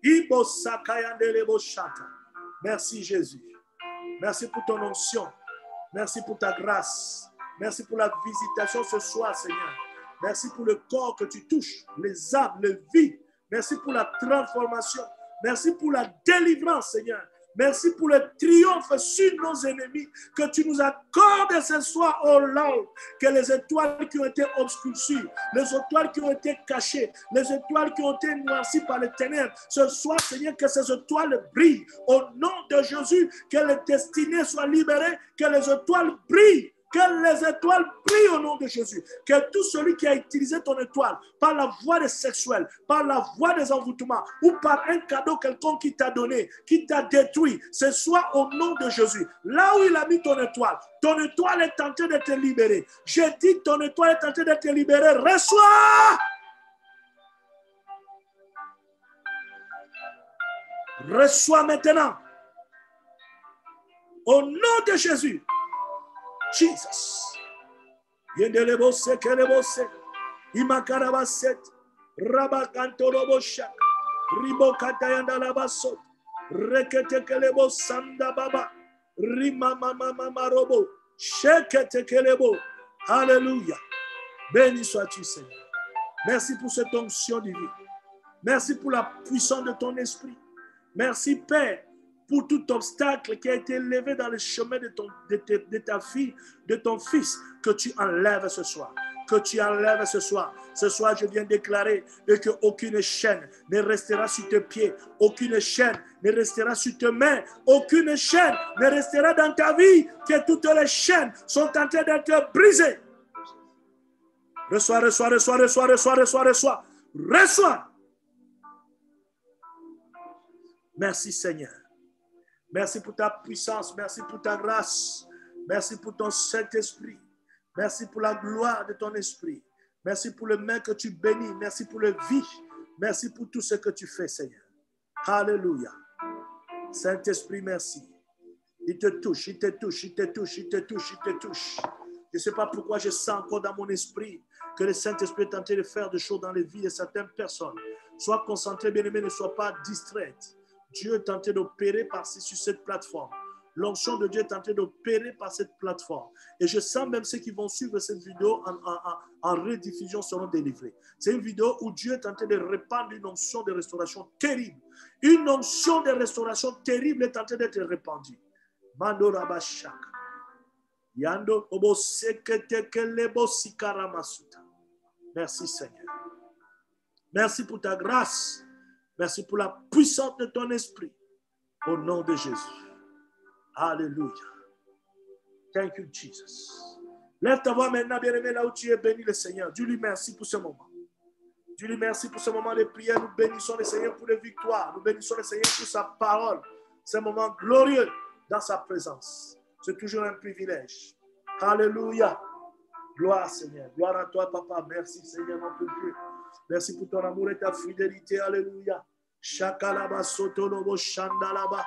Speaker 1: Ibo Sakayandelebo Shanta. Merci Jésus. Merci pour ton onction. Merci pour ta grâce. Merci pour la visitation ce soir, Seigneur. Merci pour le corps que tu touches, les âmes, les vies. Merci pour la transformation. Merci pour la délivrance, Seigneur. Merci pour le triomphe sur nos ennemis que tu nous accordes ce soir, oh Lord. Que les étoiles qui ont été obscurcies, les étoiles qui ont été cachées, les étoiles qui ont été noircies par les ténèbres, ce soir, Seigneur, que ces étoiles brillent. Au nom de Jésus, que les destinées soient libérées, que les étoiles brillent. Que les étoiles brillent au nom de Jésus. Que tout celui qui a utilisé ton étoile par la voie des sexuels, par la voie des envoûtements ou par un cadeau quelconque qui t'a donné, qui t'a détruit, ce soit au nom de Jésus. Là où il a mis ton étoile est en train de te libérer. J'ai dit ton étoile est en train de te libérer. Reçois! Reçois maintenant. Au nom de Jésus. Jesus. Yendelebose kelebose. Imakarabaset. Rabakantoroboshak. Ribokatayandalabasot. Reketekelebo sandababa. Rimamamamarobo. Sheketekelebo. Alléluia. Béni sois-tu, Seigneur. Merci pour cette onction divine. Merci pour la puissance de ton esprit. Merci, Père, pour tout obstacle qui a été levé dans le chemin de ta fille, de ton fils, que tu enlèves ce soir. Que tu enlèves ce soir. Ce soir, je viens déclarer qu'aucune chaîne ne restera sur tes pieds. Aucune chaîne ne restera sur tes mains. Aucune chaîne ne restera dans ta vie. Que toutes les chaînes sont en train d'être brisées. Reçois, reçois, reçois, reçois, reçois, reçois, reçois. Reçois. Merci Seigneur. Merci pour ta puissance. Merci pour ta grâce. Merci pour ton Saint-Esprit. Merci pour la gloire de ton esprit. Merci pour le main que tu bénis. Merci pour le vie. Merci pour tout ce que tu fais, Seigneur. Alléluia. Saint-Esprit, merci. Il te touche, il te touche, il te touche, il te touche, il te touche. Je ne sais pas pourquoi je sens encore dans mon esprit que le Saint-Esprit est en train de faire des choses dans les vies de certaines personnes. Sois concentré, bien-aimé, ne sois pas distraite. Dieu est en train d'opérer par-ci sur cette plateforme. L'onction de Dieu est en train d'opérer par cette plateforme. Et je sens même ceux qui vont suivre cette vidéo en rediffusion seront délivrés. C'est une vidéo où Dieu est en train de répandre une onction de restauration terrible. Une onction de restauration terrible est en train d'être répandue. Mando Rabashaka. Yando Obo Seketekelebo Sikaramasuta. Merci Seigneur. Merci pour ta grâce. Merci pour la puissance de ton esprit. Au nom de Jésus. Alléluia. Thank you, Jesus. Lève ta voix maintenant, bien-aimé, là où tu es, bénis le Seigneur. Dis-lui merci pour ce moment. Dis-lui merci pour ce moment de prière. Nous bénissons le Seigneur pour les victoires. Nous bénissons le Seigneur pour sa parole. C'est un moment glorieux dans sa présence. C'est toujours un privilège. Alléluia. Gloire, Seigneur. Gloire à toi, Papa. Merci, Seigneur, mon Dieu. Merci pour ton amour et ta fidélité. Alléluia. Shakalaba sotolobo shandalaba.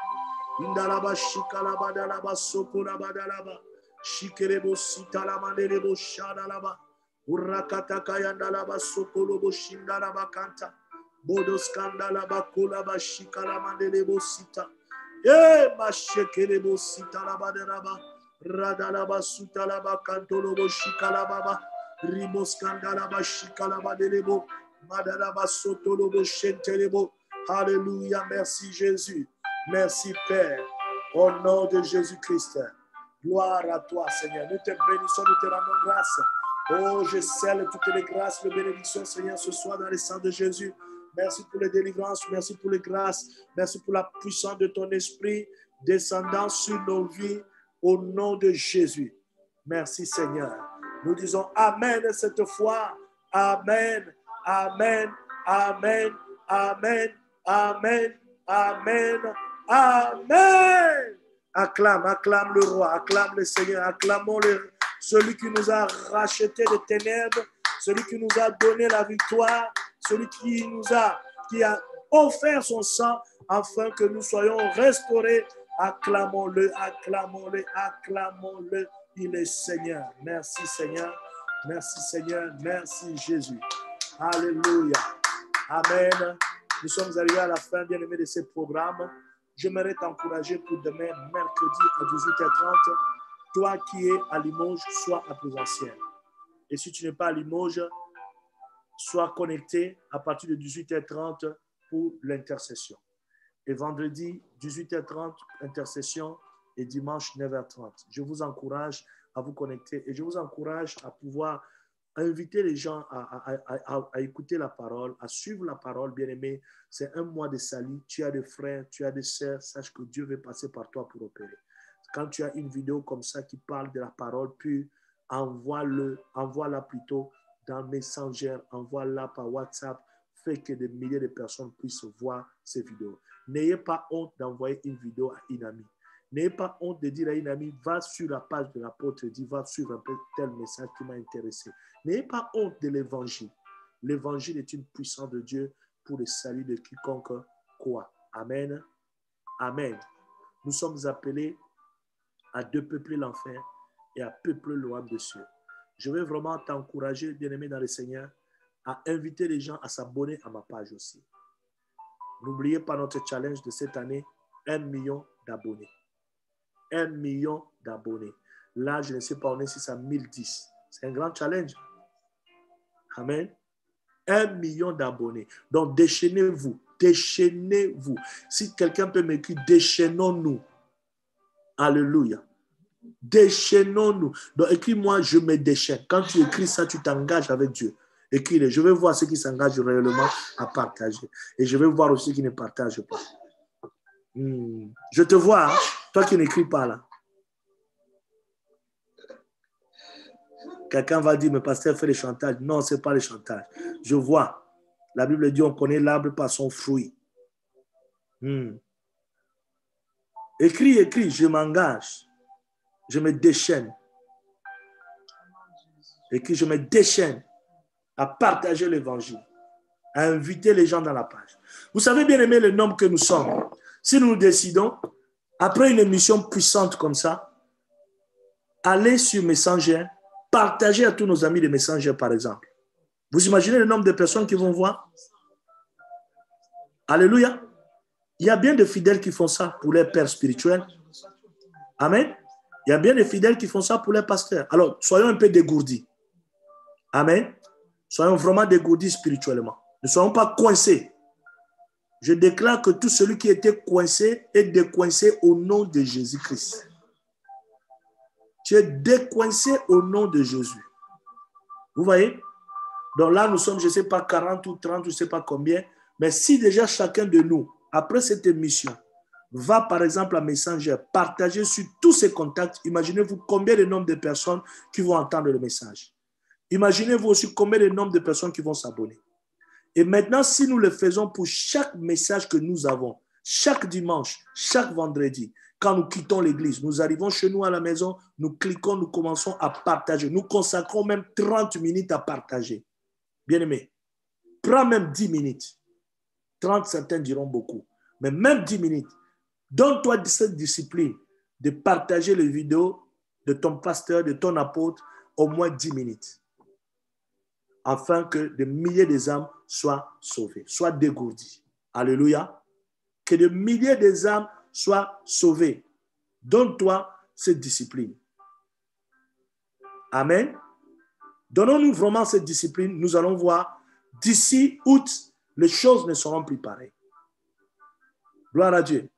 Speaker 1: Indalaba shikalaba dalaba sokolaba dalaba. Shikerebo sitalama delebo shadalaba. Urakata kayandalaba sokolobo shindalaba kanta. Bodoskandalaba kolaba shikalama delebo sita. Mashekelebo sitalaba delaba. Radalaba sutalaba kantolobo shikalaba. Riboskandalaba shikalaba delebo. Madalaba sotolobo shentelebo. Alléluia, merci Jésus. Merci Père. Au nom de Jésus-Christ. Gloire à toi Seigneur. Nous te bénissons, nous te rendons grâce. Oh, je scelle toutes les grâces, les bénédictions Seigneur ce soir dans le sang de Jésus. Merci pour les délivrances, merci pour les grâces, merci pour la puissance de ton esprit descendant sur nos vies au nom de Jésus. Merci Seigneur. Nous disons Amen cette fois. Amen, Amen, Amen, Amen, Amen, Amen, Amen. Acclame, acclame le roi, acclame le Seigneur, acclamons celui qui nous a rachetés des ténèbres, celui qui nous a donné la victoire, celui qui a offert son sang afin que nous soyons restaurés. Acclamons-le, acclamons-le, acclamons-le. Il est Seigneur. Merci Seigneur. Merci Seigneur. Merci Jésus. Alléluia. Amen. Nous sommes arrivés à la fin, bien-aimés, de ce programme. J'aimerais t'encourager pour demain, mercredi à 18h30. Toi qui es à Limoges, sois à présentiel. Et si tu n'es pas à Limoges, sois connecté à partir de 18h30 pour l'intercession. Et vendredi, 18h30, intercession, et dimanche, 9h30. Je vous encourage à vous connecter et je vous encourage à pouvoir inviter les gens à écouter la parole, à suivre la parole, bien-aimé. C'est un mois de salut. Tu as des frères, tu as des sœurs. Sache que Dieu veut passer par toi pour opérer. Quand tu as une vidéo comme ça qui parle de la parole pure, envoie-la plutôt dans Messenger, envoie-la par WhatsApp. Fais que des milliers de personnes puissent voir ces vidéos. N'ayez pas honte d'envoyer une vidéo à une amie. N'ayez pas honte de dire à une amie, va sur la page de l'apôtre, dit, va suivre un peu tel message qui m'a intéressé. N'ayez pas honte de l'évangile. L'évangile est une puissance de Dieu pour le salut de quiconque croit. Amen. Amen. Nous sommes appelés à peupler l'enfer et à peupler le royaume des cieux. Je veux vraiment t'encourager, bien-aimé dans le Seigneur, à inviter les gens à s'abonner à ma page aussi. N'oubliez pas notre challenge de cette année, 1 million d'abonnés. 1 million d'abonnés. Là, je ne sais pas, on est 610. C'est un grand challenge. Amen. 1 million d'abonnés. Donc, déchaînez-vous. Déchaînez-vous. Si quelqu'un peut m'écrire, déchaînons-nous. Alléluia. Déchaînons-nous. Donc, écris-moi, je me déchaîne. Quand tu écris ça, tu t'engages avec Dieu. Écris-le. Je vais voir ceux qui s'engagent réellement à partager. Et je vais voir aussi ceux qui ne partagent pas. Je te vois, hein? Toi qui n'écris pas là. Quelqu'un va dire, mais pasteur fait le chantage. Non, ce n'est pas le chantage. Je vois. La Bible dit, on connaît l'arbre par son fruit. Écris, je m'engage. Je me déchaîne. Écris, je me déchaîne à partager l'évangile, à inviter les gens dans la page. Vous savez bien aimer le nombre que nous sommes. Si nous décidons, après une émission puissante comme ça, aller sur Messenger, partager à tous nos amis de Messenger, par exemple. Vous imaginez le nombre de personnes qui vont voir? Alléluia. Il y a bien de fidèles qui font ça pour les pères spirituels. Amen. Il y a bien de fidèles qui font ça pour les pasteurs. Alors, soyons un peu dégourdis. Amen. Soyons vraiment dégourdis spirituellement. Ne soyons pas coincés. Je déclare que tout celui qui était coincé est décoincé au nom de Jésus-Christ. Tu es décoincé au nom de Jésus. Vous voyez? Donc là, nous sommes, je ne sais pas, 40 ou 30, je ne sais pas combien. Mais si déjà chacun de nous, après cette émission, va par exemple à Messenger, partager sur tous ses contacts, imaginez-vous combien de nombre de personnes qui vont entendre le message. Imaginez-vous aussi combien de nombre de personnes qui vont s'abonner. Et maintenant, si nous le faisons pour chaque message que nous avons, chaque dimanche, chaque vendredi, quand nous quittons l'église, nous arrivons chez nous à la maison, nous cliquons, nous commençons à partager. Nous consacrons même 30 minutes à partager. Bien-aimé, prends même 10 minutes. 30, certains diront beaucoup. Mais même 10 minutes. Donne-toi cette discipline de partager les vidéos de ton pasteur, de ton apôtre, au moins 10 minutes. Afin que des milliers d'âmes soient sauvées, soient dégourdies. Alléluia. Que des milliers d'âmes soient sauvées. Donne-toi cette discipline. Amen. Donnons-nous vraiment cette discipline. Nous allons voir d'ici août, les choses ne seront plus pareilles. Gloire à Dieu.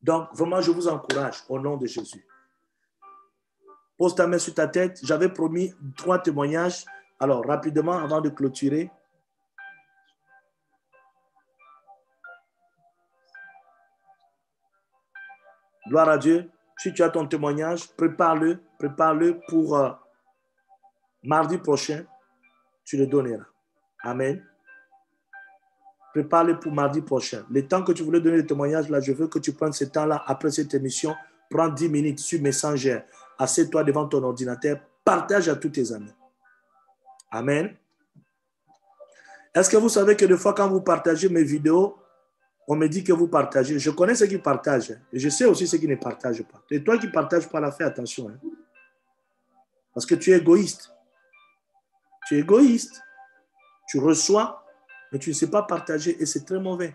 Speaker 1: Donc, vraiment, je vous encourage au nom de Jésus. Pose ta main sur ta tête. J'avais promis 3 témoignages. Alors, rapidement, avant de clôturer. Gloire à Dieu. Si tu as ton témoignage, prépare-le pour mardi prochain. Tu le donneras. Amen. Prépare-le pour mardi prochain. Le temps que tu voulais donner le témoignage, là, je veux que tu prennes ce temps-là après cette émission. Prends 10 minutes sur Messenger. Assieds-toi devant ton ordinateur. Partage à tous tes amis. Amen. Est-ce que vous savez que des fois, quand vous partagez mes vidéos, on me dit que vous partagez. Je connais ceux qui partagent. Et je sais aussi ceux qui ne partagent pas. Et toi qui ne partages pas, là, fais attention. Hein. Parce que tu es égoïste. Tu es égoïste. Tu reçois, mais tu ne sais pas partager et c'est très mauvais.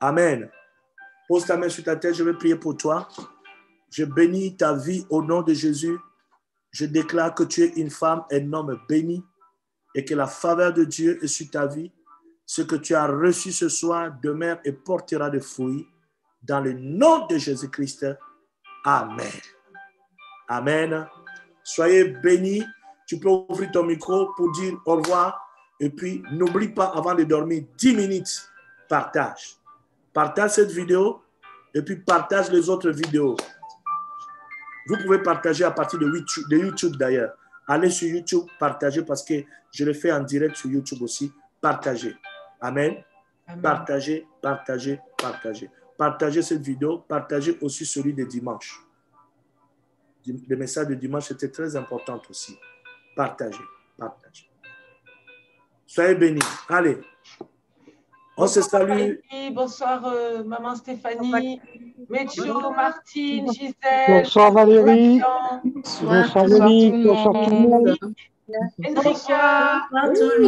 Speaker 1: Amen. Pose ta main sur ta tête, je vais prier pour toi. Je bénis ta vie au nom de Jésus. Je déclare que tu es une femme, un homme béni et que la faveur de Dieu est sur ta vie. Ce que tu as reçu ce soir demeure et portera des fruits dans le nom de Jésus-Christ. Amen. Amen. Soyez bénis. Tu peux ouvrir ton micro pour dire au revoir. Et puis, n'oublie pas, avant de dormir, 10 minutes, partage. Partage cette vidéo et puis partage les autres vidéos. Vous pouvez partager à partir de YouTube d'ailleurs. Allez sur YouTube, partagez parce que je le fais en direct sur YouTube aussi. Partagez. Amen. Amen. Partagez, partagez, partagez. Partagez cette vidéo, partagez aussi celui de dimanche. Le message de dimanche était très important aussi. Partagez, partagez. Soyez bénis. Allez. On se salue.
Speaker 2: Bonsoir, maman Stéphanie, Métio, Martine, Gisèle.
Speaker 3: Bonsoir Valérie. Bonsoir Valérie. Bonsoir tout le monde.
Speaker 2: Enrica.
Speaker 4: Bonsoir tout le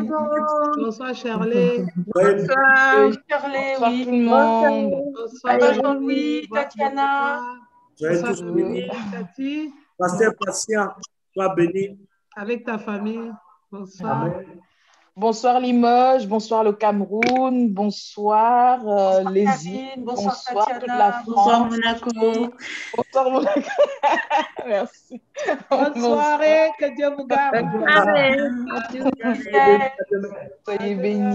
Speaker 4: monde.
Speaker 2: Bonsoir Shirley.
Speaker 4: Bonsoir
Speaker 2: Shirley,
Speaker 4: tout le monde.
Speaker 2: Bonsoir Jean-Louis, Tatiana.
Speaker 1: Soyez tous bénis.
Speaker 2: Tati.
Speaker 1: Pasteur patient, sois béni.
Speaker 2: Avec ta famille. Bonsoir.
Speaker 1: Amen.
Speaker 3: Bonsoir Limoges, bonsoir le Cameroun, bonsoir les îles, bonsoir toute la France.
Speaker 4: Bonsoir Monaco.
Speaker 3: Bonsoir Monaco. Merci.
Speaker 2: Bonne soirée, que Dieu vous garde.
Speaker 4: Bonne soirée.
Speaker 3: Soyez bénis.